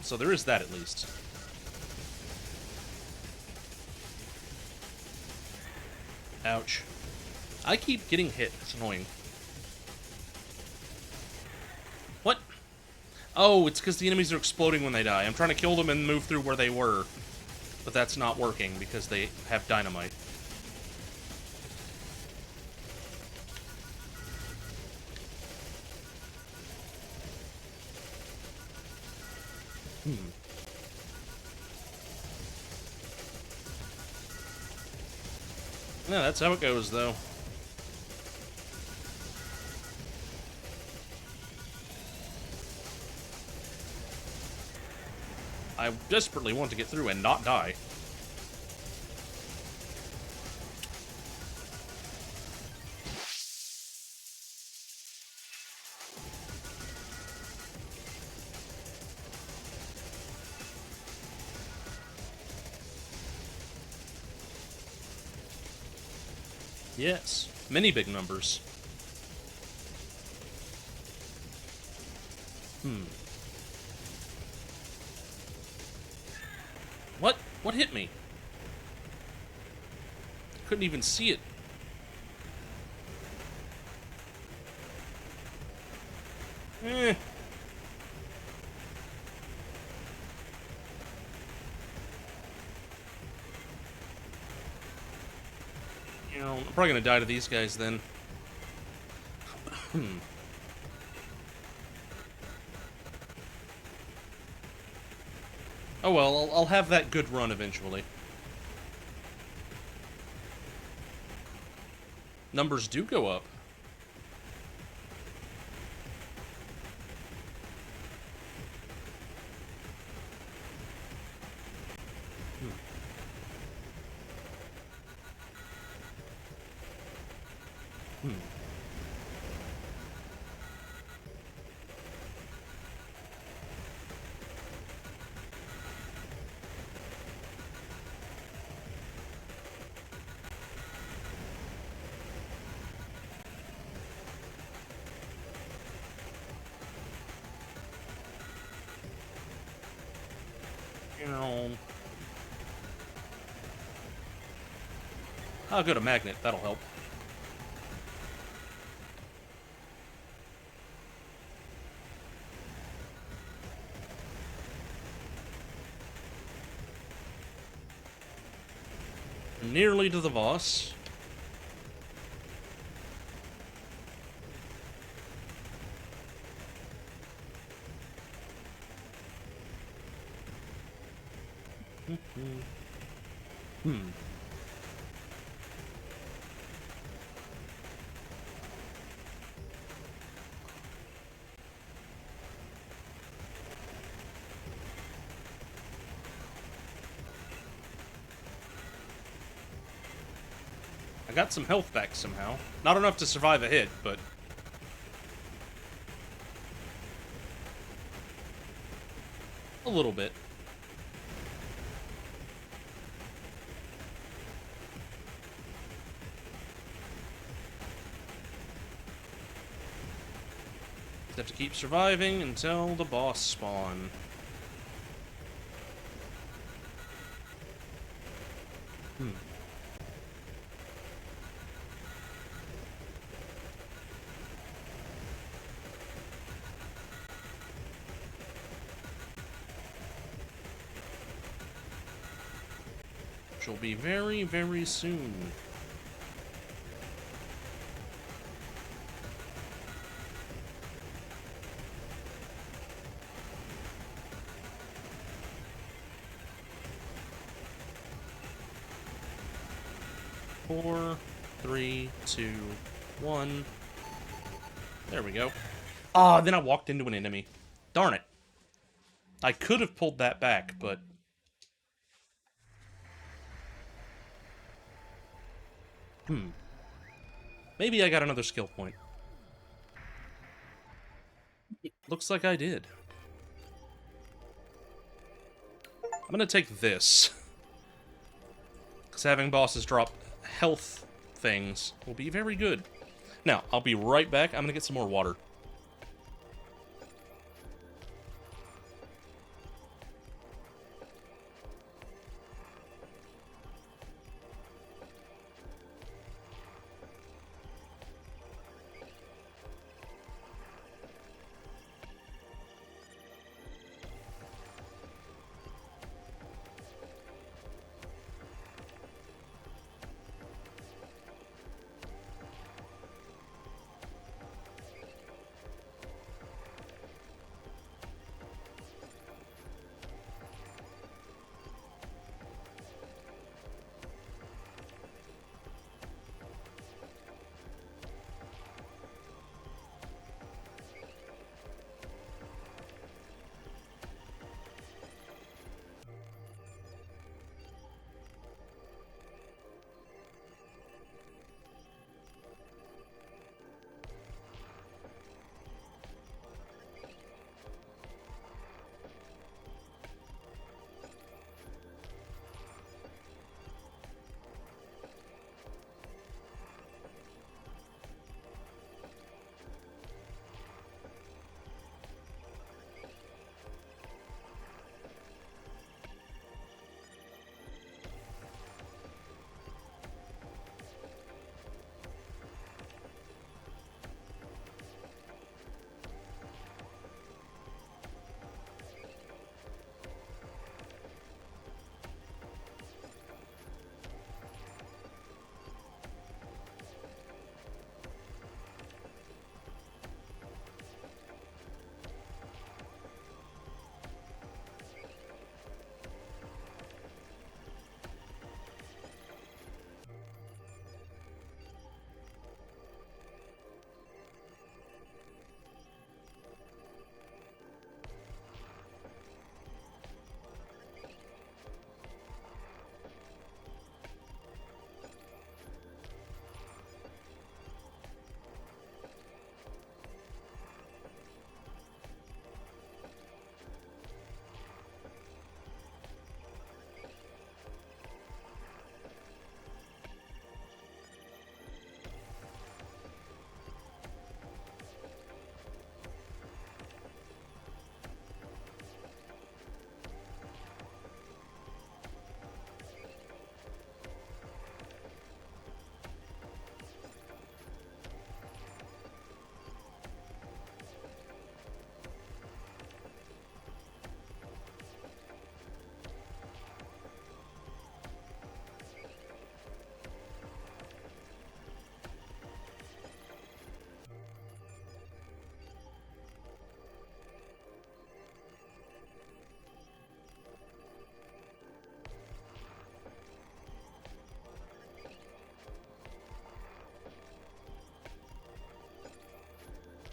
So there is that at least. Ouch. I keep getting hit. It's annoying. What? Oh, it's because the enemies are exploding when they die. I'm trying to kill them and move through where they were. But that's not working because they have dynamite. Yeah, that's how it goes, though. I desperately want to get through and not die. Yes, many big numbers. What? What hit me? Couldn't even see it. Eh. You know, I'm probably gonna die to these guys then. Oh well, I'll have that good run eventually. Numbers do go up. You know... I'll go to magnet, that'll help. Nearly to the boss. I got some health back somehow. Not enough to survive a hit, but... a little bit. Just have to keep surviving until the boss spawn. Which will be very, very soon. Four, three, two, one. There we go. Ah, then I walked into an enemy. Darn it. I could have pulled that back, but... Maybe I got another skill point. Looks like I did. I'm gonna take this. Because having bosses drop health things will be very good. Now, I'll be right back. I'm gonna get some more water.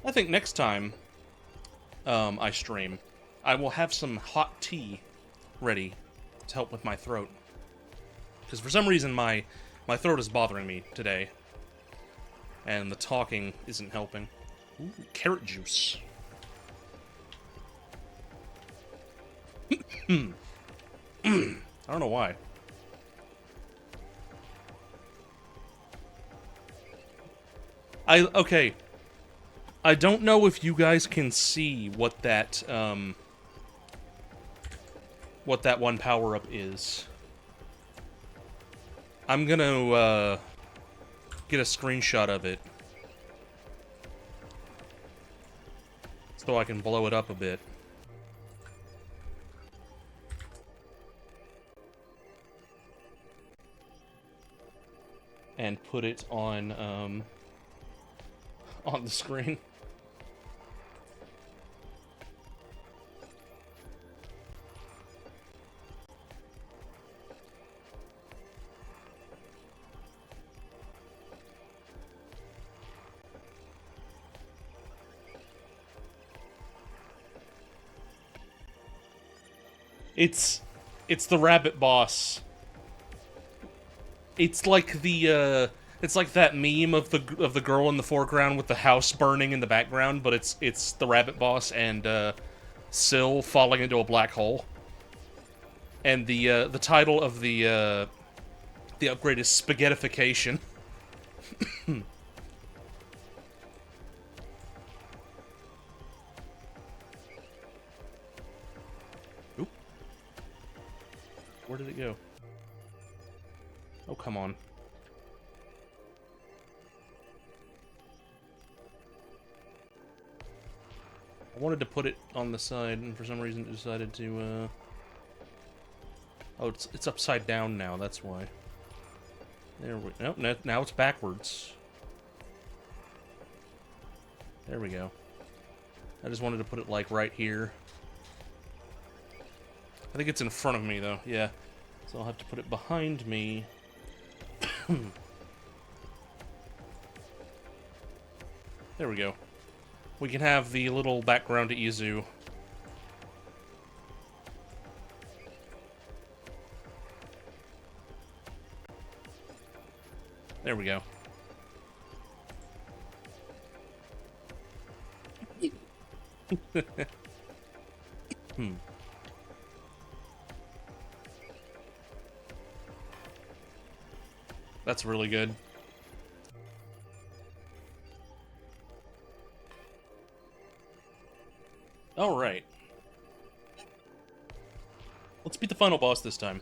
I think next time I stream, I will have some hot tea ready to help with my throat. Because for some reason my throat is bothering me today. And the talking isn't helping. Ooh, carrot juice. I don't know why. Okay. I don't know if you guys can see what that one power-up is. I'm gonna, get a screenshot of it. So I can blow it up a bit. And put it on the screen. It's the rabbit boss. It's like it's like that meme of the girl in the foreground with the house burning in the background, but it's the rabbit boss and Syl falling into a black hole. And the title of the upgrade is Spaghettification. Oop. Where did it go? Oh, come on. I wanted to put it on the side, and for some reason it decided to, Oh, it's upside down now, that's why. There we... Nope, now it's backwards. There we go. I just wanted to put it, like, right here. I think it's in front of me, though, yeah. So I'll have to put it behind me. There we go. We can have the little background to Izu. There we go. That's really good. Alright. Let's beat the final boss this time.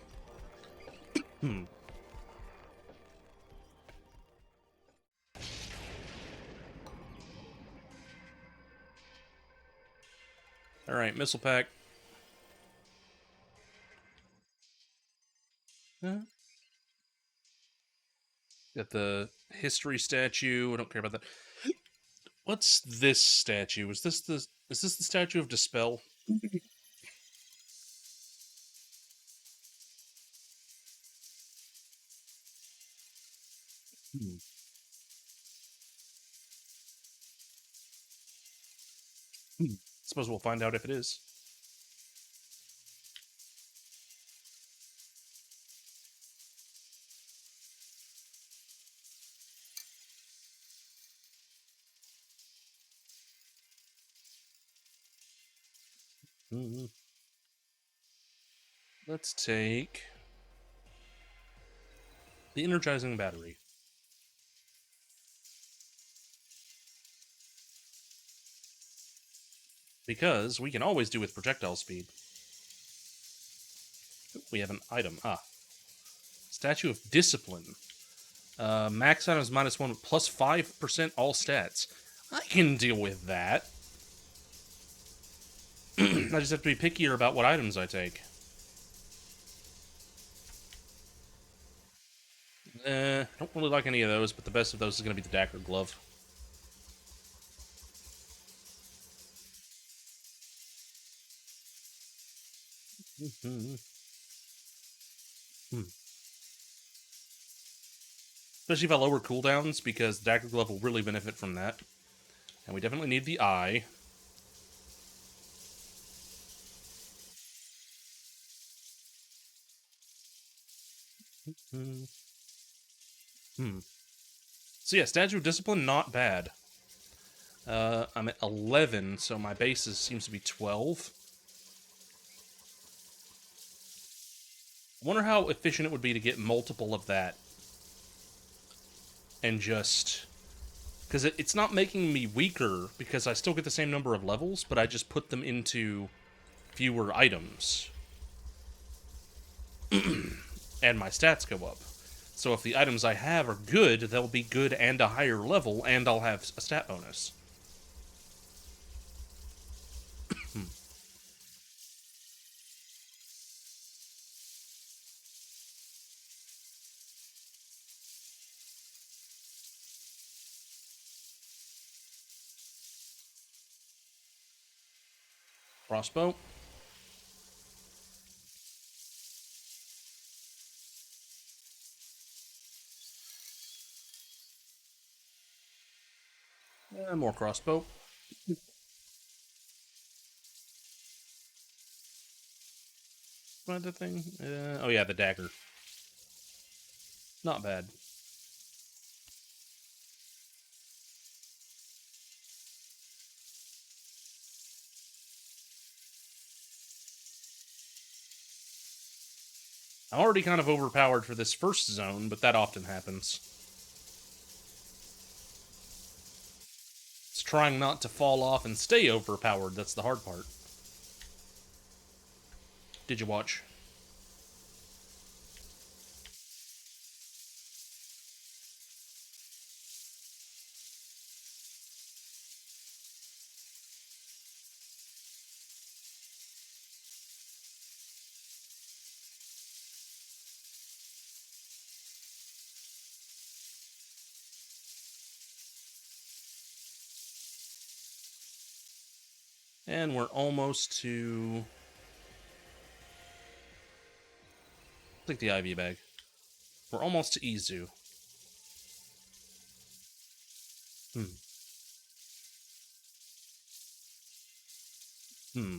Alright, missile pack. Got the history statue. I don't care about that. What's this statue? Is this the statue of Dispel? Suppose we'll find out if it is. Let's take the energizing battery. Because we can always do with projectile speed. We have an item. Statue of Discipline. Max items -1, plus 5% all stats. I can deal with that. I just have to be pickier about what items I take. I don't really like any of those, but the best of those is going to be the Dagger Glove. Especially if I lower cooldowns, because Dagger Glove will really benefit from that. And we definitely need the eye. So yeah, Statue of Discipline, not bad. I'm at 11, so my base seems to be 12. I wonder how efficient it would be to get multiple of that. And just... Because it's not making me weaker, because I still get the same number of levels, but I just put them into fewer items. And my stats go up. So if the items I have are good, they'll be good and a higher level, and I'll have a stat bonus. Crossbow. More crossbow. What the thing? Oh yeah, the dagger. Not bad. I'm already kind of overpowered for this first zone, but that often happens. It's trying not to fall off and stay overpowered, that's the hard part. Did you watch? And we're almost to... Take the IV bag. We're almost to Izu. Hmm. Hmm.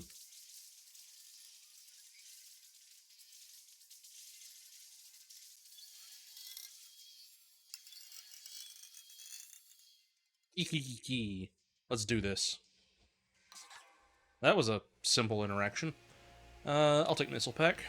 Let's do this. That was a simple interaction. I'll take Missile Pack.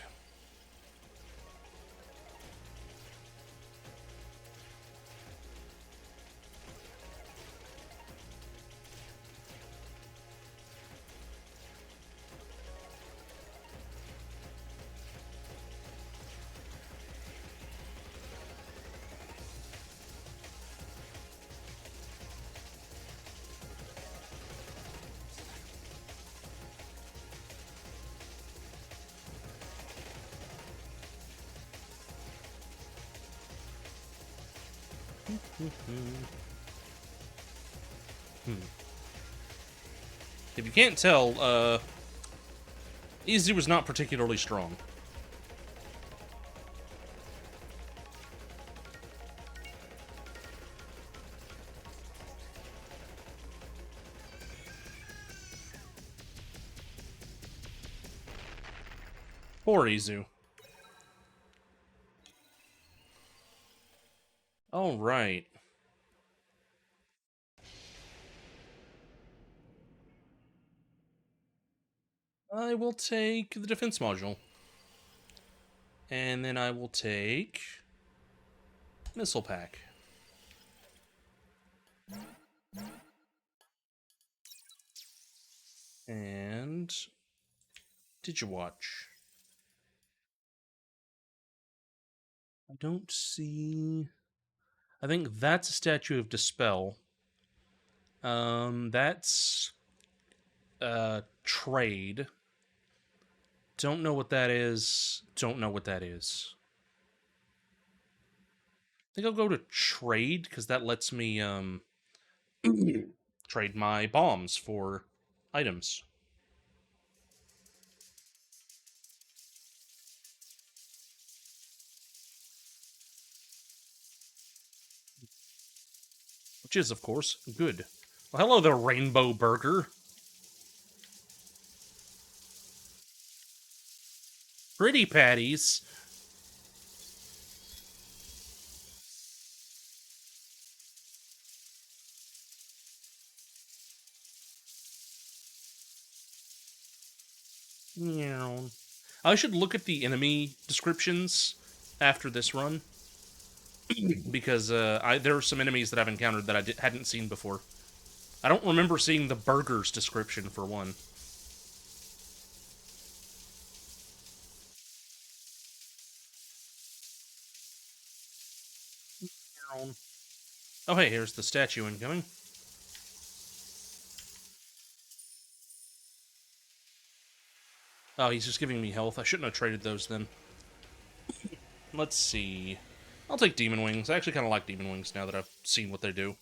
If you can't tell, Izu was not particularly strong. Poor Izu. All right. I will take the defense module. And then I will take Missile Pack. And did you watch? I don't see... I think that's a statue of Dispel. That's trade. Don't know what that is. Don't know what that is. I think I'll go to trade because that lets me trade my bombs for items. Which is, of course, good. Well, hello there, Rainbow Burger. Pretty patties. Meow. I should look at the enemy descriptions after this run because there are some enemies that I've encountered that I hadn't seen before. I don't remember seeing the burgers description for one. Oh, hey, here's the statue incoming. Oh, he's just giving me health. I shouldn't have traded those then. Let's see. I'll take Demon Wings. I actually kind of like Demon Wings now that I've seen what they do.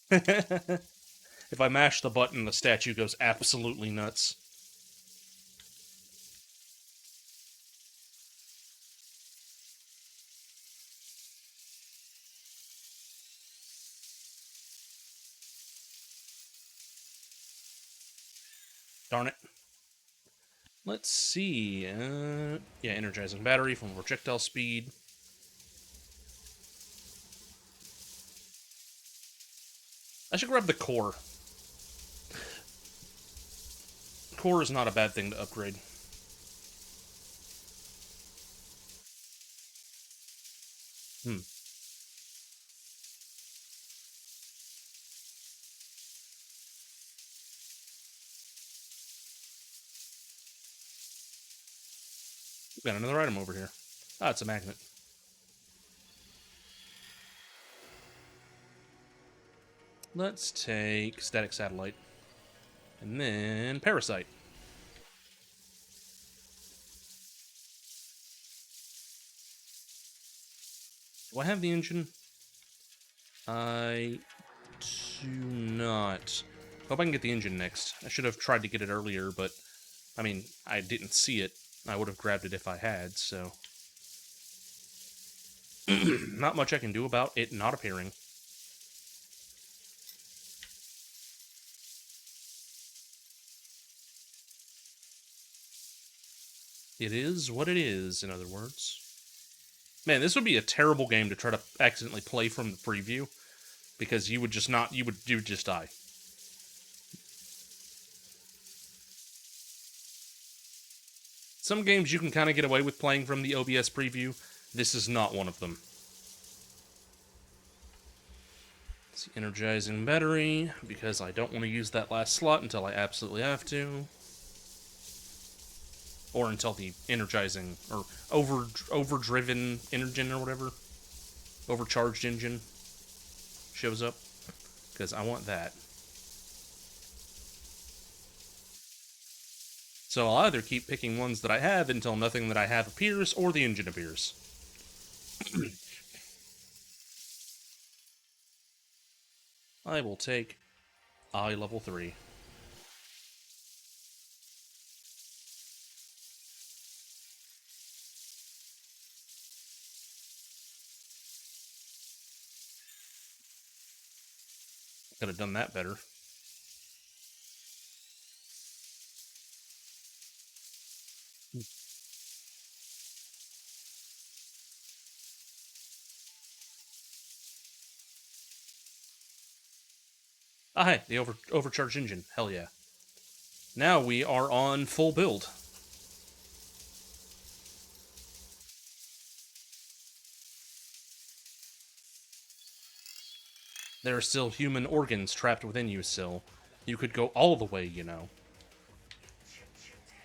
If I mash the button, the statue goes absolutely nuts. Darn it. Let's see. Yeah, energizing battery from projectile speed. I should grab the core. Core is not a bad thing to upgrade. Hmm. Got another item over here. Ah, it's a magnet. Let's take static satellite. And then parasite. Do I have the engine? I do not. Hope I can get the engine next. I should have tried to get it earlier, but I mean, I didn't see it. I would have grabbed it if I had, so. Not much I can do about it not appearing. It is what it is, in other words. Man, this would be a terrible game to try to accidentally play from the preview, because you would just not, you would just die. Some games you can kind of get away with playing from the OBS preview. This is not one of them. It's the energizing battery, because I don't want to use that last slot until I absolutely have to. Or until the energizing, or overdriven engine or whatever. Overcharged engine shows up. Because I want that. So I'll either keep picking ones that I have until nothing that I have appears, or the engine appears. I will take I level 3. Could have done that better. Ah, hey, the overcharged engine. Hell yeah. Now we are on full build. There are still human organs trapped within you, Syl. You could go all the way, you know.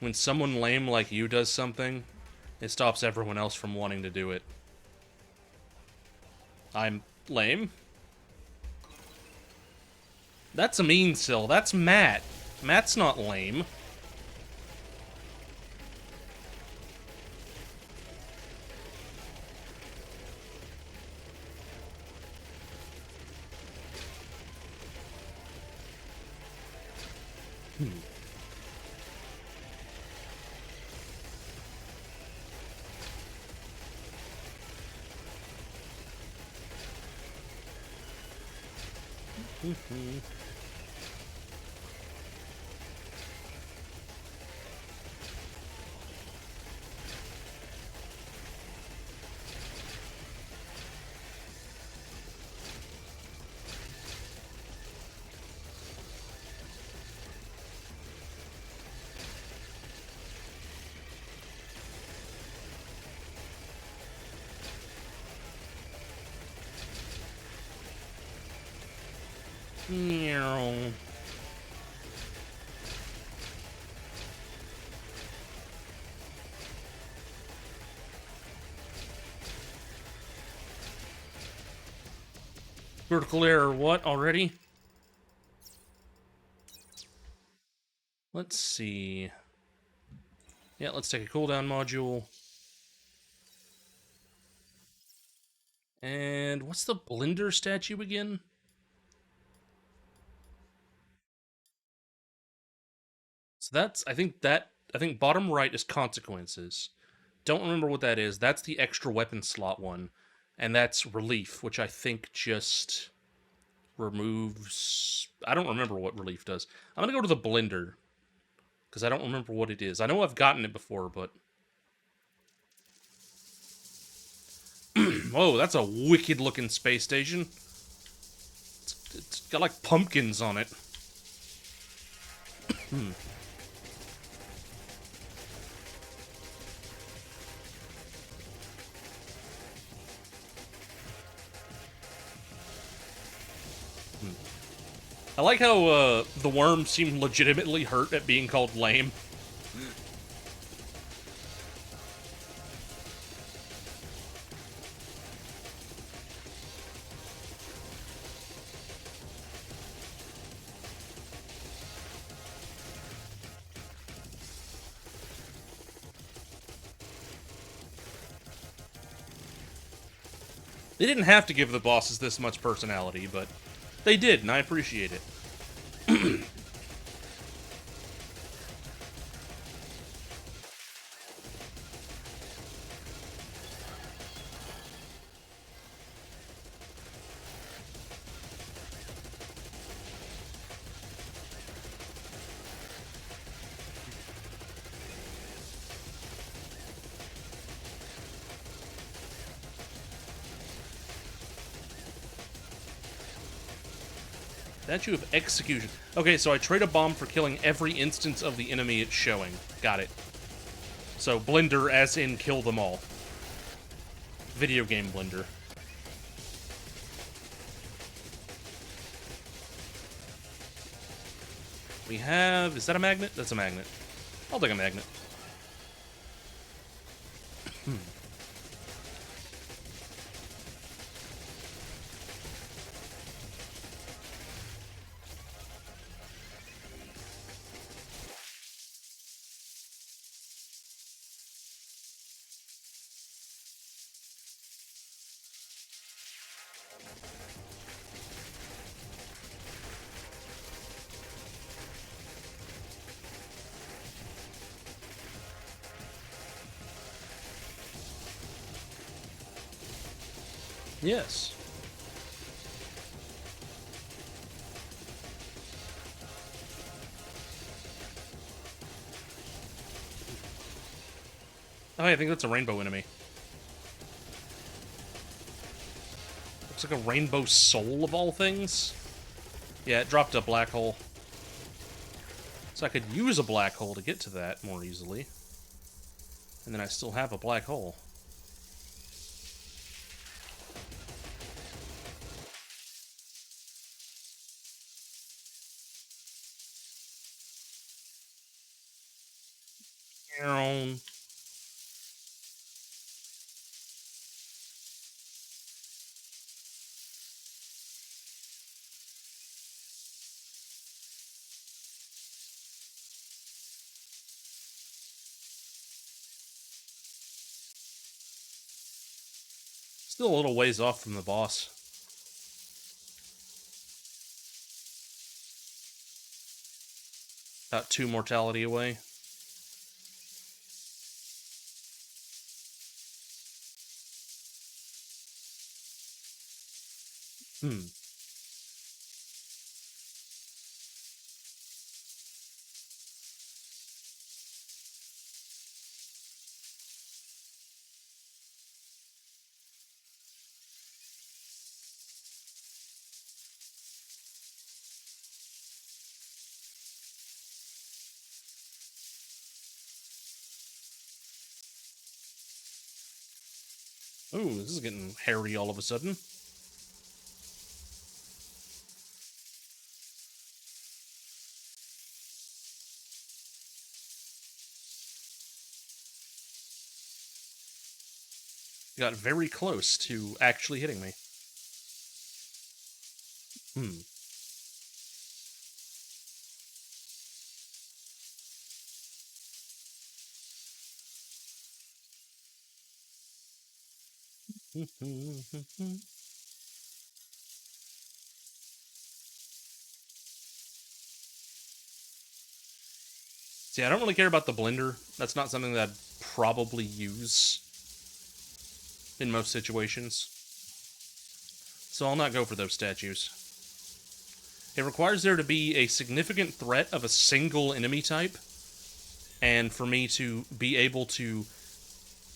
When someone lame like you does something, it stops everyone else from wanting to do it. I'm lame? That's a mean, Syl. That's Matt. Matt's not lame. Meow. Vertical error, what, already? Let's see. Yeah, let's take a cooldown module. And what's the Blender statue again? So that's, I think bottom right is consequences. Don't remember what that is. That's the extra weapon slot one. And that's relief, which I think just removes. I don't remember what relief does. I'm gonna go to the blender because I don't remember what it is. I know I've gotten it before, but whoa, that's a wicked looking space station. It's got like pumpkins on it. I like how the worms seem legitimately hurt at being called lame. They didn't have to give the bosses this much personality, but they did, and I appreciate it. Statue of Execution. Okay, so I trade a bomb for killing every instance of the enemy it's showing. Got it. So Blender as in kill them all. Video game Blender. We have... Is that a magnet? That's a magnet. I'll take a magnet. Yes. Oh, I think that's a rainbow enemy. Looks like a rainbow soul of all things. Yeah, it dropped a black hole. So I could use a black hole to get to that more easily. And then I still have a black hole. Still a little ways off from the boss. About 2 mortality away. Ooh, this is getting hairy all of a sudden. Got very close to actually hitting me. Hmm. See, I don't really care about the blender. That's not something that I'd probably use in most situations. So I'll not go for those statues. It requires there to be a significant threat of a single enemy type, and for me to be able to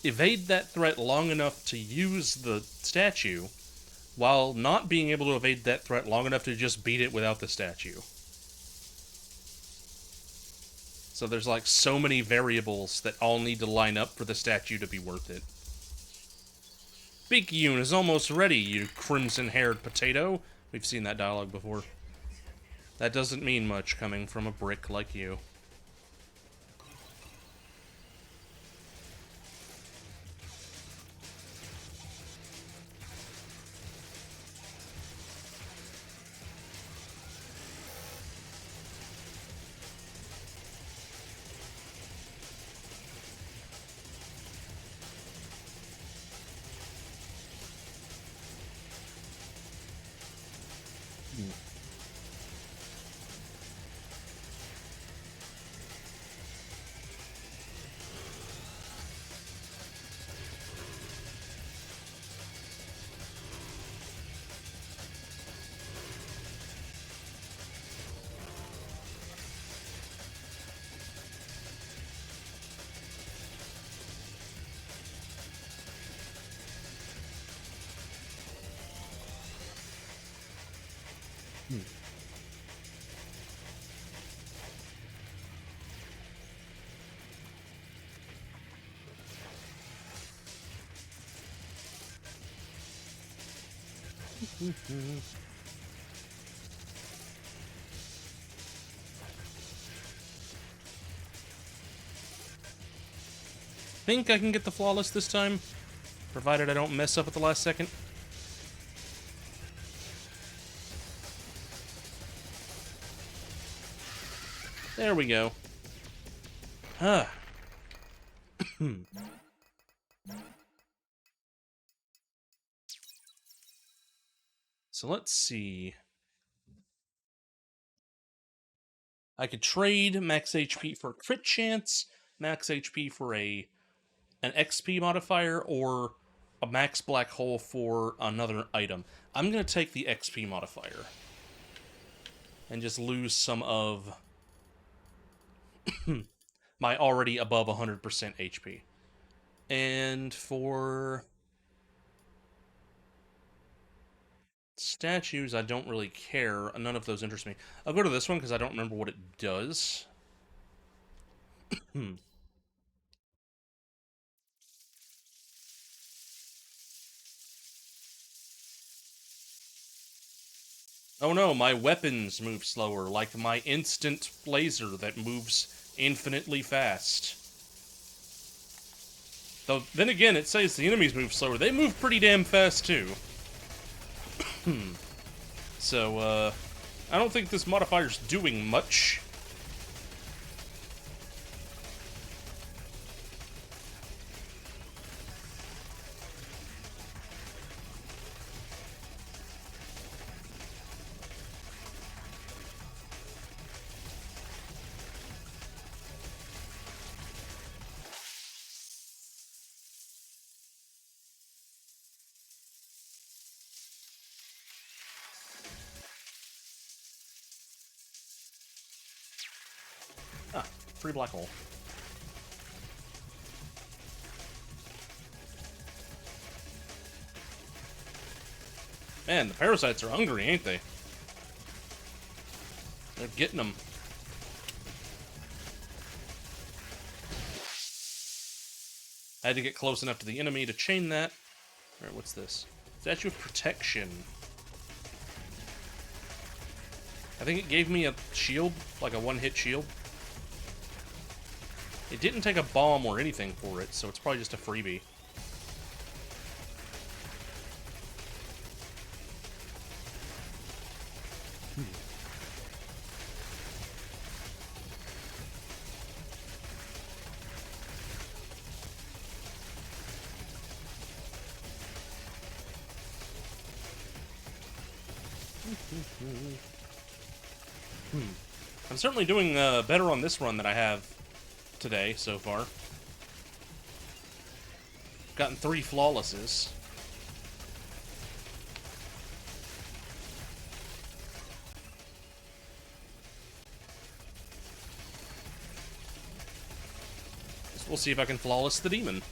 evade that threat long enough to use the statue, while not being able to evade that threat long enough to just beat it without the statue. So there's like so many variables that all need to line up for the statue to be worth it. Picayune is almost ready, you crimson-haired potato. We've seen that dialogue before. That doesn't mean much coming from a brick like you. Think I can get the flawless this time, provided I don't mess up at the last second. There we go. Ah. So let's see. I could trade max HP for a crit chance, max HP for an XP modifier, or a max black hole for another item. I'm going to take the XP modifier and just lose some of my already above 100% HP. And for statues, I don't really care. None of those interest me. I'll go to this one because I don't remember what it does. Oh no, my weapons move slower, like my instant laser that moves infinitely fast. Though, then again, it says the enemies move slower. They move pretty damn fast, too. So, I don't think this modifier's doing much. Ah, free black hole. Man, the parasites are hungry, ain't they? They're getting them. I had to get close enough to the enemy to chain that. Alright, what's this? Statue of Protection. I think it gave me a shield, like a one-hit shield. It didn't take a bomb or anything for it, so it's probably just a freebie. I'm certainly doing better on this run than I have today so far. Gotten 3 flawlesses. So we'll see if I can flawless the demon.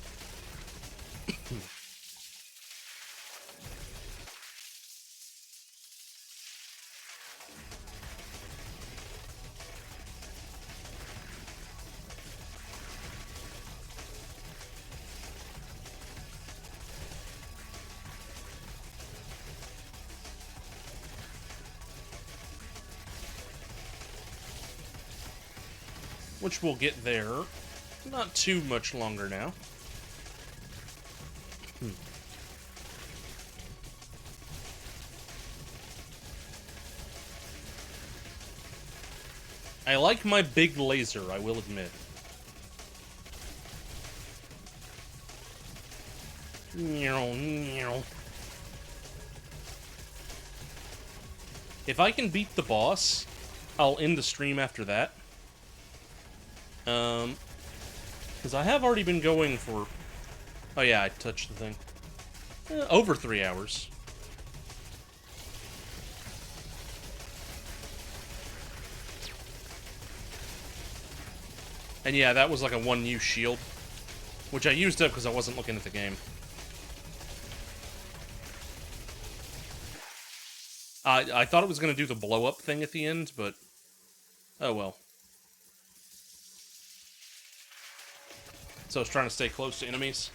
Which we'll get there not too much longer now. I like my big laser, I will admit. If I can beat the boss, I'll end the stream after that. Because I have already been going for... Oh yeah, I touched the thing. Over 3 hours. And yeah, that was like a one-use shield. Which I used up because I wasn't looking at the game. I thought it was going to do the blow-up thing at the end, but... Oh well. So I was trying to stay close to enemies.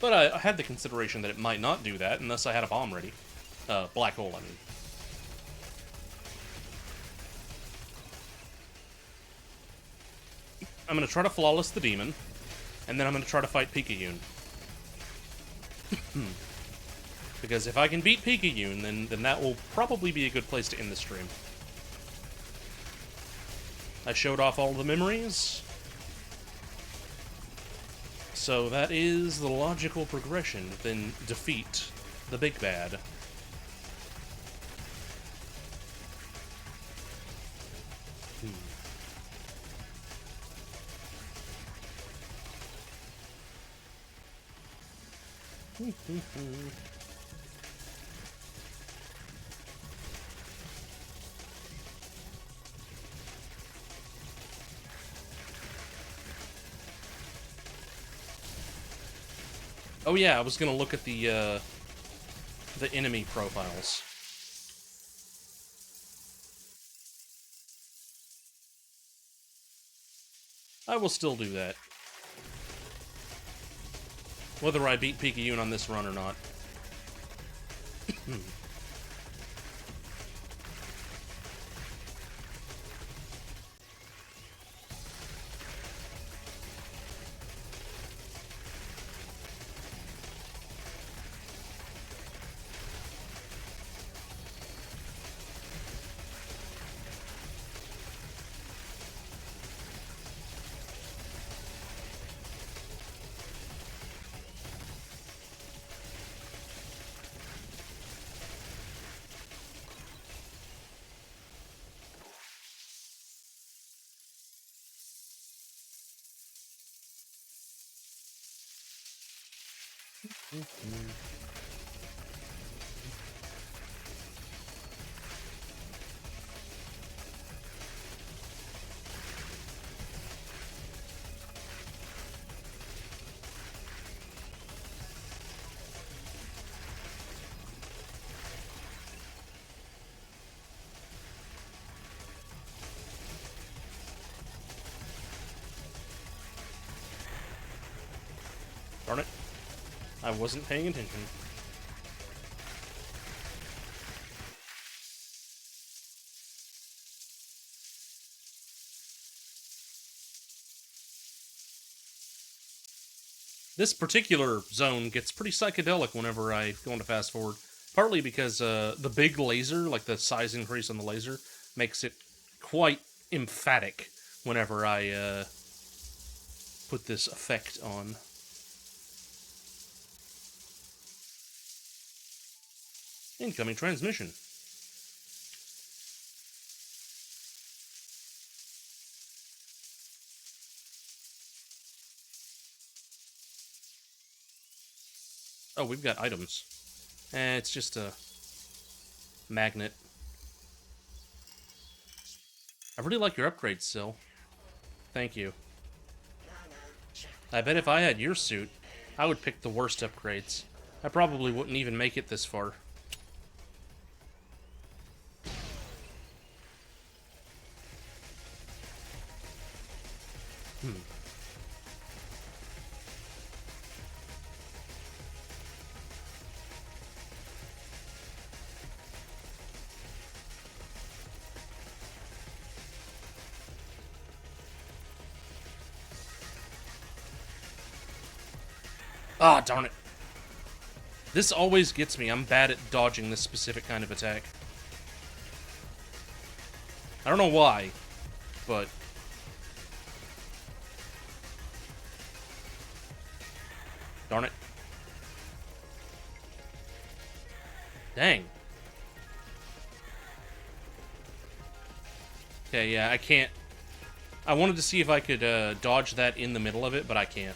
But I had the consideration that it might not do that unless I had a bomb ready. Black hole, I mean. I'm going to try to flawless the demon, and then I'm going to try to fight Picayune. Because if I can beat Picayune, then that will probably be a good place to end the stream. I showed off all the memories. So that is the logical progression, then defeat the big bad. Oh yeah, I was gonna look at the enemy profiles. I will still do that. Whether I beat Picayune on this run or not. Darn it. I wasn't paying attention. This particular zone gets pretty psychedelic whenever I go into fast forward. Partly because the big laser, like the size increase on the laser, makes it quite emphatic whenever I put this effect on. Incoming transmission. Oh, we've got items. It's just a magnet. I really like your upgrades, Sil. Thank you. I bet if I had your suit, I would pick the worst upgrades. I probably wouldn't even make it this far. Ah, darn it. This always gets me. I'm bad at dodging this specific kind of attack. I don't know why, but... Darn it. Dang. Okay, yeah, I can't... I wanted to see if I could dodge that in the middle of it, but I can't.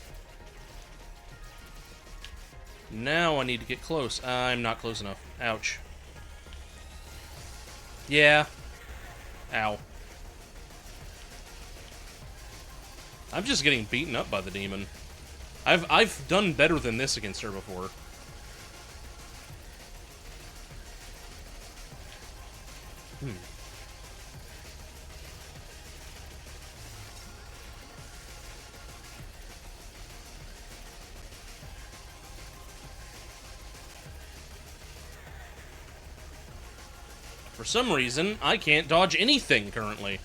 Now I need to get close. I'm not close enough. Ouch. Yeah. Ow. I'm just getting beaten up by the demon. I've done better than this against her before. For some reason, I can't dodge anything currently.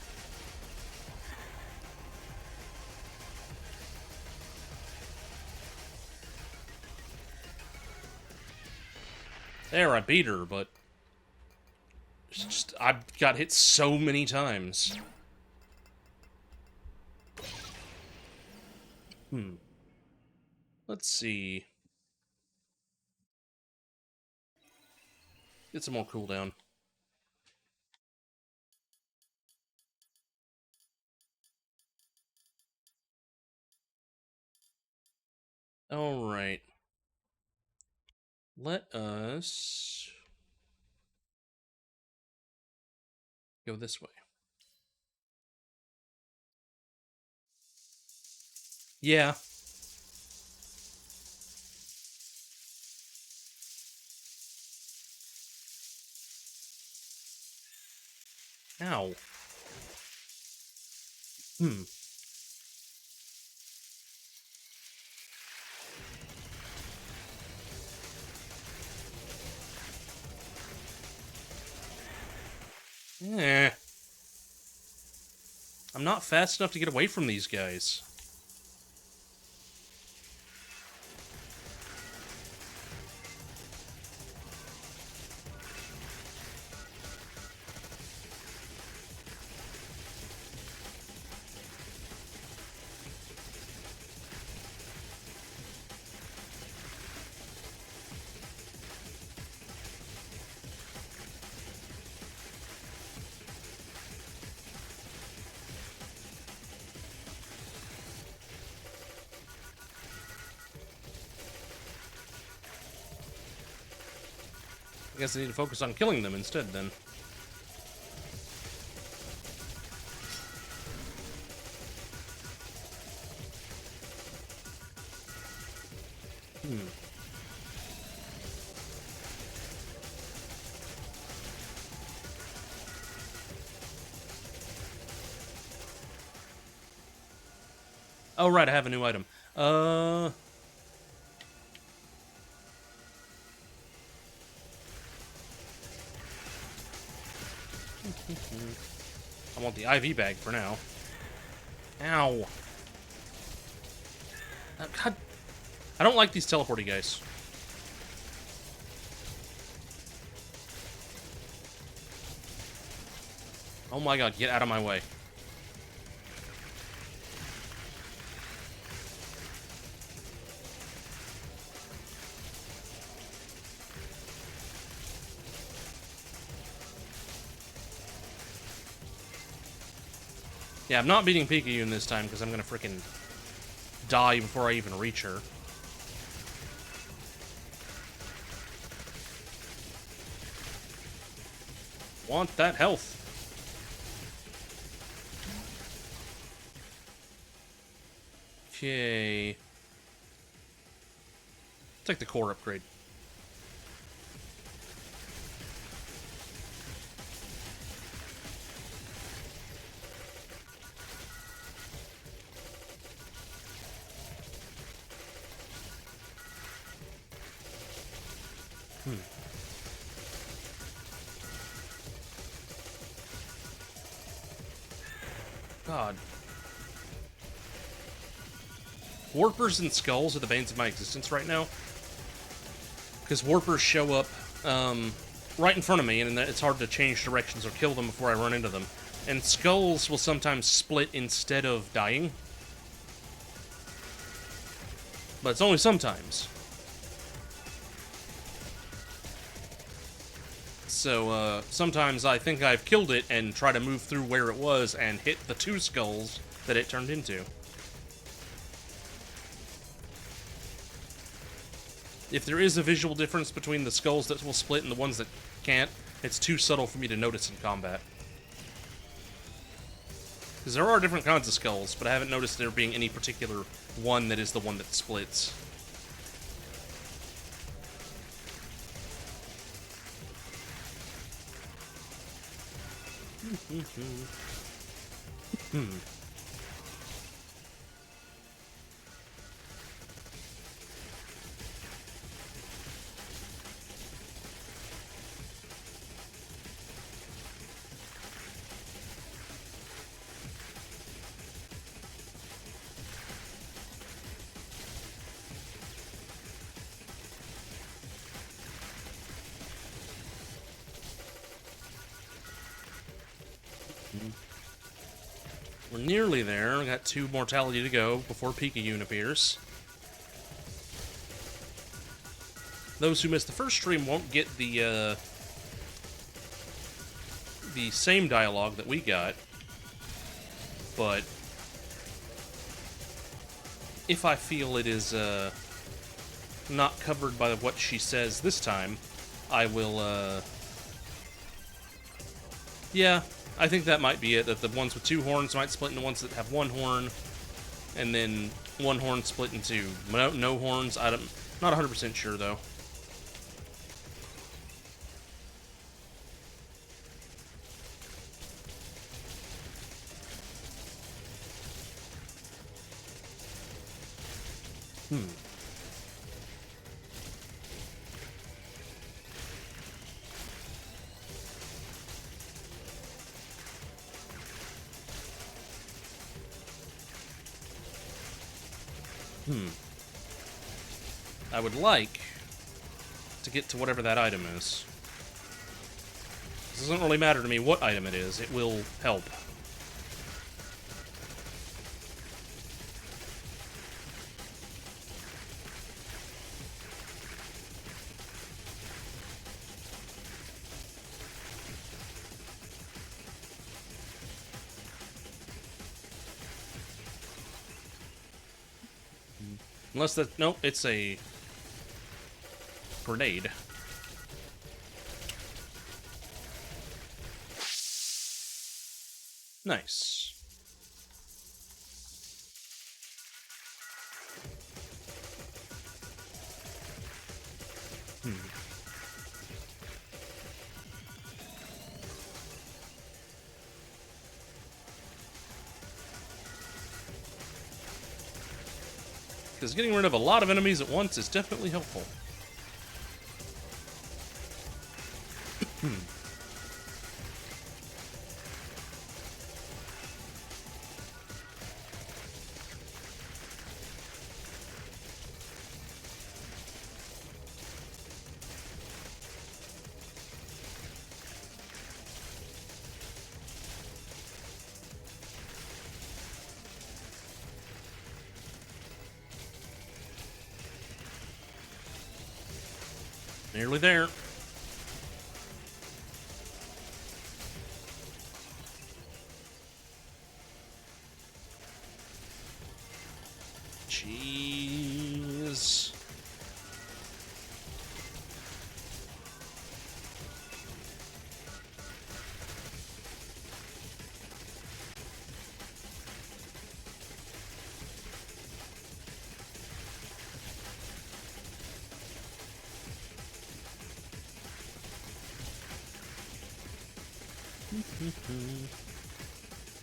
There, I beat her, but... It's just, I got hit so many times. Let's see. Get some more cooldown. Alright. Let us... go this way. Yeah. Ow. Eh. I'm not fast enough to get away from these guys. I guess I need to focus on killing them instead, then. Oh, right, I have a new item. I want the IV bag for now. Ow. God. I don't like these teleporty guys. Oh my god, get out of my way. Yeah, I'm not beating Picayune this time because I'm gonna freaking die before I even reach her. Want that health. Okay. Take the core upgrade. God. Warpers and skulls are the veins of my existence right now. Because warpers show up right in front of me, and it's hard to change directions or kill them before I run into them. And skulls will sometimes split instead of dying. But it's only sometimes. So, sometimes I think I've killed it and try to move through where it was and hit the 2 skulls that it turned into. If there is a visual difference between the skulls that will split and the ones that can't, it's too subtle for me to notice in combat. Because there are different kinds of skulls, but I haven't noticed there being any particular one that is the one that splits. We're nearly there. We got 2 mortality to go before Picayune appears. Those who missed the first stream won't get the same dialogue that we got, but if I feel it is not covered by what she says this time, I will yeah, I think that might be it, that the ones with 2 horns might split into ones that have 1 horn, and then 1 horn split into no horns. I'm not 100% sure, though. I would like to get to whatever that item is. It doesn't really matter to me what item it is, it will help. Unless that... Nope, it's a grenade. Nice. Because getting rid of a lot of enemies at once is definitely helpful. Nearly there. Jeez.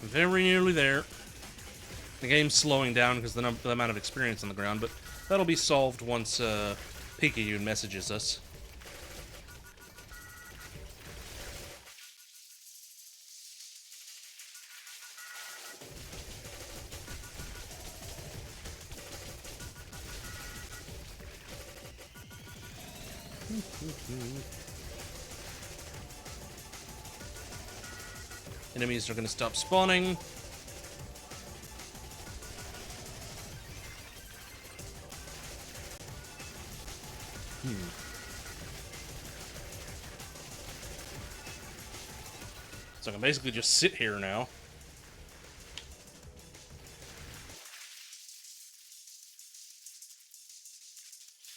Very nearly there. The game's slowing down because the amount of experience on the ground, but that'll be solved once Picayune messages us. Enemies are going to stop spawning. So I can basically just sit here now.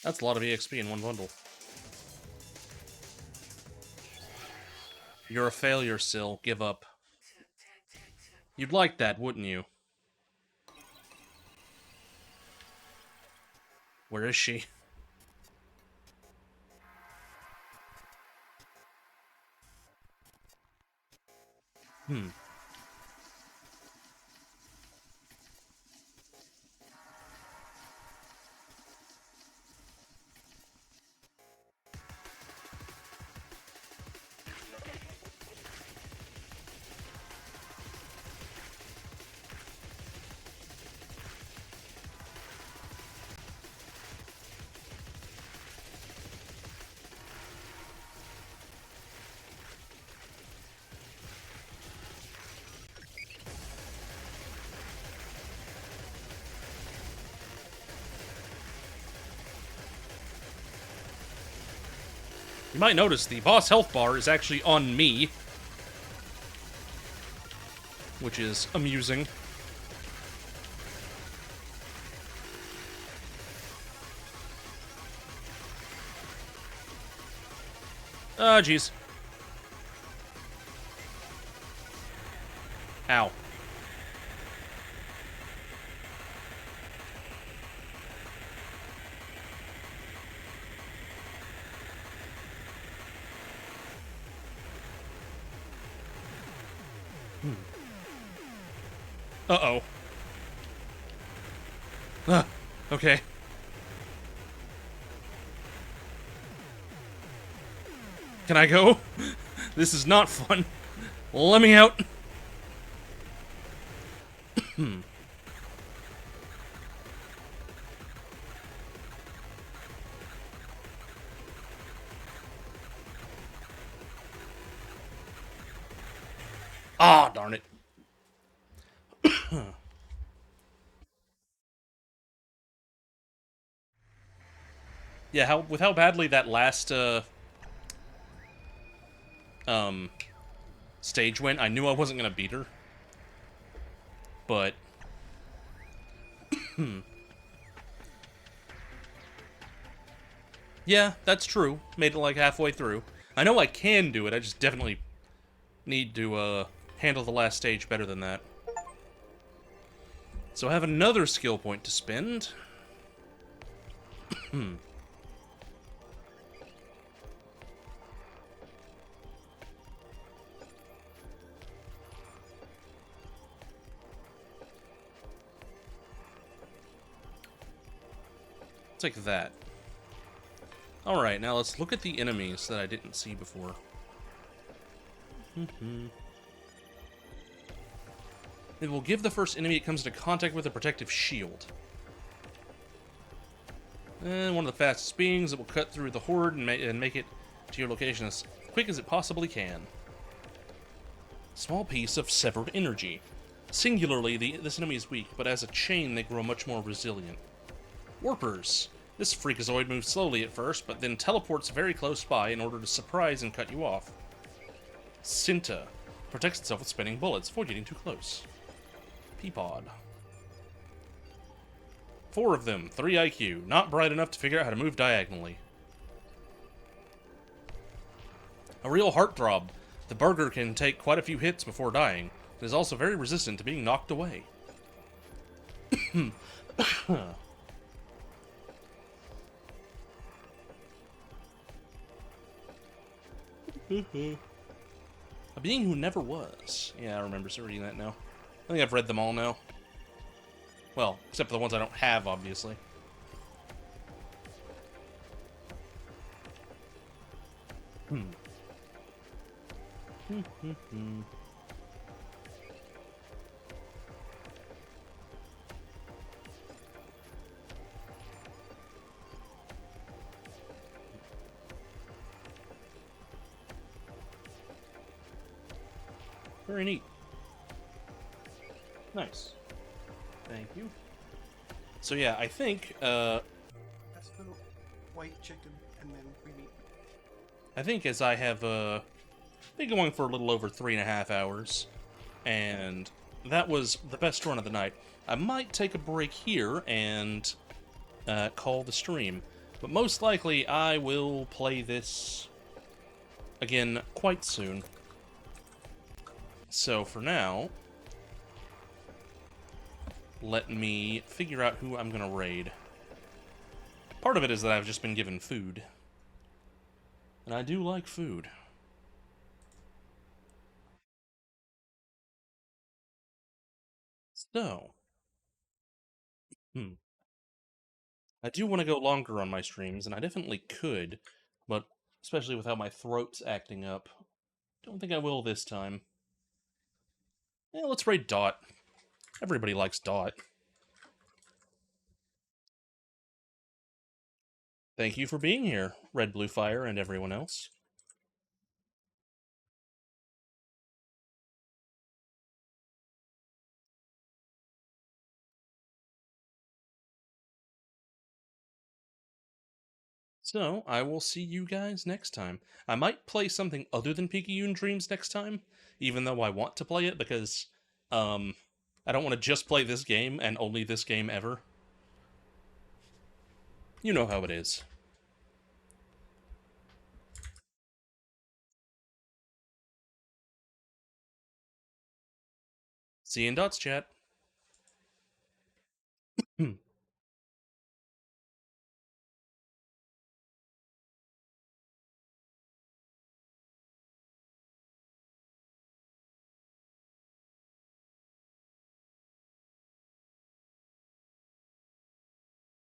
That's a lot of EXP in one bundle. You're a failure, Syl. Give up. You'd like that, wouldn't you? Where is she? You might notice the boss health bar is actually on me, which is amusing. Ah, jeez. Ow. Uh-oh. Okay. Can I go? This is not fun. Let me out. Ah, darn it. Yeah, with how badly that last stage went, I knew I wasn't gonna beat her. But yeah, that's true. Made it like halfway through. I know I can do it, I just definitely need to handle the last stage better than that. So I have another skill point to spend. Take that. Alright, now let's look at the enemies that I didn't see before. It will give the first enemy it comes into contact with a protective shield. And one of the fastest beings that will cut through the horde and make it to your location as quick as it possibly can. Small piece of severed energy. Singularly, this enemy is weak, but as a chain they grow much more resilient. Warpers. This freakazoid moves slowly at first, but then teleports very close by in order to surprise and cut you off. Cinta protects itself with spinning bullets, avoid getting too close. Peapod. 4 of them, 3 IQ, not bright enough to figure out how to move diagonally. A real heartthrob. The burger can take quite a few hits before dying. It is also very resistant to being knocked away. A being who never was. Yeah, I remember reading that now. I think I've read them all now. Well, except for the ones I don't have, obviously. Very neat. Nice. Thank you. So yeah, I think, That's the white chicken and then green meat. I think as I have, been going for a little over 3.5 hours, and that was the best run of the night. I might take a break here and, call the stream. But most likely, I will play this again quite soon. So for now, let me figure out who I'm gonna raid. Part of it is that I've just been given food. And I do like food. So, I do want to go longer on my streams, and I definitely could, but especially with how my throat's acting up, don't think I will this time. Yeah, let's raid Dot. Everybody likes Dot. Thank you for being here, Red Blue Fire and everyone else. So, I will see you guys next time. I might play something other than Picayune Dreams next time, even though I want to play it, because, I don't want to just play this game, and only this game ever. You know how it is. See you in Dots chat.